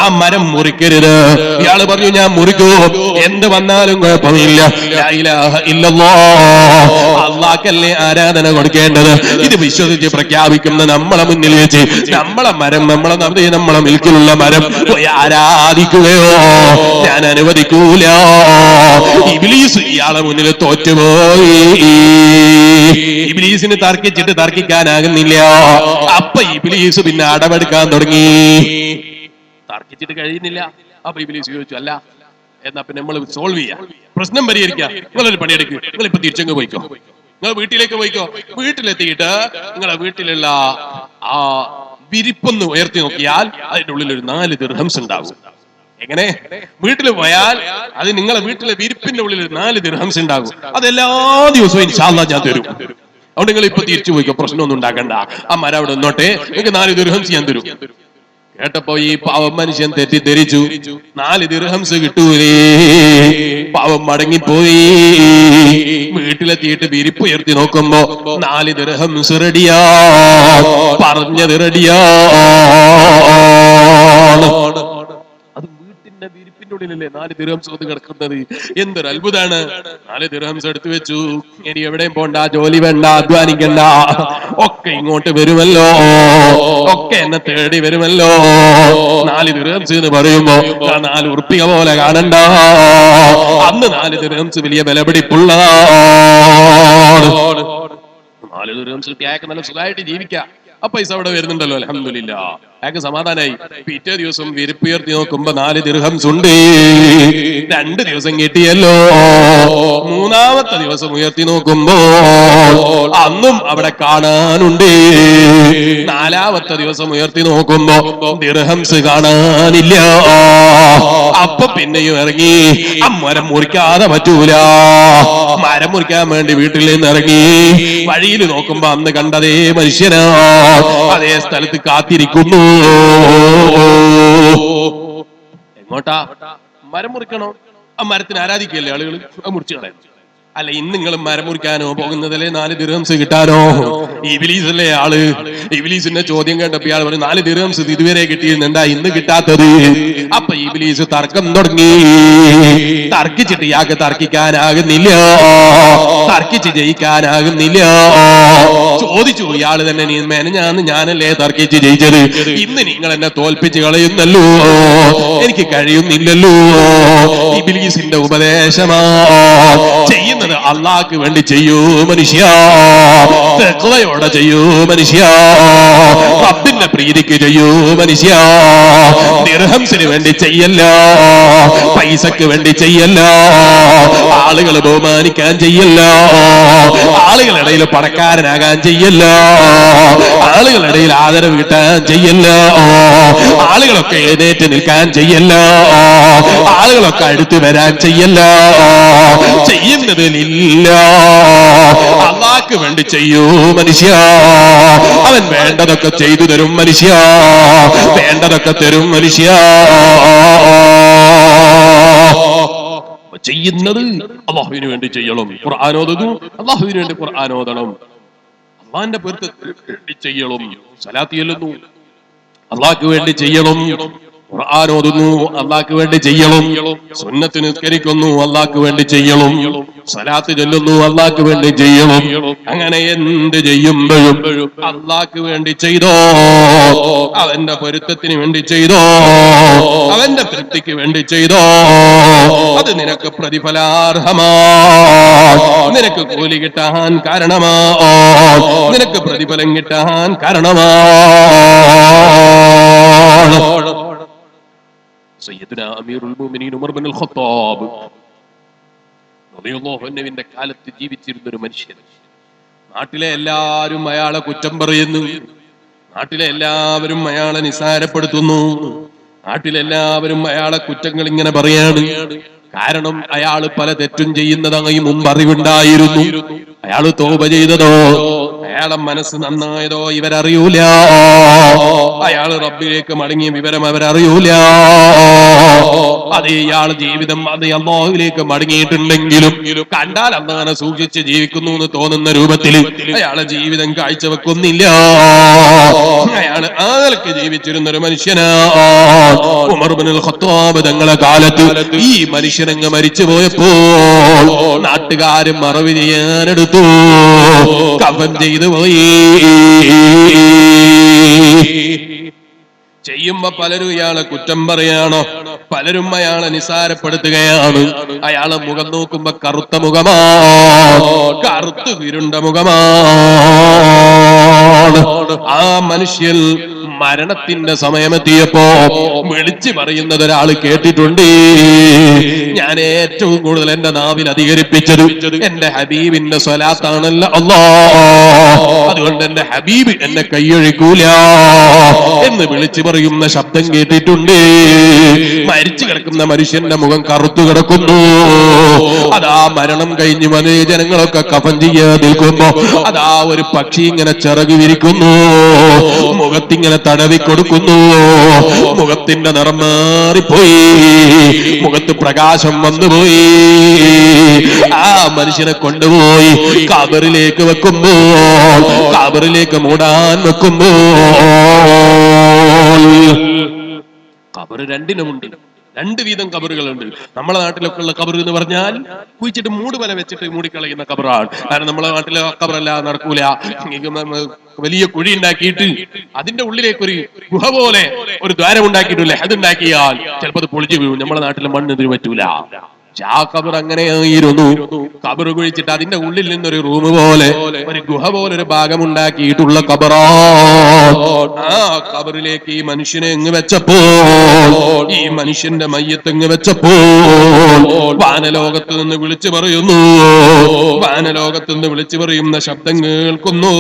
ആ മരം മുറിക്കരുത്. ഇയാള് പറഞ്ഞു ഞാൻ മുറിക്കൂ, എന്ത് വന്നാലും കുഴപ്പമില്ല, ലാ ഇലാഹ ഇല്ലല്ലാഹ്, അല്ലാഹ്ക്കല്ലേ ആരാധന കൊടുക്കേണ്ടത്. ഇത് വിശ്വസിച്ച് പ്രഖ്യാപിക്കുന്ന നമ്മളെ മുന്നിൽ വെച്ച് നമ്മളെ മരം, നമ്മളെ മിൽക്കിലുള്ള മരം ആരാധിക്കുകയോ ഞാൻ അനുവദിക്കൂല. ഇബ്ലീസ് ഇയാളെ മുന്നിൽ തോറ്റുപോയി. ഇബ്ലീസിന് തർക്കിക്കാനാകുന്നില്ല. അപ്പൊ ഇബ്ലീസ് പിന്നെ അടവെടുക്കാൻ തുടങ്ങി. തർക്കിച്ചിട്ട് കഴിയുന്നില്ല. അപ്പൊ ഇബ്ലീസ് ചോദിച്ചു അല്ല എന്നാ പിന്നെ നമ്മൾ സോൾവ് ചെയ്യാം, പ്രശ്നം പരിഹരിക്കാം. നിങ്ങളൊരു പണിയെടുക്കും, നിങ്ങൾ ഇപ്പൊ തിരിച്ചങ്ങ് പോയിക്കോ, നിങ്ങൾ വീട്ടിലേക്ക് പോയിക്കോ. വീട്ടിലെത്തിയിട്ട് നിങ്ങളെ വീട്ടിലുള്ള ആ വിരിപ്പൊന്ന് ഉയർത്തി നോക്കിയാൽ അതിന്റെ ഉള്ളിൽ ഒരു 4 ദിർഹംസ് ഉണ്ടാവും. എങ്ങനെ? വീട്ടിൽ പോയാൽ അത് നിങ്ങളെ വീട്ടിലെ വിരിപ്പിന്റെ ഉള്ളിൽ 4 ദിർഹംസ് ഉണ്ടാകും. അതെല്ലാ ദിവസവും ഇൻഷാ അല്ലാഹ് ഞാൻ തരും. അതുകൊണ്ട് നിങ്ങൾ ഇപ്പൊ തിരിച്ചു പോയിക്കോ, പ്രശ്നമൊന്നും ഉണ്ടാക്കണ്ട, ആ മരം അവിടെ നിന്നോട്ടെ, നിങ്ങൾക്ക് 4 ദിർഹംസ് ഞാൻ തരും. കേട്ടപ്പോ ഈ പാവം മനുഷ്യൻ തെറ്റിദ്ധരിച്ചു, 4 ദിർഹംസ് കിട്ടൂലേ. പാവം മടങ്ങിപ്പോയി. വീട്ടിലെത്തിയിട്ട് വിരിപ്പ് ഉയർത്തി നോക്കുമ്പോ 4 ദിർഹംസ് റെഡിയാ, പറഞ്ഞത് റെഡിയാ. അത് വീട്ടിന്റെ വിരിപ്പിന്റെ ഉള്ളിലല്ലേ 4 ദിർഹംസ് വന്ന് കിടക്കുന്നത്. എന്തൊരു അത്ഭുതാണ്. 4 ദിർഹംസ് എടുത്തു വെച്ചു. ഇനി എവിടെയും പോണ്ട, ജോലി വേണ്ട, അധ്വാനിക്കണ്ട, ഒക്കെ ഇങ്ങോട്ട് വരുമല്ലോ, ഒക്കെ എന്നെ തേടി വരുമല്ലോ. 4 ദിർഹംസ് എന്ന് പറയുമ്പോ 4 ഉറുപ്പിക പോലെ കാണണ്ട. അന്ന് 4 ദിർഹംസ് വലിയ വിലപിടിപ്പുള്ളതാണ്. 4 ദിർഹംസ് കിട്ടി അയാൾക്ക് നല്ല സുഖമായിട്ട് ജീവിക്കാം. ആ പൈസ അവിടെ വരുന്നുണ്ടല്ലോ, അൽഹംദുലില്ലാഹ്, അയാൾക്ക് സമാധാനായി. പിറ്റേ ദിവസം വിരിപ്പുയർത്തി നോക്കുമ്പോ 4 ദിർഹംസ് ഉണ്ട്. 2 ദിവസം കിട്ടിയല്ലോ. 3-ാമത്തെ ദിവസം ഉയർത്തി നോക്കുമ്പോ അന്നും അവിടെ കാണാനുണ്ട്. 4-ാമത്തെ ദിവസം ഉയർത്തി നോക്കുമ്പോ ദിർഹംസ് കാണാനില്ല. അപ്പൊ പിന്നെയും ഇറങ്ങി, മരം മുറിക്കാതെ പറ്റൂല, മരം മുറിക്കാൻ വേണ്ടി വീട്ടിൽ നിന്ന് ഇറങ്ങി. വഴിയിൽ നോക്കുമ്പോ അന്ന് കണ്ടതേ മനുഷ്യനാ, അതേ സ്ഥലത്ത് കാത്തിരിക്കുന്നു. എങ്ങോട്ടാ? മരം മുറിക്കണോ? ആ മരത്തിന് ആരാധിക്കല്ലേ ആളുകൾ, മുറിച്ചു കളയാം. അല്ല, ഇന്ന് നിങ്ങൾ മരം മുറിക്കാനോ പോകുന്നതല്ലേ 4 ദിർഹംസ് കിട്ടാനോ? ഇബ്ലീസല്ലേ ആള്. ഇബ്ലീസിന്റെ ചോദ്യം കേട്ടപ്പോ ഇയാൾ പറയും 4 ദിർഹംസ് ഇതുവരെ കിട്ടിയിരുന്നു, എന്താ ഇന്ന് കിട്ടാത്തത്? അപ്പൊ ഇബ്ലീസ് തർക്കം തുടങ്ങി. തർക്കിച്ചിട്ട് ഇയാൾക്ക് തർക്കിക്കാനാകുന്നില്ല, തർക്കിച്ച് ജയിക്കാനാകുന്നില്ല. ചോദിച്ചു ഇയാള് തന്നെ, ഞാനല്ലേ തർക്കിച്ച് ജയിച്ചത്, ഇന്ന് നിങ്ങൾ എന്നെ തോൽപ്പിച്ച് കളയുന്നല്ലോ, എനിക്ക് കഴിയുന്നില്ലല്ലോ. ഇബ്ലീസിന്റെ ഉപദേശമാ. ചെയ്യുന്നത് അള്ളാഹ്ക്ക് വേണ്ടി ചെയ്യൂ മനുഷ്യ, തഖ്വയോടെ ചെയ്യൂ മനുഷ്യ, റബ്ബിന്റെ പ്രീതിക്ക് ചെയ്യൂ മനുഷ്യ. ദിർഹംസിന് വേണ്ടി ചെയ്യല്ല, പൈസക്ക് വേണ്ടി ചെയ്യല്ല, ആളുകളെ ബഹുമാനിക്കാൻ ചെയ്യല്ല, ആളുകളിടയിൽ പണക്കാരനാകാൻ ചെയ്യല്ല, ആളുകളിടയിൽ ആദരവ് കിട്ടാൻ ചെയ്യല്ല, ആളുകളൊക്കെ എഴുന്നേറ്റ് നിൽക്കാൻ ചെയ്യല്ല, ആളുകളൊക്കെ അടുത്ത് വരാൻ ചെയ്യല്ല. ചെയ്യുന്നത് ഇല്ല, അള്ളാഹ്ക്ക് വേണ്ടി ചെയ്യൂ മനുഷ്യ. അവൻ വേണ്ടതൊക്കെ ചെയ്തു തരും മനുഷ്യ, വേണ്ടതൊക്കെ തരും മനുഷ്യ. ചെയ്യുന്നത് അള്ളാഹുവിന് വേണ്ടി ചെയ്യണം. ഖുർആൻ ഓതുന്നു, അള്ളാഹുവിന് വേണ്ടി ഖുർആൻ ഓതണം. അള്ളാഹിന്റെ പൊരുത്തത്തിന് വേണ്ടി ചെയ്യണം. സലാത്ത് ചൊല്ലുന്നു, അള്ളാഹ്ക്ക് വേണ്ടി ചെയ്യണം. ഖുർആൻ ഓതുന്നു, അള്ളാഹ്ക്ക് വേണ്ടി ചെയ്യണം. സുന്നത്ത് നിസ്കരിക്കുന്നു, അള്ളാഹ്ക്ക് വേണ്ടി ചെയ്യണം. സലാത്ത് ചൊല്ലുന്നു, അള്ളാഹ്ക്ക് വേണ്ടി ചെയ്യണം. അങ്ങനെ എന്ത് ചെയ്യുമ്പോഴും അള്ളാഹ്ക്ക് വേണ്ടി ചെയ്തോ, അവന്റെ പൊരുത്തത്തിന് വേണ്ടി ചെയ്തോ, അവന്റെ തൃപ്തിക്ക് വേണ്ടി ചെയ്തോ, അത് നിനക്ക് പ്രതിഫലാർഹമാ, നിനക്ക് കൂലി കിട്ടാൻ കാരണമാ, നിനക്ക് പ്രതിഫലം കിട്ടാൻ കാരണമാ. സയ്യിദുനാ അമീറുൽ മുഅ്മിനീൻ ഉമർ ഇബ്നുൽ ഖത്താബ് റളിയല്ലാഹു അൻഹുവിന്റെ കാലത്ത് ജീവിച്ചിരുന്ന ഒരു മനുഷ്യൻ. നാട്ടിലെ എല്ലാവരും അയാളെ കുറ്റം പറയുന്നു, നാട്ടിലെ എല്ലാവരും അയാളെ നിസ്സാരപ്പെടുത്തുന്നു, നാട്ടിലെല്ലാവരും അയാളെ കുറ്റങ്ങൾ ഇങ്ങനെ പറയാണ്. കാരണം അയാള് പല തെറ്റും ചെയ്യുന്നതായി മുമ്പ് അറിവുണ്ടായിരുന്നു. അയാള് തൗബ ചെയ്തതോ, അയാളെ മനസ്സ് നന്നായതോ ഇവരറിയൂല. അയാൾ റബ്ബിലേക്ക് മടങ്ങിയ വിവരം അവരറിയൂല. അത് ഇയാൾ ജീവിതം അത് അല്ലാഹുവിലേക്ക് മടങ്ങിയിട്ടുണ്ടെങ്കിലും കണ്ടാൽ അല്ലാഹനെ സൂക്ഷിച്ച് ജീവിക്കുന്നു എന്ന് തോന്നുന്ന രൂപത്തിൽ അയാളെ ജീവിതം കാഴ്ചവെക്കുന്നില്ല. അയാൾ ആൾക്ക് ജീവിച്ചിരുന്ന ഒരു മനുഷ്യനാ. ഉമർ ഇബ്നുൽ ഖത്താബ് തങ്ങളെ കാലത്ത് ഈ മനുഷ്യനങ്ങ് മരിച്ചു പോയപ്പോൾ നാട്ടുകാരും മറവ് ചെയ്യാനെടുത്തു, കഫൻ ചെയ്തു പോയി. ചെയ്യുമ്പോ പലരും ഇയാളെ കുറ്റം പറയാണോ, പലരും അയാളെ നിസാരപ്പെടുത്തുകയാണ്. അയാളെ മുഖം നോക്കുമ്പോ കറുത്ത മുഖമാ, കറുത്തു വിരുണ്ട മുഖമാണ്. ആ മനുഷ്യൻ മരണത്തിന്റെ സമയമെത്തിയപ്പോ വിളിച്ചു പറയുന്നത് ഒരാൾ കേട്ടിട്ടുണ്ട്. ഞാൻ ഏറ്റവും കൂടുതൽ എന്റെ നാവിൽ അധികരിപ്പിച്ചത് എന്റെ ഹബീബിന്റെ സ്വലാത്താണല്ലോ അല്ലാഹ്, അതുകൊണ്ട് എന്റെ ഹബീബ് എന്നെ കൈയൊഴിക്കൂല എന്ന് വിളിച്ചു പറയുന്ന ശബ്ദം കേട്ടിട്ടുണ്ട്. മരിച്ചു കിടക്കുന്ന മനുഷ്യന്റെ മുഖം കറുത്തു കിടക്കുന്നു. അതാ മരണം കഴിഞ്ഞ് വലിയ ജനങ്ങളൊക്കെ കഫൻ ചെയ്യാതെ നിൽക്കുമ്പോ അതാ ഒരു പക്ഷി ഇങ്ങനെ ചിറക് വിരിക്കുന്നു, മുഖത്തിങ്ങനെ തടവി കൊടുക്കുന്നു. മുഖത്തിന്റെ നിറം മാറിപ്പോയി, മുഖത്ത് പ്രകാശം വന്നുപോയി. ആ മനുഷ്യനെ കൊണ്ടുപോയി ഖബറിലേക്ക് വെക്കുമ്പോൾ, ഖബറിലേക്ക് മൂടാൻ വെക്കുമ്പോൾ, ഖബർ രണ്ടിനുമുണ്ട്, രണ്ട് വീതം കബറുകളുണ്ട്. നമ്മളെ നാട്ടിലൊക്കെ ഉള്ള കബർ എന്ന് പറഞ്ഞാൽ കുഴിച്ചിട്ട് മൂടുവല വെച്ചിട്ട് മൂടിക്കളയുന്ന കബറാണ്. കാരണം നമ്മളെ നാട്ടിലെ കബറല്ല, നടക്കൂല. വലിയ കുഴി ഉണ്ടാക്കിയിട്ട് അതിന്റെ ഉള്ളിലേക്ക് ഒരു ഗുഹ പോലെ ഒരു ദ്വാരം ഉണ്ടാക്കിയിട്ടില്ലേ, അതുണ്ടാക്കിയാൽ ചിലപ്പോൾ അത് പൊളിച്ചു വീഴും. നമ്മളെ നാട്ടിലെ മണ്ണ് ഇതിന് പറ്റൂല. ആ കബർ അങ്ങനെയായിരുന്നു. കബർ കുഴിച്ചിട്ട് അതിന്റെ ഉള്ളിൽ നിന്നൊരു റൂം പോലെ ഒരു ഗുഹ പോലെ ഒരു ഭാഗം ഉണ്ടാക്കിയിട്ടുള്ള കബറാ. ആ കബറിലേക്ക് ഈ മനുഷ്യനെ എങ്ങ് വെച്ചപ്പോൾ, ഈ മനുഷ്യന്റെ മയ്യത്ത് എങ്ങ് വെച്ചപ്പോൾ വാനലോകത്ത് നിന്ന് വിളിച്ചു പറയുന്നു, വാനലോകത്ത് നിന്ന് വിളിച്ചു പറയുന്ന ശബ്ദം കേൾക്കുന്നു.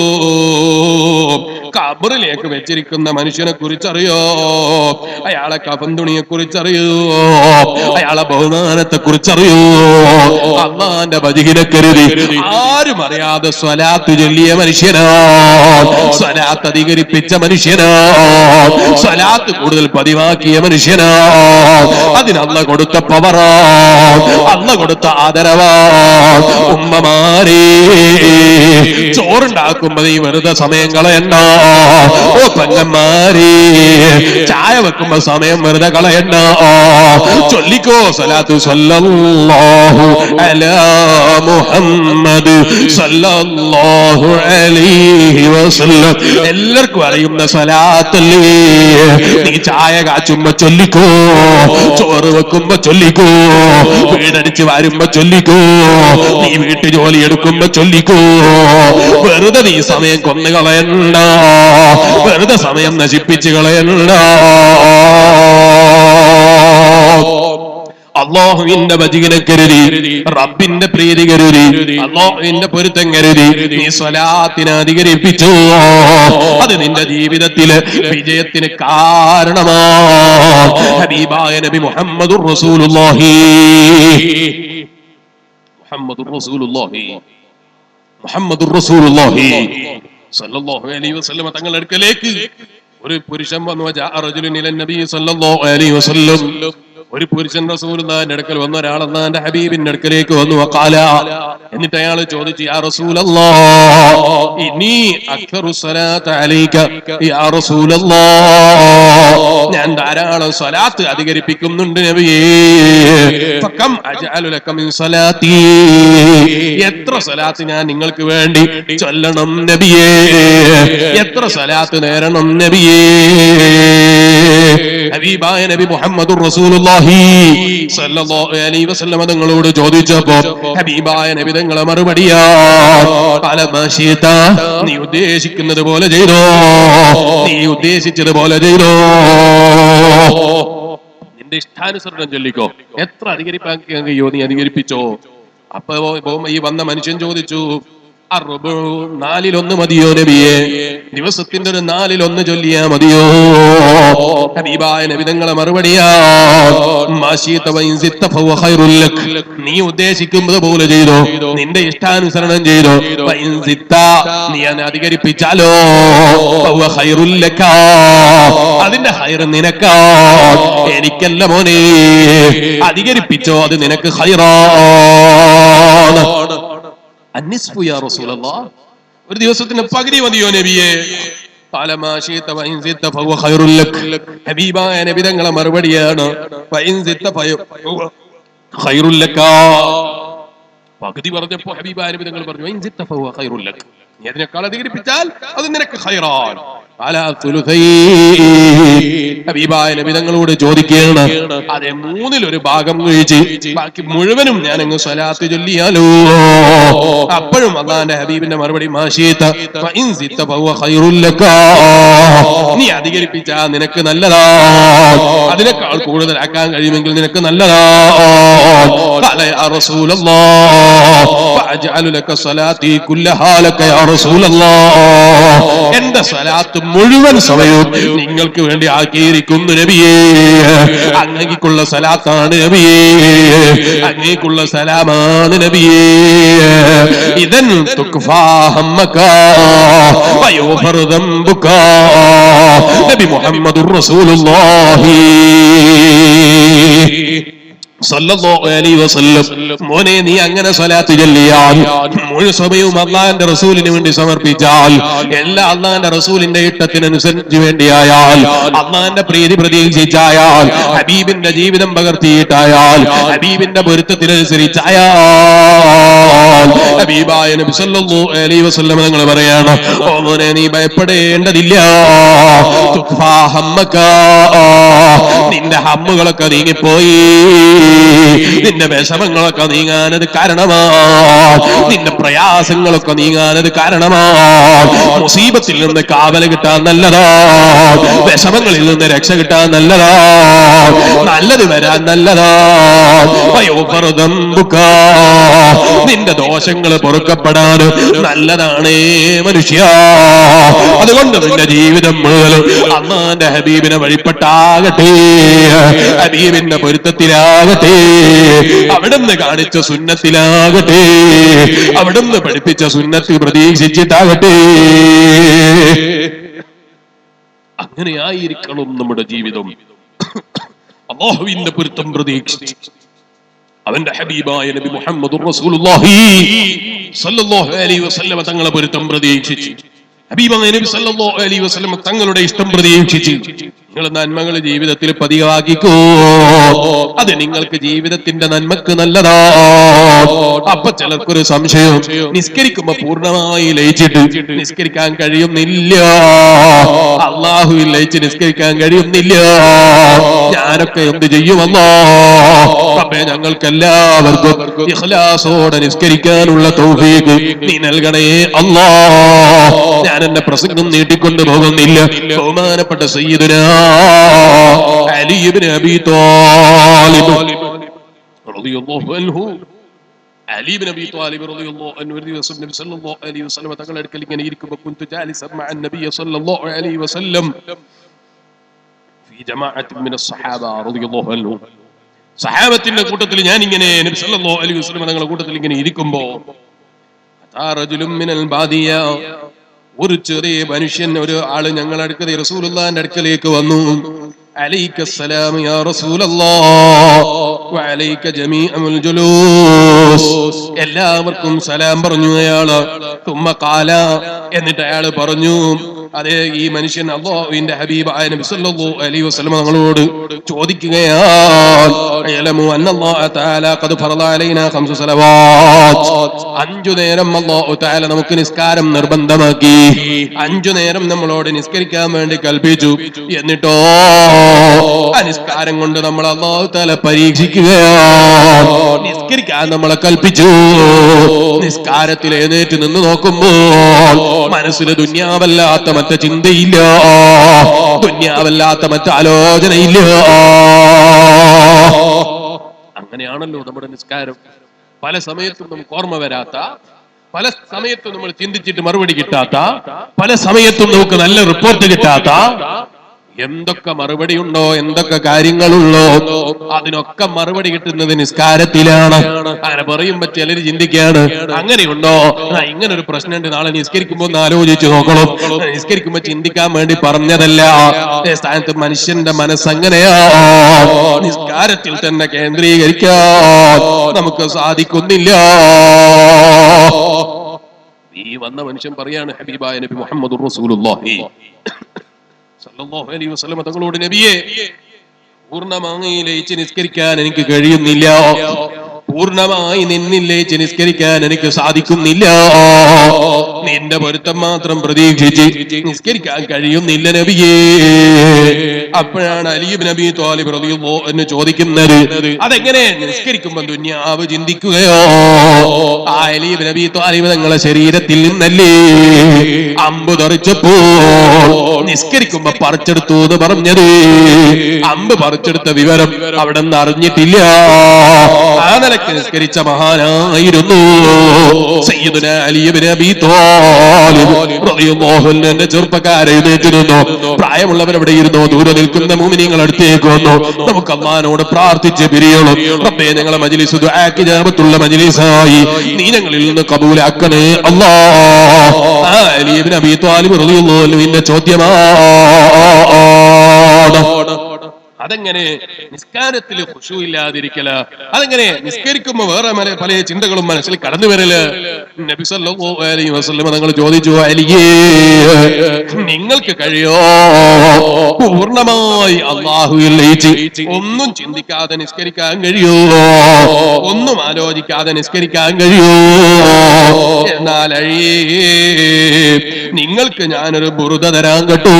കബറിലേക്ക് വെച്ചിരിക്കുന്ന മനുഷ്യനെ കുറിച്ചറിയോ, അയാളെ കഫൻ തുണിയെ കുറിച്ചറിയോ, അയാളെ ബഹുമാനത്തെ കുറിച്ചറിയോ, അള്ളാന്റെ വജിഹിനെ കരുതി ആരും അറിയാതെ സ്വലാത്ത് ചൊല്ലിയ മനുഷ്യനാ, സ്വലാത്ത് അധികരിപ്പിച്ച മനുഷ്യനാ, സ്വലാത്ത് കൂടുതൽ പതിവാക്കിയ മനുഷ്യനാ. അതിന് അള്ള കൊടുത്ത പവറാ, അള്ള കൊടുത്ത ആദരവാ. ഉമ്മമാരെ, ചോറുണ്ടാക്കുമ്പോ നീ വെറുതെ സമയം കളയണ്ട. ഓ പെങ്ങന്മാരെ, ചായ വെക്കുമ്പോ സമയം വെറുതെ കളയണ്ട. ചൊല്ലിക്കോ സ്വലാത്തു സല്ലല്ലാഹു അലാ മുഹമ്മദ് സല്ലല്ലാഹു അലൈഹി വസല്ലം. എല്ലാവർക്കും അറിയുന്ന സ്വലാത്തല്ലേ. നീ ചായ കാച്ചുമ്പോ ചൊല്ലിക്കോ, ചോറ് വെക്കുമ്പോ ചൊല്ലിക്കോ, വീടടിച്ച് വാരുമ്പോ ചൊല്ലിക്കോ, നീ വീട്ടു ജോലി എടുക്കുമ്പോ ചൊല്ലിക്കോ. വെറുതെ നീ സമയം കൊന്നു കളയണ്ട, വെറുതെ സമയം നശിപ്പിച്ച് കളയണ്ട. അല്ലാഹുവിന്റെ വജിഹിനെ കരുതി, റബ്ബിന്റെ പ്രീതി കരുതി, അല്ലാഹുവിന്റെ പൊരുത്തം കരുതി നീ സ്വലാത്തിനെ അധികരിപ്പിച്ചു. അത് നിന്റെ ജീവിതത്തിലെ വിജയത്തിന് കാരണമാണ്. ഹബീബായ നബി മുഹമ്മദുർ റസൂലുള്ളാഹി, മുഹമ്മദുർ റസൂലുള്ളാഹി, മുഹമ്മദുർ റസൂലുള്ളാഹി സല്ലല്ലാഹു അലൈഹി വസല്ലം തങ്ങളുടെ അടുക്കലേക്ക് ഒരു പുരുഷൻ വന്നു. ജാഅ റജുലുൻ ഇലൻ നബി സല്ലല്ലാഹു അലൈഹി വസല്ലം. ഒരു പുരുഷൻ റസൂലുള്ളാഹിന്റെ അടുക്കൽ വന്ന ഒരാൾ അല്ലാഹുവിന്റെ ഹബീബിന്റെ അടുക്കലേക്ക് വന്നു. വഖാല, എന്നിട്ട് അയാൾ ചോദിച്ചു, യാ റസൂലല്ലാഹ് ഇന്നീ അക്തറു സ്വലാത്ത അലൈക യാ റസൂലല്ലാഹ്, ഞാൻ ധാരാളം സ്വലാത്ത് അധികരിപ്പിക്കുന്നുണ്ട് നബിയേ. ഫകം അജഅലു ലക മിൻ സ്വലാത്തി, എത്ര സ്വലാത്ത് ഞാൻ നിങ്ങൾക്ക് വേണ്ടി ചൊല്ലണം നബിയേ, എത്ര സ്വലാത്ത് നേരണം നബിയേ. ഹബീബായ നബി മുഹമ്മദുർ റസൂലുള്ളാഹി സല്ലല്ലാഹു അലൈഹി വസല്ലം തങ്ങളോട് ചോദിച്ചപ്പോൾ ഹബീബായ നബി തങ്ങളെ മറുപടിയാ, ഖാല മാ ശിഅത, നീ ഉദ്ദേശിക്കുന്നത് പോലെ ചെയ്തോ, നീ ഉദ്ദേശിച്ചതുപോലെ ചെയ്തോ, നിന്റെ ഇഷ്ടാനുസരണം ചൊല്ലിക്കോ, എത്ര അധികരിപ്പാൻ കഴിയോ നീ അധികരിപ്പിച്ചോ. അപ്പൊ ഈ വന്ന മനുഷ്യൻ ചോദിച്ചു, നാലിലൊന്ന് മതിയോ നബിയെ? ദിവസത്തിന്റെ ഒരു നാലിലൊന്ന് ചൊല്ലിയാ മതിയോ? ഹബീബായ നബി തങ്ങളെ മറുപടിയാ, നീ ഉദ്ദേശിക്കുന്നത് പോലെ ചെയ്തോ, നിന്റെ ഇഷ്ടാനുസരണം ചെയ്തോ. നീ അതിനെ അധികരിപ്പിച്ചാലോ അതിന്റെ ഹൈർ നിനക്കാ, എനിക്കല്ല മോനെ. അധികരിപ്പിച്ചോ, അത് നിനക്ക് ഹൈറാണ്. അന്നിസ്ഫു യാ റസൂലല്ലാഹ്, ഒരു ദിവസത്തിന് പകുതി മതിയോ നബിയെ? ഹബീബായ നബി തങ്ങളെ മറുപടിയാണ്, പകുതി പറഞ്ഞപ്പോ ഹബീബായ നബി തങ്ങൾ പറഞ്ഞു, നീ അതിനേക്കാൾ അധികരിപ്പിച്ചാൽ അത് നിനക്ക് ഖൈറാൻ. ഹബീബായ നബി തങ്ങളോട് ചോദിക്കുകയാണ്, അതെ, മൂന്നിൽ ഒരു ഭാഗം കഴിച്ച് ബാക്കി മുഴുവനും ഞാൻ അങ്ങ് സ്വലാത്ത് ചൊല്ലിയാലോ? അപ്പോഴും അല്ലാഹുവിന്റെ ഹബീബിന്റെ മറുപടി, നീ അധികരിപ്പിച്ചാ നിനക്ക് നല്ലതാ, അതിനേക്കാൾ കൂടുതലാക്കാൻ കഴിയുമെങ്കിൽ നിനക്ക് നല്ലതാ. എന്റെ സ്വലാത്ത് മുഴുവൻ സമയവും നിങ്ങൾക്ക് വേണ്ടി ആക്കിയിരിക്കുന്നു നബിയേ. അങ്ങേക്കുള്ള സലാത്താണ് നബിയേ, അങ്ങേക്കുള്ള സലാമാണ് നബിയേ. ഇദൻ തുക്ഫാ ഹമ്മകാ വയുഗ്ഫറു ദംബുകാ. നബി മുഹമ്മദുർ റസൂലുള്ളാഹി സല്ലല്ലാഹു അലൈഹി വസല്ലം, മോനെ നീ അങ്ങനെ സ്വലാത്ത് ചൊല്ലിയാൽ, മുഴു സമയവും അല്ലാഹുവിന്റെ റസൂലിന് വേണ്ടി സമർപ്പിച്ചാൽ, എല്ലാ അല്ലാഹുവിന്റെ റസൂലിന്റെ ഇഷ്ടത്തിനനുസരിച്ച് വേണ്ടിയായാൽ, അല്ലാഹുവിന്റെ പ്രീതി പ്രതീക്ഷിച്ചായാൽ, ഹബീബിന്റെ ജീവിതം പകർത്തിയിട്ടായാൽ, ഹബീബിന്റെ പൊരുത്തത്തിനനുസരിച്ചായാൽ, ഹബീബായ നബി സല്ലല്ലാഹു അലൈഹി വസല്ലം നിങ്ങൾ പറയാണ്, ഓ മോനെ നീ ഭയപ്പെടേണ്ടതില്ല. തുഖ്ഫാ ഹമ്മകാ, നിന്റെ ഹമ്മുകളൊക്കെ നീങ്ങിപ്പോയി, നിന്റെ വിഷമങ്ങളൊക്കെ നീങ്ങാനത് കാരണമാണ്, നിന്റെ പ്രയാസങ്ങളൊക്കെ നീങ്ങാനത് കാരണമാണ്. മുസീബത്തിൽ നിന്ന് കാവൽ കിട്ടാൻ നല്ലതാ, വിഷമങ്ങളിൽ നിന്ന് രക്ഷ കിട്ടാൻ നല്ലതാ, നല്ലത് വരാൻ നല്ലതാ. നിന്റെ ദോഷങ്ങൾ പൊറുക്കപ്പെടാൻ നല്ലതാണേ മനുഷ്യ. അതുകൊണ്ട് നിന്റെ ജീവിതം മുഴുവൻ അല്ലാഹുവിന്റെ ഹബീബിനെ വഴിപ്പെട്ടാകട്ടെ, ഹബീബിന്റെ പൊരുത്തത്തിലാകട്ടെ, അവിടുന്ന് കാണിച്ച സുന്നത്തിലാകട്ടെ, അവിടുന്ന് പഠിപ്പിച്ച സുന്നത്തിൽ പ്രതീക്ഷിച്ചിട്ടാകട്ടെ. അങ്ങനെയായിരിക്കണം നമ്മുടെ ജീവിതം. അല്ലാഹുവിന്റെ പൊരുത്തം പ്രതീക്ഷിച്ച് അവന്റെ ഹബീബായ നബി മുഹമ്മദുർ റസൂലുള്ളാഹി സല്ലല്ലാഹു അലൈഹി വസല്ലം തങ്ങളെ പൊരുത്തം പ്രതീക്ഷിച്ച്, ഹബീബായ നബി സല്ലല്ലാഹു അലൈഹി വസല്ലം തങ്ങളുടെ ഇഷ്ടം പ്രതീക്ഷിച്ച് നിങ്ങൾ നന്മകൾ ജീവിതത്തിൽ പതിവാക്കിക്കോ. അത് നിങ്ങൾക്ക് ജീവിതത്തിന്റെ നന്മക്ക് നല്ലതാ. അപ്പൊ ചിലർക്കൊരു സംശയം, നിസ്കരിക്കുമ്പോ പൂർണ്ണമായി ലയിച്ചിട്ട് നിസ്കരിക്കാൻ കഴിയുന്നില്ല, അല്ലാഹുവിൽ ലയിച്ച് നിസ്കരിക്കാൻ കഴിയുന്നില്ല, ഞാനൊക്കെ എന്ത് ചെയ്യുമല്ലോ? അപ്പേ ഞങ്ങൾക്കെല്ലാവർക്കും ഇഖ്ലാസോടെ നിസ്കരിക്കാനുള്ള തൗഫീഖ് നീ നൽകണേ അല്ലാഹ്. ഞാൻ എന്റെ പ്രസംഗം നീട്ടിക്കൊണ്ടു പോകുന്നില്ല. ബഹുമാനപ്പെട്ട സയ്യിദുനാ അലി ഇബ്നു അബീ ത്വാലിബ് റളിയല്ലാഹു അൻഹു, അലി ഇബ്നു അബീ ത്വാലിബ് റളിയല്ലാഹു അൻഹു നബി സല്ലല്ലാഹു അലൈഹി വസല്ലം തങ്ങളുടെ അടുക്കൽ ഇങ്ങനെ ഇരിക്കുമ്പോൾ, കുന്തു ജാലിസൻ മഅ നബി സല്ലല്ലാഹു അലൈഹി വസല്ലം ഫീ ജമാഅത്തിൻ മിന സ്വഹാബ റളിയല്ലാഹു അൻഹു, സഹാബത്തിന്റെ കൂട്ടത്തിൽ ഞാൻ ഇങ്ങനെ നബി സല്ലല്ലാഹു അലൈഹി വസല്ലം തങ്ങളുടെ കൂട്ടത്തിൽ ഇങ്ങനെ ഇരിക്കുമ്പോൾ, റജുലുൻ മിനൽ ബാദിയ, ഒരു ചെറിയ മനുഷ്യൻ, ഒരു ആള് ഞങ്ങളുടെ അടുക്കൽ റസൂലുള്ളാഹിന്റെ അടുക്കലേക്ക് വന്നു. അലൈക്കസ്സലാം യാ റസൂലല്ലാഹ് വഅലൈക ജമീഉൽ ജുലൂസ്, എല്ലാവർക്കും സലാം പറഞ്ഞു അയാള്. തുമ്മ ഖാല, എന്നിട്ട് അയാള് പറഞ്ഞു, അതെ, ഈ മനുഷ്യൻ അല്ലാഹുവിന്റെ ഹബീബായ നബി സല്ലല്ലാഹു അലൈഹി വസല്ലം തങ്ങളോട് ചോദിക്കുകയാണ്, യഅലമു അന്നല്ലാഹു തആല ഖദ് ഫറള അലൈനാ ഖംസ സലവാത്ത്, 5 നേരം അല്ലാഹു തആല നമുക്ക് നിസ്കാരം നിർബന്ധമാക്കി, 5 നേരം നമ്മളോട് നിസ്കരിക്കാൻ വേണ്ടി കൽപ്പിച്ചു. എന്നിട്ടോ ആ നിസ്കാരം കൊണ്ട് നമ്മൾ അല്ലാഹു തആല പരീക്ഷിക്കുകയാണ്. നിസ്കരിക്കാൻ നമ്മളെ കൽപ്പിച്ചു. നിസ്കാരത്തിൽ എഴുന്നേറ്റ് നിന്ന് നോക്കുമ്പോൾ മനസ്സിൽ ദുനിയാവല്ലാത്ത മറ്റു ചിന്തയില്ല, ദുനിയാവല്ലാത്ത മറ്റു ആലോചനയില്ല. അങ്ങനെയാണല്ലോ നമ്മുടെ നിസ്കാരം. പല സമയത്തും നമുക്ക് ഓർമ്മ വരാത്ത, പല സമയത്തും നമ്മൾ ചിന്തിച്ചിട്ട് മറുപടി കിട്ടാത്ത, പല സമയത്തും നമുക്ക് നല്ല റിപ്പോർട്ട് കിട്ടാത്ത എന്തൊക്കെ മറുപടി ഉണ്ടോ, എന്തൊക്കെ കാര്യങ്ങളുള്ളോ, അതിനൊക്കെ മറുപടി കിട്ടുന്നത് നിസ്കാരത്തിലാണ്. അങ്ങനെ പറയുമ്പോ ചിലര് ചിന്തിക്കാണ്, അങ്ങനെയുണ്ടോ, ഇങ്ങനെ ഒരു പ്രശ്നമുണ്ട്, നാളെ നിസ്കരിക്കുമ്പോ ഒന്ന് ആലോചിച്ച് നോക്കണം. നിസ്കരിക്കുമ്പോ ചിന്തിക്കാൻ വേണ്ടി പറഞ്ഞതല്ല. സ്ഥാനത്ത് മനുഷ്യന്റെ മനസ്സങ്ങനെയാ, നിസ്കാരത്തിൽ തന്നെ കേന്ദ്രീകരിക്കാൻ നമുക്ക് സാധിക്കുന്നില്ല. ഈ വന്ന മനുഷ്യൻ പറയാണ്, ഹബീബായ നബി മുഹമ്മദുർ റസൂലുള്ളാഹി സല്ലല്ലാഹു അലൈഹി വസല്ലം തങ്ങളോട്, നബിയെ, പൂർണ്ണമായി ലയിച്ച് നിസ്കരിക്കാൻ എനിക്ക് കഴിയുന്നില്ല, പൂർണ്ണമായി നിന്നിൽ ലയിച്ച് നിസ്കരിക്കാൻ എനിക്ക് സാധിക്കുന്നില്ല, നിന്റെ പൊരുത്തം മാത്രം പ്രതീക്ഷിച്ച് നിസ്കരിക്കാൻ കഴിയുന്നില്ല നബിയേ. അപ്പോഴാണ് അലി ഇബ്നു അബീ ത്വാലിബ് റളിയല്ലാഹു അൻഹു ചോദിക്കുന്നത്, അതെങ്ങനെ നിസ്കരിക്കുമ്പോൾ ദുനിയാവ് ചിന്തിക്കുകയോ? ആ അലി ഇബ്നു അബീ ത്വാലിബ് തങ്ങളുടെ ശരീരത്തിൽ നിന്നല്ലേ അമ്പ് തെറിച്ചപ്പോൾ നിസ്കരിക്കുമ്പോ പറിച്ചെടുത്തു എന്ന് പറഞ്ഞത്? അമ്പ് പറിച്ചെടുത്ത വിവരം അവിടെ നിന്ന് അറിഞ്ഞിട്ടില്ല. ആ നിലക്ക് നിസ്കരിച്ച മഹാനായിരുന്നു സയ്യിദുനാ അലി ഇബ്നു അബീ ത്വാലിബ് റളിയല്ലാഹു അൻഹു. എന്റെ ചെറുപ്പക്കാരെ എഴുന്നേറ്റിരുന്നു, പ്രായമുള്ളവരവിടെ ഇരുന്നോ, ദൂരെ നിൽക്കുന്ന മുഅ്മിനീങ്ങൾ അടുത്തേക്ക് വന്നു. നമുക്ക് അല്ലാഹുവോട് പ്രാർത്ഥിച്ച് പിരിയണം. റബ്ബേ, ഞങ്ങളെ മജ്ലിസ് ദുആക്ക് ഇജാബത്തുള്ള മജ്ലിസായി നീ ഞങ്ങളിൽ നിന്ന് കബൂലാക്കണേ അല്ലാഹ്. അലി ഇബ്നു അബീ ത്വാലിബ് റളിയല്ലാഹു അൻഹുവിന്റെ ചോദ്യമാണ്, അതെങ്ങനെ നിസ്കാരത്തിൽ ഖുശൂ ഇല്ലാതിരിക്കല? അതെങ്ങനെ നിസ്കരിക്കുമ്പോ വേറെ പല ചിന്തകളും മനസ്സിൽ കടന്നു വരല്? നബി സല്ലല്ലാഹു അലൈഹി വസല്ലം തങ്ങൾ ചോദിച്ചു, അലിയേ, നിങ്ങൾക്ക് കഴിയോ പൂർണ്ണമായി അല്ലാഹുവിൽ ലയിച്ച് ഒന്നും ചിന്തിക്കാതെ നിസ്കരിക്കാൻ കഴിയോ? ഒന്നും ആലോചിക്കാതെ നിസ്കരിക്കാൻ കഴിയോ? എന്നാൽ അഴിയേ, നിങ്ങൾക്ക് ഞാനൊരു ബുറുദ തരാൻ കേട്ടോ,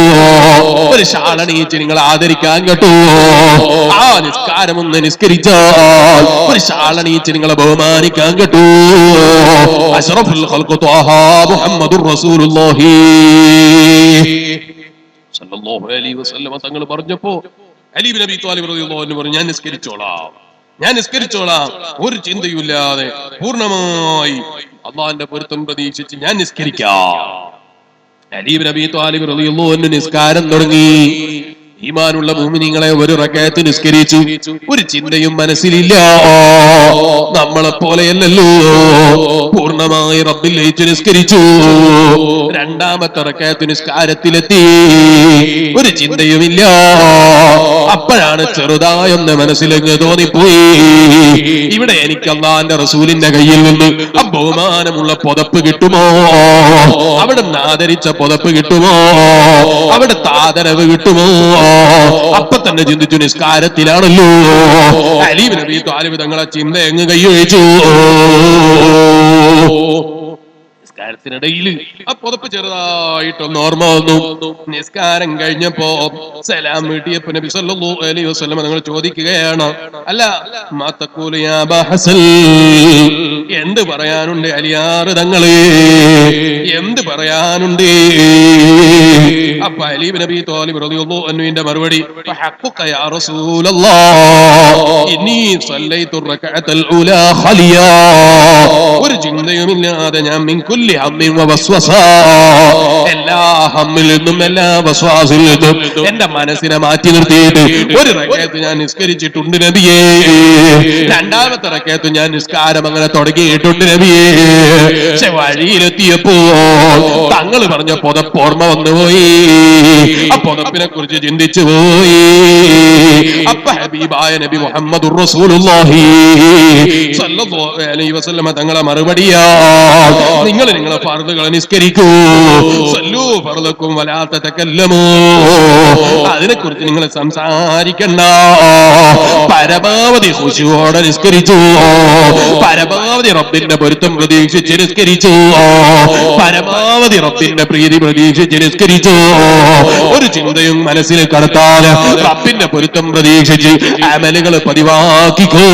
ഒരു ഷാളണീച്ച് നിങ്ങൾ ആദരിക്കാൻ കേട്ടോ. ആ നിസ്കാരം ഒന്ന് നിസ്കരിച്ചാൽ ഒരു ഷാളണീച്ച് നിങ്ങളെ ബഹുമാനിക്കാൻ കേട്ടോ. അഷ്റഫുൽ ഖൽഖ് ത്വാഹ മുഹമ്മദുർ റസൂലുള്ളാഹി സല്ലല്ലാഹു അലൈഹി വസല്ലം തങ്ങൾ പറഞ്ഞപ്പോ അലി ഇബ്നു അബീ ത്വാലിബ് റളിയല്ലാഹു അൻഹു പറഞ്ഞു, ഞാൻ നിസ്കരിച്ചോളാം, ഒരു ചിന്തയുമില്ലാതെ പൂർണ്ണമായി അല്ലാഹുവിന്റെ പൊരുത്തം പ്രതീക്ഷിച്ച് ഞാൻ നിസ്കരിക്കാം. അലി ഇബ്നു അബീ ത്വാലിബ് റളിയല്ലാഹു അൻഹു നിസ്കാരം തുടങ്ങി. ഈമാനുള്ള മുഅ്മിനീങ്ങളെ ഒരു റക്അത്ത് നിസ്കരിച്ചു, ഒരു ചിന്തയും മനസ്സിലില്ല. നമ്മളെ പോലെയല്ലല്ലോ, പൂർണ്ണമായി റബ്ബിൽ ലയിച്ച് നിസ്കരിച്ചു. രണ്ടാമത്തെ റക്അത്ത് നിസ്കാരത്തിലെത്തി, ഒരു ചിന്തയുമില്ല. അപ്പോഴാണ് ചെറുതായൊന്ന് മനസ്സിലേക്ക് തോന്നിപ്പോയി, ഇവിടെ എനിക്ക് അല്ലാഹുവിന്റെ റസൂലിന്റെ കയ്യിൽ നിന്ന് ബഹുമാനമുള്ള പുതപ്പ് കിട്ടുമോ, അവിടെ ആദരിച്ച പുതപ്പ് കിട്ടുമോ, അവിടെ ആദരവ് കിട്ടുമോ? അപ്പൊ തന്നെ ചിന്തിച്ചു, നിസ്കാരത്തിലാണല്ലോ. അലി ഇബ്നു അബീ ത്വാലിബ് തങ്ങളെ ചിന്ത എങ്ങ് കൈയൊഴിച്ചു. നിസ്കാരത്തിനിടയിൽ ആ പുതപ്പ് ചെറുതായിട്ടൊന്ന് ഓർമ്മ വന്നു. നിസ്കാരം കഴിഞ്ഞപ്പോ സലാം വീട്ടിയപ്പോ നബി സല്ലല്ലാഹു അലൈഹി വസല്ലം തങ്ങൾ ചോദിക്കുകയാണ്, അല്ല മാ തഖൂലു യാ അബാ ഹസൻ, എന്ത് പറയാനുണ്ട് അലിയാർ തങ്ങളെ, എന്ത് പറയാനുണ്ട്? അപ്പൊ അലി ഇബ്നു അബീ ത്വാലിബ് റളിയല്ലാഹു അൻഹുവിന്റെ മറുപടി, ഫഹഖ്ഖക യാ റസൂലല്ലാഹ് ഇന്നി സല്ലൈതു റകഅത്തൽ ഊലാ ഖലിയാ, ഒരു ചിന്തയുമില്ലാതെ ഞാൻ മിൻ കുല്ലി ഹമ്മിൻ വവസ്വസ, എല്ലാ ഹമ്മിൽ നിന്നും എല്ലാ വസ്വാസിൽ നിന്നും എന്റെ മനസ്സിനെ മാറ്റി നിർത്തിയിട്ട് ഒരു റകഅത്ത് ഞാൻ നിസ്കരിച്ചിട്ടുണ്ട് നബിയേ. രണ്ടാമത്തെ റകഅത്ത് ഞാൻ നിസ്കാരം അങ്ങനെ തുടങ്ങിയിട്ടുണ്ട് നബിയേ. പക്ഷെ വഴിയിലെത്തിയപ്പോ തങ്ങൾ പറഞ്ഞ പുതപ്പ് ഓർമ്മ വന്നുപോയി. ആ പുതപ്പിനെ കുറിച്ച് ചിന്തിച്ചു പോയി. അപ്പൊ ഹബീബായ നബി മുഹമ്മദുർ റസൂലുള്ളാഹി സല്ലല്ലാഹു അലൈഹി വസല്ലം തങ്ങളെ മറുപടിയാ, നിങ്ങൾ നിങ്ങളെ ഫർളുകൾ നിസ്കരിക്കൂ, സല്ലൂ ഫർളക്കും വലാ തതകല്ലമൂ, അതിനെക്കുറിച്ച് നിങ്ങൾ സംസാരിക്കണ്ട, പരമാവധി ഖുശൂഓടെ നിസ്കരിച്ചു, പരമാവധി റബ്ബിന്റെ പൊരുത്തം പ്രതീക്ഷിച്ച് നിസ്കരിച്ചു, പരമാവധി റബ്ബിന്റെ പ്രീതി പ്രതീക്ഷിച്ച് നിസ്കരിച്ചു. ഒരു ചിന്തയും മനസ്സിൽ കടത്താതെ റബ്ബിന്റെ പൊരുത്തം പ്രതീക്ഷിച്ച് അമലുകൾ പതിവാക്കിക്കോ.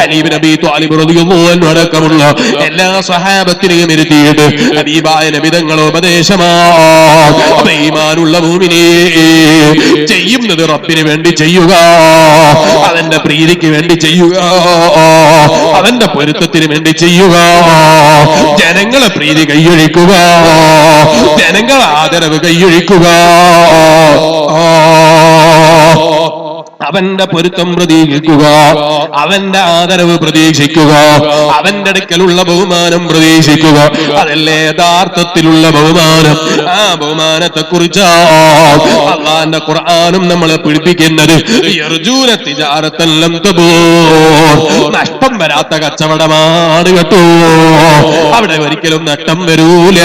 അലി ഇബ്നു അബീ ത്വാലിബ് റളിയല്ലാഹു അൻഹു അടക്കമുള്ള എല്ലാ സ്വഹാബത്തിനെയും ഇരുത്തിയിട്ട് ഹബീബായ നബി തങ്ങളുടെ ഉപദേശമാണ്, ഈമാനുള്ള മുഅ്മിനീ ചെയ്യുന്നത് റബ്ബിന് വേണ്ടി ചെയ്യുക, അവന്റെ പ്രീതിക്ക് വേണ്ടി ചെയ്യുക, അവന്റെ പൊരുത്തത്തിന് വേണ്ടി ചെയ്യുക, ജനങ്ങളെ പ്രീതി കൈയൊഴിക്കുക, ജനങ്ങളെ ആദരവ് കൈയൊഴിക്കുക, അവന്റെ പൊരുത്തം പ്രതീക്ഷിക്കുക, അവന്റെ ആദരവ് പ്രതീക്ഷിക്കുക, അവന്റെ അടുക്കലുള്ള ബഹുമാനം പ്രതീക്ഷിക്കുക. അതല്ലേ യഥാർത്ഥത്തിലുള്ള ബഹുമാനം. ആ ബഹുമാനത്തെ കുറിച്ച് അല്ലാഹുവിന്റെ ഖുർആനും നമ്മളെ പഠിപ്പിക്കുന്നത് യർജൂന തിജാറത്തൻ ലം തബൂർ, നഷ്ടം വരാത്ത കച്ചവടമാണ് കേട്ടോ. അവിടെ ഒരിക്കലും നഷ്ടം വരൂല,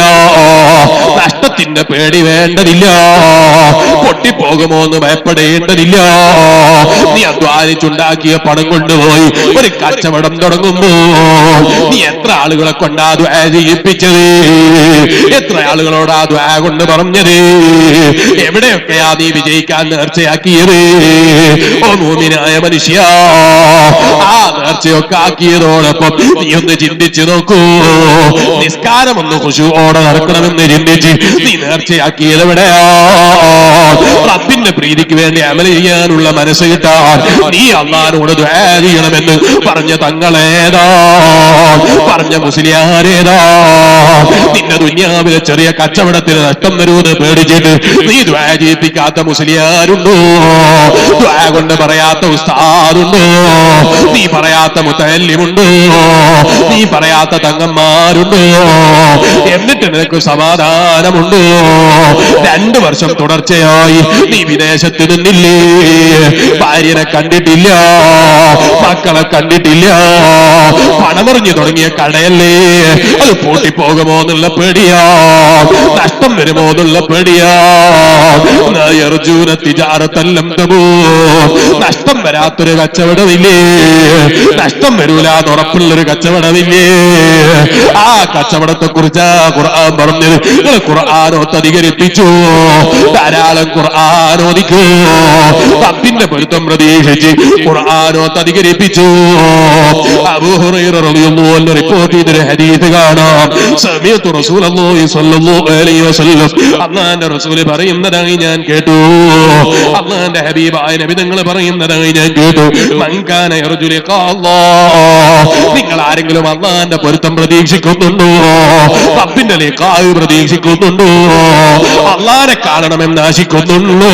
നഷ്ടത്തിന്റെ പേടി വേണ്ടതില്ല, പൊട്ടിപ്പോകുമോ എന്ന് ഭയപ്പെടേണ്ടതില്ല. നീ അധ്വാനിച്ചുണ്ടാക്കിയ പണം കൊണ്ടുപോയി ഒരു കച്ചവടം തുടങ്ങുമ്പോ നീ എത്ര ആളുകളെ കൊണ്ടാ ദുആ ചെയ്യിപ്പിച്ചത്, എത്ര ആളുകളോടാ ദുആ കൊണ്ട് പറഞ്ഞത്, എവിടെയൊക്കെയാ നീ വിജയിക്കാൻ നേർച്ചയാക്കിയത്? ഓ മുഅ്മിനായ മനുഷ്യ, ആ നേർച്ചയൊക്കെ ആക്കിയതോടൊപ്പം നീ ഒന്ന് ചിന്തിച്ചു നോക്കൂ. നിസ്കാരം ഒന്ന് ഖുശൂഅോടെ നടക്കണമെന്ന് ചിന്തിച്ച് നീ നേർച്ചയാക്കിയത് എവിടെയാ? റബ്ബിന്റെ പ്രീതിക്ക് വേണ്ടി അമൽ ചെയ്യാനുള്ള മനസ്സ് കിട്ടാൻ നീ അല്ലാഹുവോട് ദുആ ചെയ്യണമെന്ന് പറഞ്ഞ തങ്ങളേതാ, പറഞ്ഞ മുസ്ലിയാരേതാ? നിന്റെ ദുനിയാവിലെ ചെറിയ കച്ചവടത്തിന് നഷ്ടം വരുമെന്ന് പേടിച്ചിട്ട് നീ ദുആ ചെയ്യിപ്പിക്കാത്ത മുസ്ലിയാരുണ്ടോ? ദുആ കൊണ്ട് പറയാത്ത ഉസ്താദുണ്ടോ? നീ പറയാത്ത മുതല്ലിമുണ്ടോ? നീ പറയാത്ത തങ്ങന്മാരുണ്ടോ? എന്നിട്ട് നിനക്ക് സമാധാനമുണ്ടോ? 2 വർഷം തുടർച്ചയായി നീ വിദേശത്ത് നിന്നില്ലേ, ഭാര്യനെ കണ്ടിട്ടില്ല, മക്കളെ കണ്ടിട്ടില്ല, പണമെറിഞ്ഞു തുടങ്ങിയ കടയല്ലേ, അത് പൂട്ടിപ്പോകുമോ എന്നുള്ള പേടിയാ, നഷ്ടം വരുമോ എന്നുള്ള പേടിയാ. നഷ്ടം വരാത്തൊരു കച്ചവടമില്ലേ, നഷ്ടം വരൂല ഉറപ്പുള്ളൊരു കച്ചവടമില്ലേ? ആ കച്ചവടത്തെ കുറിച്ചാ ഖുർആൻ പറഞ്ഞത്. നിങ്ങൾ ഖുർആനോത്ത് അധികരിപ്പിച്ചു, ധാരാളം ഖുർആനോദിക്കൂ, റബ്ബിന്റെ പൊരുത്തം പ്രതീക്ഷിച്ച് ഖുർആനോത്ത് അധികരിപ്പിച്ചു. അബൂ ഹുറൈറ റളിയല്ലാഹു അൻഹു റിപ്പോർട്ട് ചെയ്തൊരു ഹദീസ് കാണാം. സമീഅതു റസൂലുള്ളാഹി സ്വല്ലല്ലാഹു അലൈഹി വസല്ലം, അല്ലാഹുവിന്റെ റസൂൽ പറയുന്നതായി ഞാൻ കേട്ടു, അല്ലാഹുവിന്റെ ഹബീബായ നബി തങ്ങൾ പറയുന്നതായി ഞാൻ കേട്ടു. മൻ കാന യർജു ലിഖാ അല്ലാഹ്, നിങ്ങൾ ആരെങ്കിലും അല്ലാഹുവിന്റെ പൊരുത്തം പ്രതീക്ഷിക്കുന്നുണ്ടോ, റബ്ബിന്റെ ലിഖാഅ് പ്രതീക്ഷിക്കുന്നുണ്ടോ, അല്ലാഹുവിനെ കാണണമെന്ന് ആശിക്കുന്നുണ്ടോ,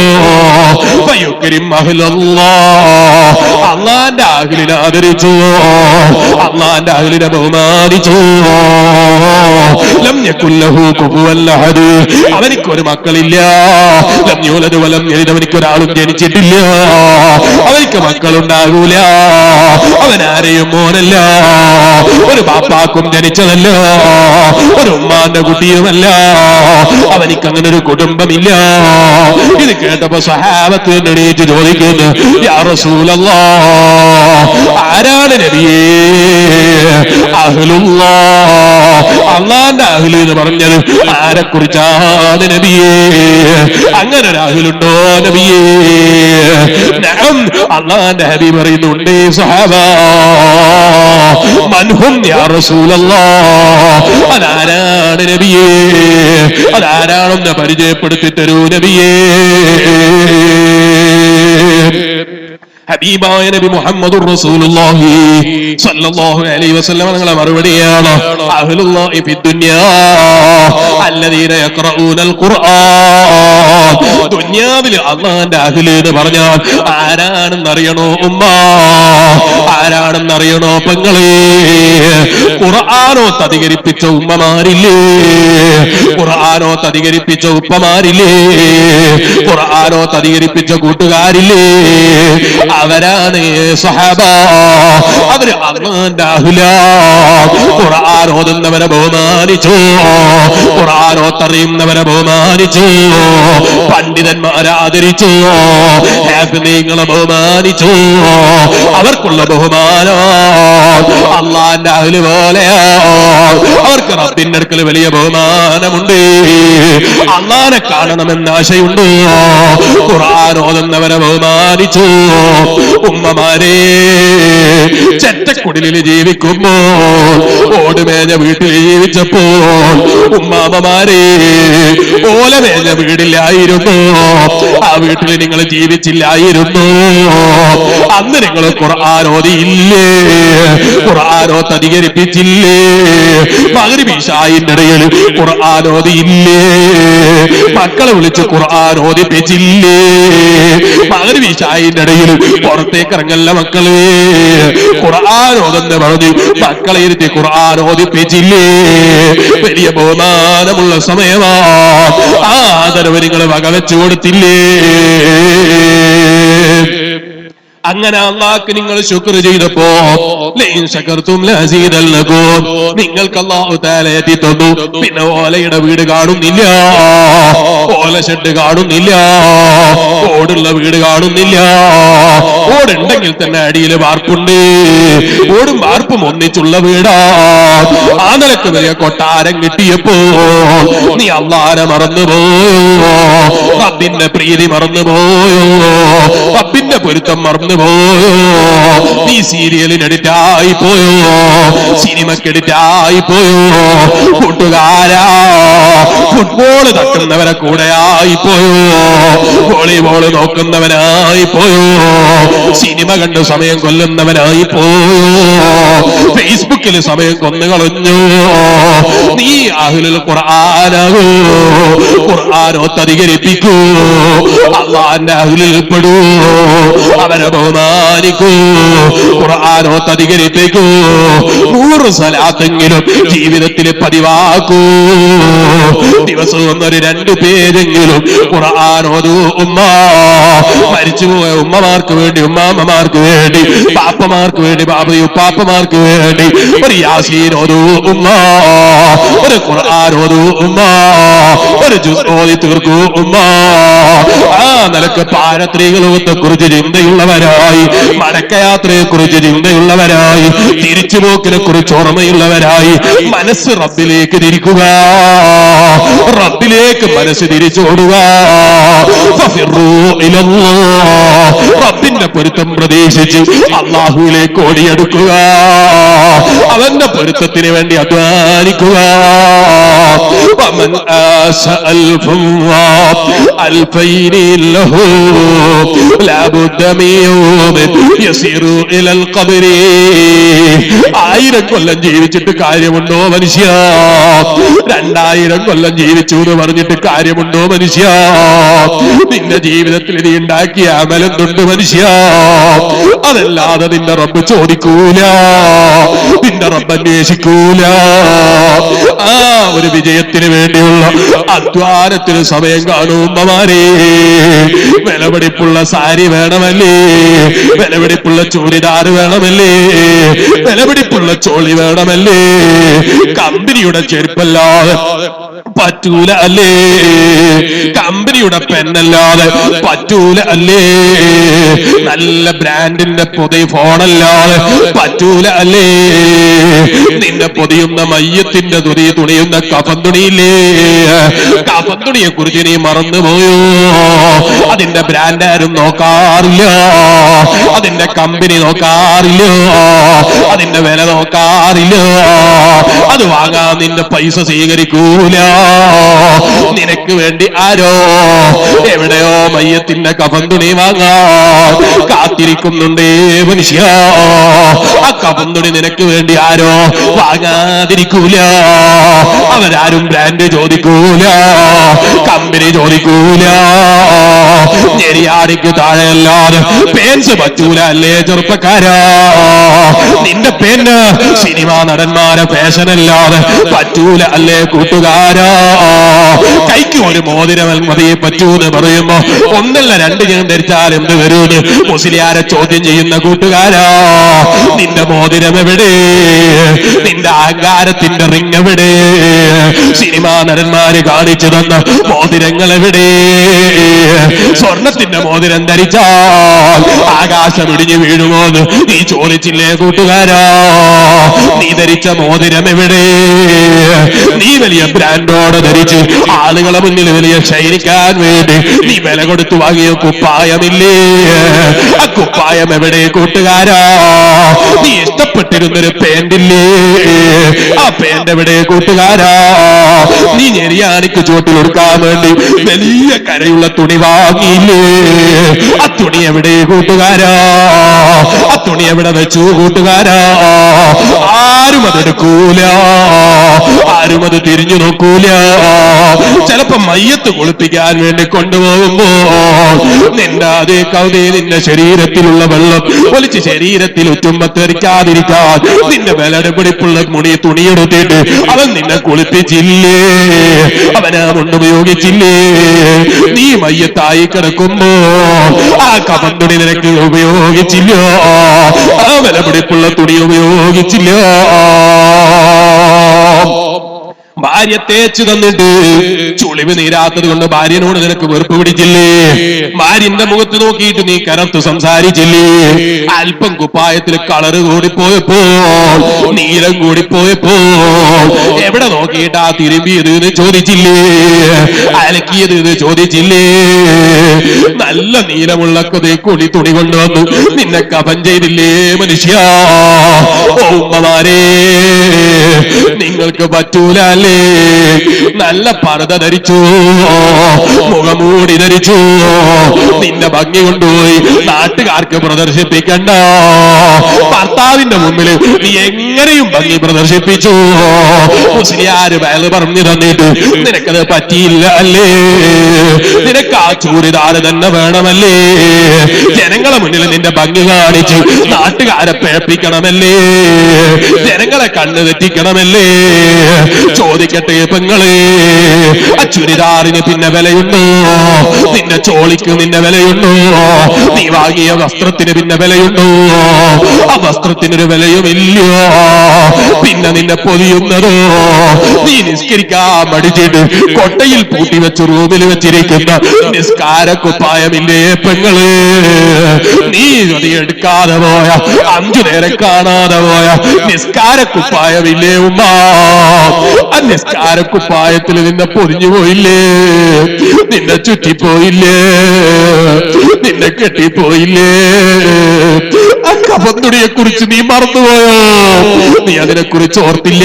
ഫയുക്രിം അഹ്ലല്ലാഹ്, അല്ലാഹുവിന്റെ അഹ്ലിനെ ആദരിച്ചു, അല്ലാഹുവിന്റെ അഹ്ലിനെ ബഹുമാനിച്ചു. ലം യകുൽ ലഹു കുഫുവൻ അഹദ്, അവനിക്കൊരു മക്കളില്ല. ലം യൂലദ് വലം യലിദ്, അവനിക്കൊരാളും ജനിച്ചിട്ടില്ല, അവനിക്ക് മക്കളുണ്ടാകൂല, അവനാരെയും മോനല്ല, ഒരു ബാപ്പാക്കും ജനിച്ചതല്ല, ഒരു ഉമ്മാന്റെ കുട്ടിയുമല്ല, അവനിക്ക് അങ്ങനെ ഒരു കുടുംബമില്ല. ഇത് കേട്ടപ്പോ സഹാബത്ത് എണീറ്റ് ചോദിക്കുന്നു, യാ റസൂലല്ലാഹ്, ആരാണ് നബിയേ അഹ്ലുല്ലാഹ്? അല്ലാഹുവിന്റെ അഹ്ല് എന്ന് പറഞ്ഞത് ആരെ കുറിച്ചാണ് നബിയേ? അങ്ങനെ ഒരു അഹ്ലുണ്ടോ നബിയേ? നഅം, അല്ലാഹുവിന്റെ ഹബീബ് പറയുന്നുണ്ട് സഹാബ. മൻഹും യാ റസൂലല്ലാഹ്, അതാരാണ് നബിയേ? അതാരാണെന്ന് പരിചയപ്പെടുത്തി തരൂ നബിയേ. ഹബീബായ നബി മുഹമ്മദുർ റസൂലുള്ളാഹി സ്വല്ലല്ലാഹു അലൈഹി വസല്ലം നിങ്ങളെ മറുപടിയാണ്, അഹ്ലുല്ലാഹി ഫിദ്ദുനിയാ അല്ലദീന യഖറഊനൽ ഖുർആൻ. ദുനിയാവിൽ അല്ലാഹുവിന്റെ അഹ്ല് എന്ന് പറഞ്ഞാൽ ആരാണെന്ന് അറിയണോ ഉമ്മ? ആരാണെന്ന് അറിയണോ പെങ്ങളെ? ഖുർആനോത്ത് അധികരിപ്പിച്ച ഉമ്മമാരില്ലേ, ഖുർആനോത്ത് അധികരിപ്പിച്ച ഉപ്പമാരില്ലേ, ഖുർആനോത്ത് അധികരിപ്പിച്ച കൂട്ടുകാരില്ലേ? അവരാണ് സഹാബ. അവര് അല്ലാഹുവിന്റെ അഹ്ലാ. ഖുർആൻ ഓതുന്നവരെ ബഹുമാനിച്ചു, ഖുർആൻ ഓതറിയുന്നവരെ ബഹുമാനിച്ചു, പണ്ഡിതന്മാരെ ആദരിച്ചു, ഹാഫിളീങ്ങളെ ബഹുമാനിച്ചു. അവർക്കുള്ള ബഹുമാനം അല്ലാഹുവിന്റെ അഹ്ല് പോലെയാ. അവർക്ക് റബ്ബിന്റെ അടുക്കൽ വലിയ ബഹുമാനമുണ്ട്. അല്ലാഹുവിനെ കാണണമെന്ന് ആശയുണ്ട്. ഖുർആൻ ഓതുന്നവരെ ബഹുമാനിച്ചു, ഉമ്മമാരെ ചെറ്റക്കുടിലിൽ ജീവിക്കുമ്പോ ഓടുമേഞ്ഞ വീട്ടിൽ ജീവിച്ചപ്പോൾ ഉമ്മാമ്മമാരെ ഓലമേഞ്ഞ വീടില്ലായിരുന്നു, ആ വീട്ടിൽ നിങ്ങൾ ജീവിച്ചില്ലായിരുന്നു. അന്ന് നിങ്ങൾ ഖുർആൻ ഓതിയില്ലേ? ഖുർആൻ അധികരിപ്പിച്ചില്ലേ? മഗ്രിബ് ഇശാഇന്റെ ഇടയിൽ ഖുർആൻ ഓതിയില്ലേ? മക്കളെ വിളിച്ച് ഖുർആൻ ഓതിപ്പിച്ചില്ലേ? മഗ്രിബ് ഇശാഇന്റെ ഇടയിൽ പുറത്തേക്ക് ഇറങ്ങല്ല മക്കളെ, ഖുർആൻ ഓതെന്ന് പറഞ്ഞു മക്കളെ ഇരുത്തി ഖുർആൻ ഓതിപ്പിച്ചില്ലേ? വലിയ ബഹുമാനമുള്ള സമയമാ, ആ ആദരവ് നിങ്ങൾ വകവെച്ചു കൊടുത്തില്ലേ? അങ്ങനെ അള്ളാഹ്ക്ക് നിങ്ങൾ ശുക്ർ ചെയ്തപ്പോ ലഇൻ ശകർതും ലഅസീദന്നകും, നിങ്ങൾക്ക് അല്ലാഹു തആല എത്തി തന്നു. പിന്നെ ഓലയുടെ വീട് കാണുന്നില്ല, ഓല ഷെഡ് കാണുന്നില്ല, ഓടുള്ള വീട് കാണുന്നില്ല. ഓടുണ്ടെങ്കിൽ തന്നെ അടിയിൽ വാർപ്പുണ്ട്, ഓടും വാർപ്പും ഒന്നിച്ചുള്ള വീടാ. ആ നിലക്ക് വലിയ കൊട്ടാരം കിട്ടിയപ്പോ നീ അള്ളാഹനെ മറന്നുപോയോ? റബ്ബിന്റെ പ്രീതി മറന്നുപോയോ? റബ്ബിന്റെ പൊരുത്തം മറന്നു പോയോ? നീ സീരിയലിന് എഡിറ്റായി പോയോ? സിനിമക്ക് എഡിറ്റായി പോയോ? കൂട്ടുകാരാ, ഫുട്ബോള് തട്ടുന്നവരെ കൂടെയായി പോയോ? വോളിബോള് നോക്കുന്നവനായി പോയോ? സിനിമ കണ്ട് സമയം കൊല്ലുന്നവനായി പോയോ? ഫേസ്ബുക്കിൽ സമയം കൊന്നുകളഞ്ഞു. നീ അഹ്ലുൽ ഖുർആനാകൂ, ഖുർആനോത്ത് അധികരിപ്പിക്കൂ, അള്ളാന്റെ അഹ്ലിൽ പെടൂ, അവരെ ബഹുമാനിക്കൂ, ഖുർആനോത്ത് അധികരിപ്പിക്കൂ, 100 സ്വലാത്തെങ്കിലും ജീവിതത്തിൽ പതിവാക്കൂ. ദിവസവും ഒരു 2 പേരെങ്കിലും ഖുർആൻ ഓതൂ ഉമ്മ. മരിച്ചുപോയ ഉമ്മമാർക്ക് വേണ്ടി, ഉമ്മാമ്മമാർക്ക് വേണ്ടി, പാപ്പമാർക്ക് വേണ്ടി, ബാബയുപ്പാപ്പമാർക്ക് വേണ്ടി ഒരു യാസീൻ ഓതൂ ഉമ്മ, ഒരു ഖുർആൻ ഓതൂ ഉമ്മ, ഒരു ജുസ് ഓതി തീർക്കൂ ഉമ്മ. ആ നിലക്ക് പാരത്രികളത്തെ കുറിച്ച് ചിന്തയുള്ളവരായി, മടക്കയാത്രയെ കുറിച്ച് ചിന്തയുള്ളവരായി, തിരിച്ചുപോക്കിനെ കുറിച്ച് ഓർമ്മയുള്ളവരായി മനസ്സ് റബ്ബിലേക്ക് തിരിക്കുക, റബ്ബിലേക്ക് മനസ്സ് തിരിച്ചോടുക. റബ്ബിന്റെ പൊരുത്തം പ്രതീക്ഷിച്ച് അള്ളാഹുവിലേക്ക് ഓടിയെടുക്കുക, അവന്റെ പൊരുത്തത്തിന് വേണ്ടി അധ്വാനിക്കുക. ആയിരം കൊല്ലം ജീവിച്ചിട്ട് കാര്യമുണ്ടോ മനുഷ്യ? 2000 കൊല്ലം ജീവിച്ചു എന്ന് പറഞ്ഞിട്ട് കാര്യമുണ്ടോ മനുഷ്യ? നിന്റെ ജീവിതത്തിൽ നീ ഉണ്ടാക്കിയ അമലെന്തുണ്ട് മനുഷ്യ? അതല്ലാതെ നിന്റെ റബ്ബ് ചോദിക്കൂല, നിന്റെ റബ്ബ് അന്വേഷിക്കൂല. ആ ഒരു വിജയത്തിന് വേണ്ടിയുള്ള അധ്വാനത്തിന് സമയം കാണുമ്പമാരെ വിലപിടിപ്പുള്ള സാരി വേണമല്ലേ, വിലപിടിപ്പുള്ള ചൂരിദാർ വേണമല്ലേ, വിലപിടിപ്പുള്ള ചോളി വേണമല്ലേ, കമ്പനിയുടെ ചെരുപ്പല്ലാതെ പറ്റൂല അല്ലേ, കമ്പനിയുടെ പെണ്ണല്ലാതെ പറ്റൂല അല്ലേ, നല്ല ബ്രാൻഡിന്റെ പൊതി ഫോണല്ലാതെ പറ്റൂല അല്ലേ, നിന്നെ പൊതിയുന്ന മയ്യത്തിന്റെ തുണിയുന്ന കഫൻ തുണിയില്ലേ, കഫൻ തുണിയെ കുറിച്ച് നീ മറന്നുപോയോ? അതിന്റെ ബ്രാൻഡ് ആരും നോക്കാറില്ല, അതിന്റെ കമ്പനി നോക്കാറില്ല, അതിന്റെ വില നോക്കാറില്ല, അത് വാങ്ങാൻ നിന്റെ പൈസ സ്വീകരിക്കൂല. നിനക്ക് വേണ്ടി ആരോ എവിടെയോ മയ്യത്തിന്റെ കഫൻ തുണി വാങ്ങാൻ കാത്തിരിക്കുന്നുണ്ടേ മനുഷ്യ. ആ കഫൻ തുണി നിനക്ക് വേണ്ടി ആരോ വാങ്ങാതിരിക്കൂല. അവരാരും ബ്രാൻഡ് ചോദിക്കൂല, കമ്പനി ചോദിക്കൂല. ഞെരിയാടിക്ക് താഴെയല്ലാതെ പേൻസ് പറ്റൂല അല്ലേ ചെറുപ്പക്കാരാ? നിന്റെ പേന് സിനിമാ നടന്മാരെ ഫാഷനല്ലാതെ പറ്റൂല അല്ലേ കൂട്ടുകാരാ? കൈക്ക് ഒരു മോതിരം മതിയെ പറ്റൂന്ന് പറയുമ്പോ 1 അല്ല 2 ഞാൻ ധരിച്ചാൽ എന്ത് വരൂന്ന് മുസ്ലിയാരെ ചോദ്യം ചെയ്യുന്ന കൂട്ടുകാരാ, നിന്റെ മോതിരം എവിടെ? നിന്റെ അഹങ്കാരത്തിന്റെ റിങ് എവിടെ? സിനിമാ നടന്മാര് കാണിച്ചു തന്ന മോതിരങ്ങൾ എവിടെ? സ്വർണത്തിന്റെ മോതിരം ധരിച്ചാൽ ആകാശ ആകാശം ഇടിഞ്ഞു വീഴുമോന്ന് നീ ചോദിച്ചില്ലേ കൂട്ടുകാരാ? നീ ധരിച്ച മോതിരം എവിടെ? നീ വലിയ ബ്രാൻഡോടെ ധരിച്ച് ആളുകളെ മുന്നിൽ വലിയ ശൈലിക്കാൻ വേണ്ടി നീ വില കൊടുത്തു വാങ്ങിയ കുപ്പായമില്ലേ? ആ കുപ്പായം എവിടെ കൂട്ടുകാരാ? നീ ഇഷ്ടപ്പെട്ടിരുന്നൊരു പാന്റില്ലേ? ആ പാന്റ് എവിടെ കൂട്ടുകാരാ? നീ ഞെരിയാണിക്ക് ചുവട്ടിൽ കൊടുക്കാൻ വേണ്ടി വലിയ കരയുള്ള തുണി വാങ്ങിയില്ലേ? ആ തുണി എവിടെ കൂട്ടുകാരാ? ആ തുണി എവിടെ വെച്ചു കൂട്ടുകാരാ? ആരും അതെടുക്കൂല, ആരും അത് തിരിഞ്ഞു നോക്കൂല. ചിലപ്പോ മയ്യത്ത് കുളിപ്പിക്കാൻ വേണ്ടി കൊണ്ടുപോകുമ്പോ നിന്റെ അതേ കൗതേ നിന്റെ ശരീരത്തിലുള്ള വെള്ളം ഒലിച്ച് ശരീരത്തിൽ ഉറ്റുമ്പത്തെറിക്കാതിരിക്കാൻ നിന്റെ വിലയുടെ പിടിപ്പുള്ള തുണിയെടുത്തിട്ട് അവൻ നിന്നെ കുളിപ്പിച്ചില്ലേ? അവനാ കൊണ്ടുപയോഗിച്ചില്ലേ? നീ മയ്യത്തായി കിടക്കുമ്പോ ആ കപന്തുണി നിനക്ക് ഉപയോഗിച്ചില്ലോ? ആ വിലപിടിപ്പുള്ള തുണി ഉപയോഗിച്ചില്ലോ? ഭാര്യ തേച്ചു തന്നിട്ട് ചുളിവ് നീരാത്തത് കൊണ്ട് ഭാര്യനോട് നിനക്ക് വെറുപ്പ് പിടിച്ചില്ലേ? ഭാര്യന്റെ മുഖത്ത് നോക്കിയിട്ട് നീ കരത്ത് സംസാരിച്ചില്ലേ? അല്പം കുപ്പായത്തിൽ കളറ് കൂടിപ്പോയപ്പോ, നീലം കൂടിപ്പോയപ്പോ എവിടെ നോക്കിയിട്ട് ആ തിരുമ്പിയത് എന്ന് ചോദിച്ചില്ലേ? അലക്കിയത് എന്ന് ചോദിച്ചില്ലേ? നല്ല നീലമുള്ള കൊടി തുണി കൊണ്ടുവന്നു നിന്നെ കഫൻ ചെയ്തില്ലേ മനുഷ്യ? ഓ ഉമ്മമാരെ, നിങ്ങൾക്ക് പറ്റൂല അല്ലേ? നല്ല പർദ്ദ ധരിച്ചു, മുഖമൂടി ധരിച്ചു, നിന്റെ ഭംഗി കൊണ്ടുപോയി നാട്ടുകാർക്ക് പ്രദർശിപ്പിക്കണ്ട. ഭർത്താവിന്റെ മുമ്പിൽ നീ എങ്ങനെയും ഭംഗി പ്രദർശിപ്പിച്ചു. മുസ്ലിയാര് വയല് പറഞ്ഞു തന്നിട്ട് നിനക്കത് പറ്റിയില്ല അല്ലേ? നിനക്ക് ആ ചൂരിദാറ് തന്നെ വേണമല്ലേ? ജനങ്ങളെ മുന്നിൽ നിന്റെ ഭംഗി കാണിച്ച് നാട്ടുകാരെ പേപ്പിക്കണമല്ലേ? ജനങ്ങളെ കണ്ണു തെറ്റിക്കണമല്ലേ? ചോദിക്കട്ടെ പെങ്ങളെ, ആ ചുരിദാറിന് പിന്നെ വിലയുണ്ടോ? നിന്റെ ചോളിക്ക് നിന്നെ വിലയുണ്ടോ? നീ വാങ്ങിയ വസ്ത്രത്തിന് പിന്നെ വിലയുണ്ടോ? ആ വസ്ത്രത്തിനൊരു വിലയുമില്ല. പിന്നെ നിന്നെ പൊതിയുന്നതോ നീ നിസ്കരിക്കാൻ മടിച്ചിട്ട് കൊട്ടയിൽ പൂട്ടി വെച്ച് റൂമിൽ വെച്ചിരിക്കുന്ന നിസ്കാര കുപ്പായമില്ലേ പെങ്ങള്? നീ അത് എടുക്കാതെ പോയ, 5 നേരം കാണാതെ പോയ നിസ്കാര കുപ്പായമില്ലേ ഉമ്മ? ആ നിസ്കാര കുപ്പായത്തിൽ നിന്നെ പൊതിഞ്ഞു പോയില്ലേ? നിന്നെ ചുറ്റിപ്പോയില്ലേ? നിന്നെ കെട്ടിപ്പോയില്ലേ? ആ കഫന്തുണിയെ കുറിച്ച് നീ മറന്നുപോയോ? നീ അതിനെ കുറിച്ച് ഓർത്തില്ല.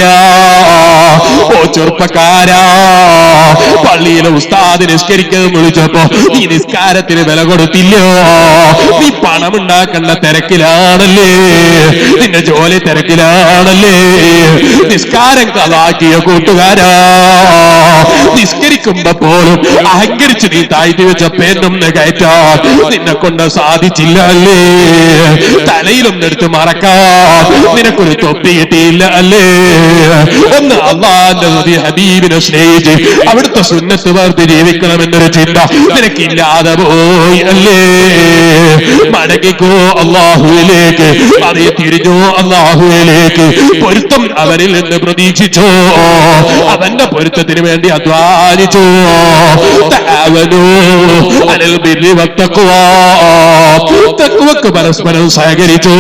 ഓ ചെറുപ്പക്കാരാ, പള്ളിയിലെ ഉസ്താദ് നിസ്കരിക്കാൻ വിളിച്ചപ്പോ നീ നിസ്കാരത്തിന് വില കൊടുത്തില്ലോ? നീ പണമുണ്ടാക്കേണ്ട തിരക്കിലാണല്ലേ? നിന്റെ ജോലി തിരക്കിലാണല്ലേ? നിസ്കാരം കളാക്കിയ കൂട്ടുകാരാ, നിസ്കരിക്കുമ്പോ പോലും അഹങ്കരിച്ച് നീ താഴ്ത്തി വെച്ച പേന്നൊന്ന് കയറ്റാൻ നിന്നെ കൊണ്ട് സാധിച്ചില്ല അല്ലേ? തലയിലൊന്നെടുത്ത് മറക്കാൻ നിനക്കൊരു തൊപ്പി കിട്ടിയില്ല അല്ലേ? ഒന്ന് അള്ളാന്റെ നബി ഹബീബിനെ സ്നേഹിച്ച് അവിടുത്തെ സുന്നത്ത് വാർത്ത് ജീവിക്കണമെന്നൊരു ചിന്ത നിനക്കില്ലാതെ പോയി അല്ലേ? മടങ്ങിക്കോ അള്ളാഹുവിലേക്ക്, അതേ തിരിഞ്ഞോ അള്ളാഹുവിലേക്ക്. പൊരുത്തം അവരിൽ നിന്ന് പ്രതീക്ഷിച്ചോ, അവന്റെ പൊരുത്തത്തിന് വേണ്ടി അധ്വാനിച്ചോ. അനിൽ ബിർരി വത്തഖ്വാ, തഖ്വക്ക് പരസ്പരം സഹകരിച്ചു,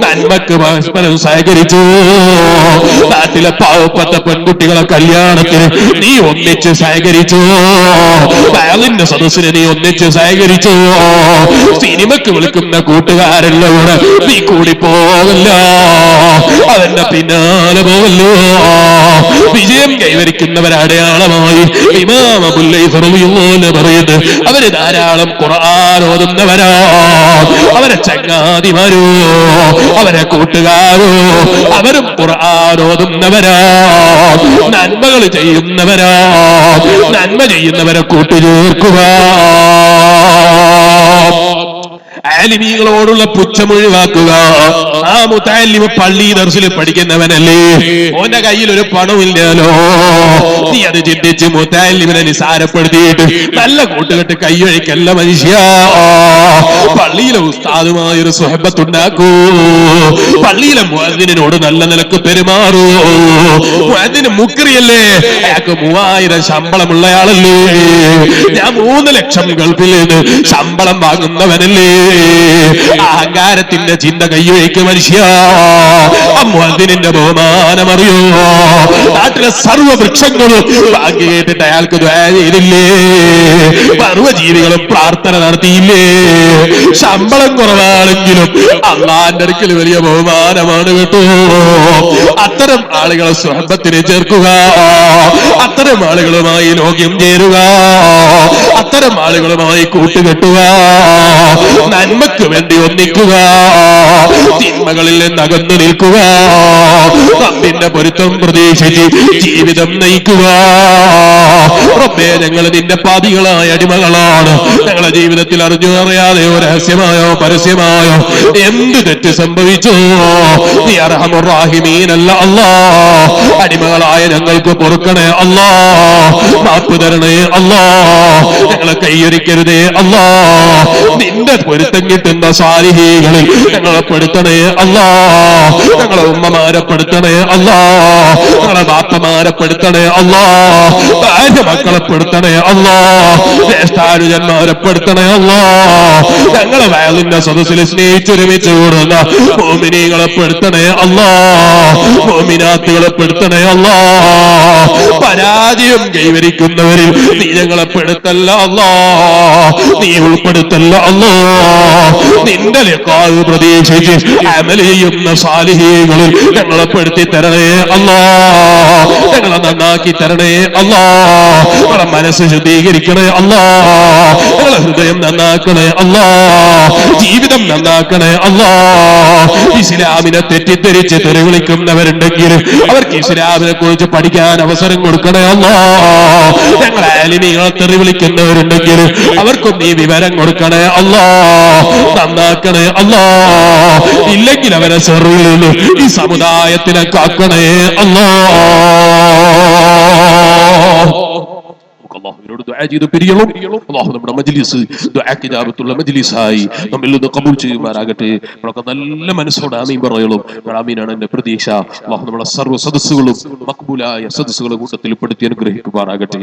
നന്മക്ക് പരസ്പരം സഹകരിച്ചു. നാട്ടിലെ പാവപ്പെട്ട പെൺകുട്ടികളെ കല്യാണത്തിന് നീ ഒന്നിച്ച് സഹകരിച്ചു. വയലിന്റെ സദസ്സിന് നീ ഒന്നിച്ച് സഹകരിച്ചു. സിനിമക്ക് വിളിക്കുന്ന കൂട്ടുകാരെല്ലാം നീ കൂടി പോകല്ല, അവന്റെ പിന്നാലെ പോകല്ലോ. വിജയം കൈവരിക്കുന്നവരുടെ അടയാളമായി ഇമാം അബുൽ ലൈസ് റളിയല്ലാഹു പറയുന്നത് അവര് ധാരാളം ഖുർആൻ ഓതുന്നവരാ. അവരെ ചങ്ങാതിമാരോ, അവരെ കൂട്ടുകാരോ, അവരും ഖുർആൻ ഓതുന്നവരാ, നന്മകൾ ചെയ്യുന്നവരാ. നന്മ ചെയ്യുന്നവരെ കൂട്ടുചേർക്കുക. ആലിമീങ്ങളോടുള്ള പുച്ഛം ഒഴിവാക്കുക. ആ മുതഅല്ലിം പള്ളി ദർസിൽ പഠിക്കുന്നവനല്ലേ? ഓന്റെ കയ്യിൽ ഒരു പണമില്ലല്ലോ. നീ അത് ചിന്തിച്ച് മുതഅല്ലിമിനെ നിസാരപ്പെടുത്തിയിട്ട് നല്ല കൂട്ടുകെട്ട് കൈയൊഴിക്കല്ല മനുഷ്യ. പള്ളിയിലെ ഉസ്താദുമായൊരു സുഹബത്തുണ്ടാക്കൂ. പള്ളിയിലെ മുഅദ്ദിനോട് നല്ല നിലക്ക് പെരുമാറൂ. മുഅദ്ദിന് മുക്രിയല്ലേ? അയാൾക്ക് 3000 ശമ്പളമുള്ളയാളല്ലേ? ഞാൻ 3 ലക്ഷം ഗൾഫിൽ നിന്ന് ശമ്പളം വാങ്ങുന്നവനല്ലേ? അഹങ്കാരത്തിന്റെ ചിന്ത കൈവയ്ക്ക് മനുഷ്യ. മുഅദ്ദിനിന്റെ ബഹുമാനമറിയോ? നാട്ടിലെ സർവ്വവൃക്ഷങ്ങളും ബാക്കി കേട്ടിട്ട് അയാൾക്ക് ദുആ ചെയ്തില്ലേ? സർവ്വജീവികളും പ്രാർത്ഥന നടത്തിയില്ലേ? ശമ്പളം കുറവാണെങ്കിലും അള്ളാന്റെ അടുക്കൽ വലിയ ബഹുമാനമാണ് കേട്ടോ. അത്തരം ആളുകളെ സ്വഹബത്തിന് ചേർക്കുക, അത്തരം ആളുകളുമായി ലോക്യം ചേരുക, അത്തരം ആളുകളുമായി കൂട്ടുകെട്ടുക, നന്മയ്ക്ക് വേണ്ടി ഒന്നിക്കുക, തിന്മകളിൽ നിന്ന് അകന്നു നിൽക്കുക, റബ്ബിന്റെ പൊരുത്തം പ്രതീക്ഷിച്ച് ജീവിതം നയിക്കുക. റബ്ബേ, ഞങ്ങൾ നിന്റെ പാപികളായ അടിമകളാണ്. ഞങ്ങളുടെ ജീവിതത്തിൽ അറിഞ്ഞോ അറിയാതെയോ രഹസ്യമായോ പരസ്യമായോ എന്ത് തെറ്റ് സംഭവിച്ചോ നീ അർഹമുർ റഹീമീനല്ല അല്ലാ. അടിമകളായ ഞങ്ങൾക്ക് പൊറുക്കണേ അല്ലാ, മാപ്പ് തരണേ അല്ലാ, ഞങ്ങളെ കൈയൊരിക്കരുതേ അല്ലാ. നിന്റെ പൊരുത്തം കിട്ടുന്ന സാലിഹീകളിൽ ഞങ്ങളെ പെടുത്തണേ അല്ലാ. ഞങ്ങളെ ഉമ്മമാരെ പെടുത്തണേ അല്ലാ, ഞങ്ങളെ ബാപ്പമാരെ പെടുത്തണേ അല്ലാ, ഭാര്യ മക്കളെ പെടുത്തണേ അല്ലാ, ജ്യേഷ്ഠാനുജന്മാരെ പെടുത്തണേ അല്ലാ. ഞങ്ങളെ വയലിന്റെ സദസ്സിൽ സ്നേഹിച്ചൊരുമിച്ച് കൂടുന്ന മോമിനികളെ പെടുത്തണേ അല്ലാ, മോമിനാത്തുകളെ പെടുത്തണേ അല്ലാ. പരാജയം കൈവരിക്കുന്നവരിൽ നീ ഞങ്ങളെ പെടുത്തല്ല അല്ലാ, നീ ഉൾപ്പെടുത്തല്ല അല്ലാ. നിന്റെ ലിഖാഅ് പ്രതീക്ഷിച്ച് അമൽ ചെയ്യുന്ന സാലിഹീകളിൽ ഞങ്ങളെ പെടുത്തി തരണേ അല്ലാ. ഞങ്ങളെ നന്നാക്കി തരണേ അല്ലാ. ഞങ്ങളെ മനസ്സ് ശുദ്ധീകരിക്കണേ അല്ലാ. ഞങ്ങളെ ഹൃദയം നന്നാക്കണേ അല്ലാ. ജീവിതം നന്നാക്കണേ അല്ലാ. ഇസ്ലാമിനെ തെറ്റിദ്ധരിച്ച് തെറിവിളിക്കുന്നവരുണ്ടെങ്കിൽ അവർക്ക് ഇസ്ലാമിനെ കുറിച്ച് പഠിക്കാൻ അവസരം കൊടുക്കണേ അല്ലാ. ഞങ്ങൾ ആലിമീങ്ങളെ തെറിവിളിക്കുന്നവരുണ്ടെങ്കിൽ അവർക്കും നീ വിവരം കൊടുക്കണേ അല്ലാ. നന്നാക്കണേ അല്ലാ. ഇല്ലെങ്കിൽ അവരെ ചെറുവിൽ നിന്ന് ഈ സമുദായത്തിനെ കാക്കണേ അല്ലാ. അല്ലാഹുവിനോട് ദുആ ചെയ്ത് പിരിയണം. അല്ലാഹു നമ്മുടെ മജ്ലിസ് ദുആക്ക് ഇജാബത്തുള്ള മജ്ലിസായി നമ്മിൽ നിന്ന് ഖബൂൽ ചെയ്യുമാറാകട്ടെ. നമ്മളൊക്കെ നല്ല മനസ്സോടെ ആമീൻ പറയണം. ആമീനാണ് എന്റെ പ്രതീക്ഷ. അല്ലാഹു നമ്മുടെ സർവ്വ സദസ്സുകളും മഖ്ബൂലായ സദസ്സുകളുടെ കൂട്ടത്തിൽ പെടുത്തി അനുഗ്രഹിക്കുമാറാകട്ടെ.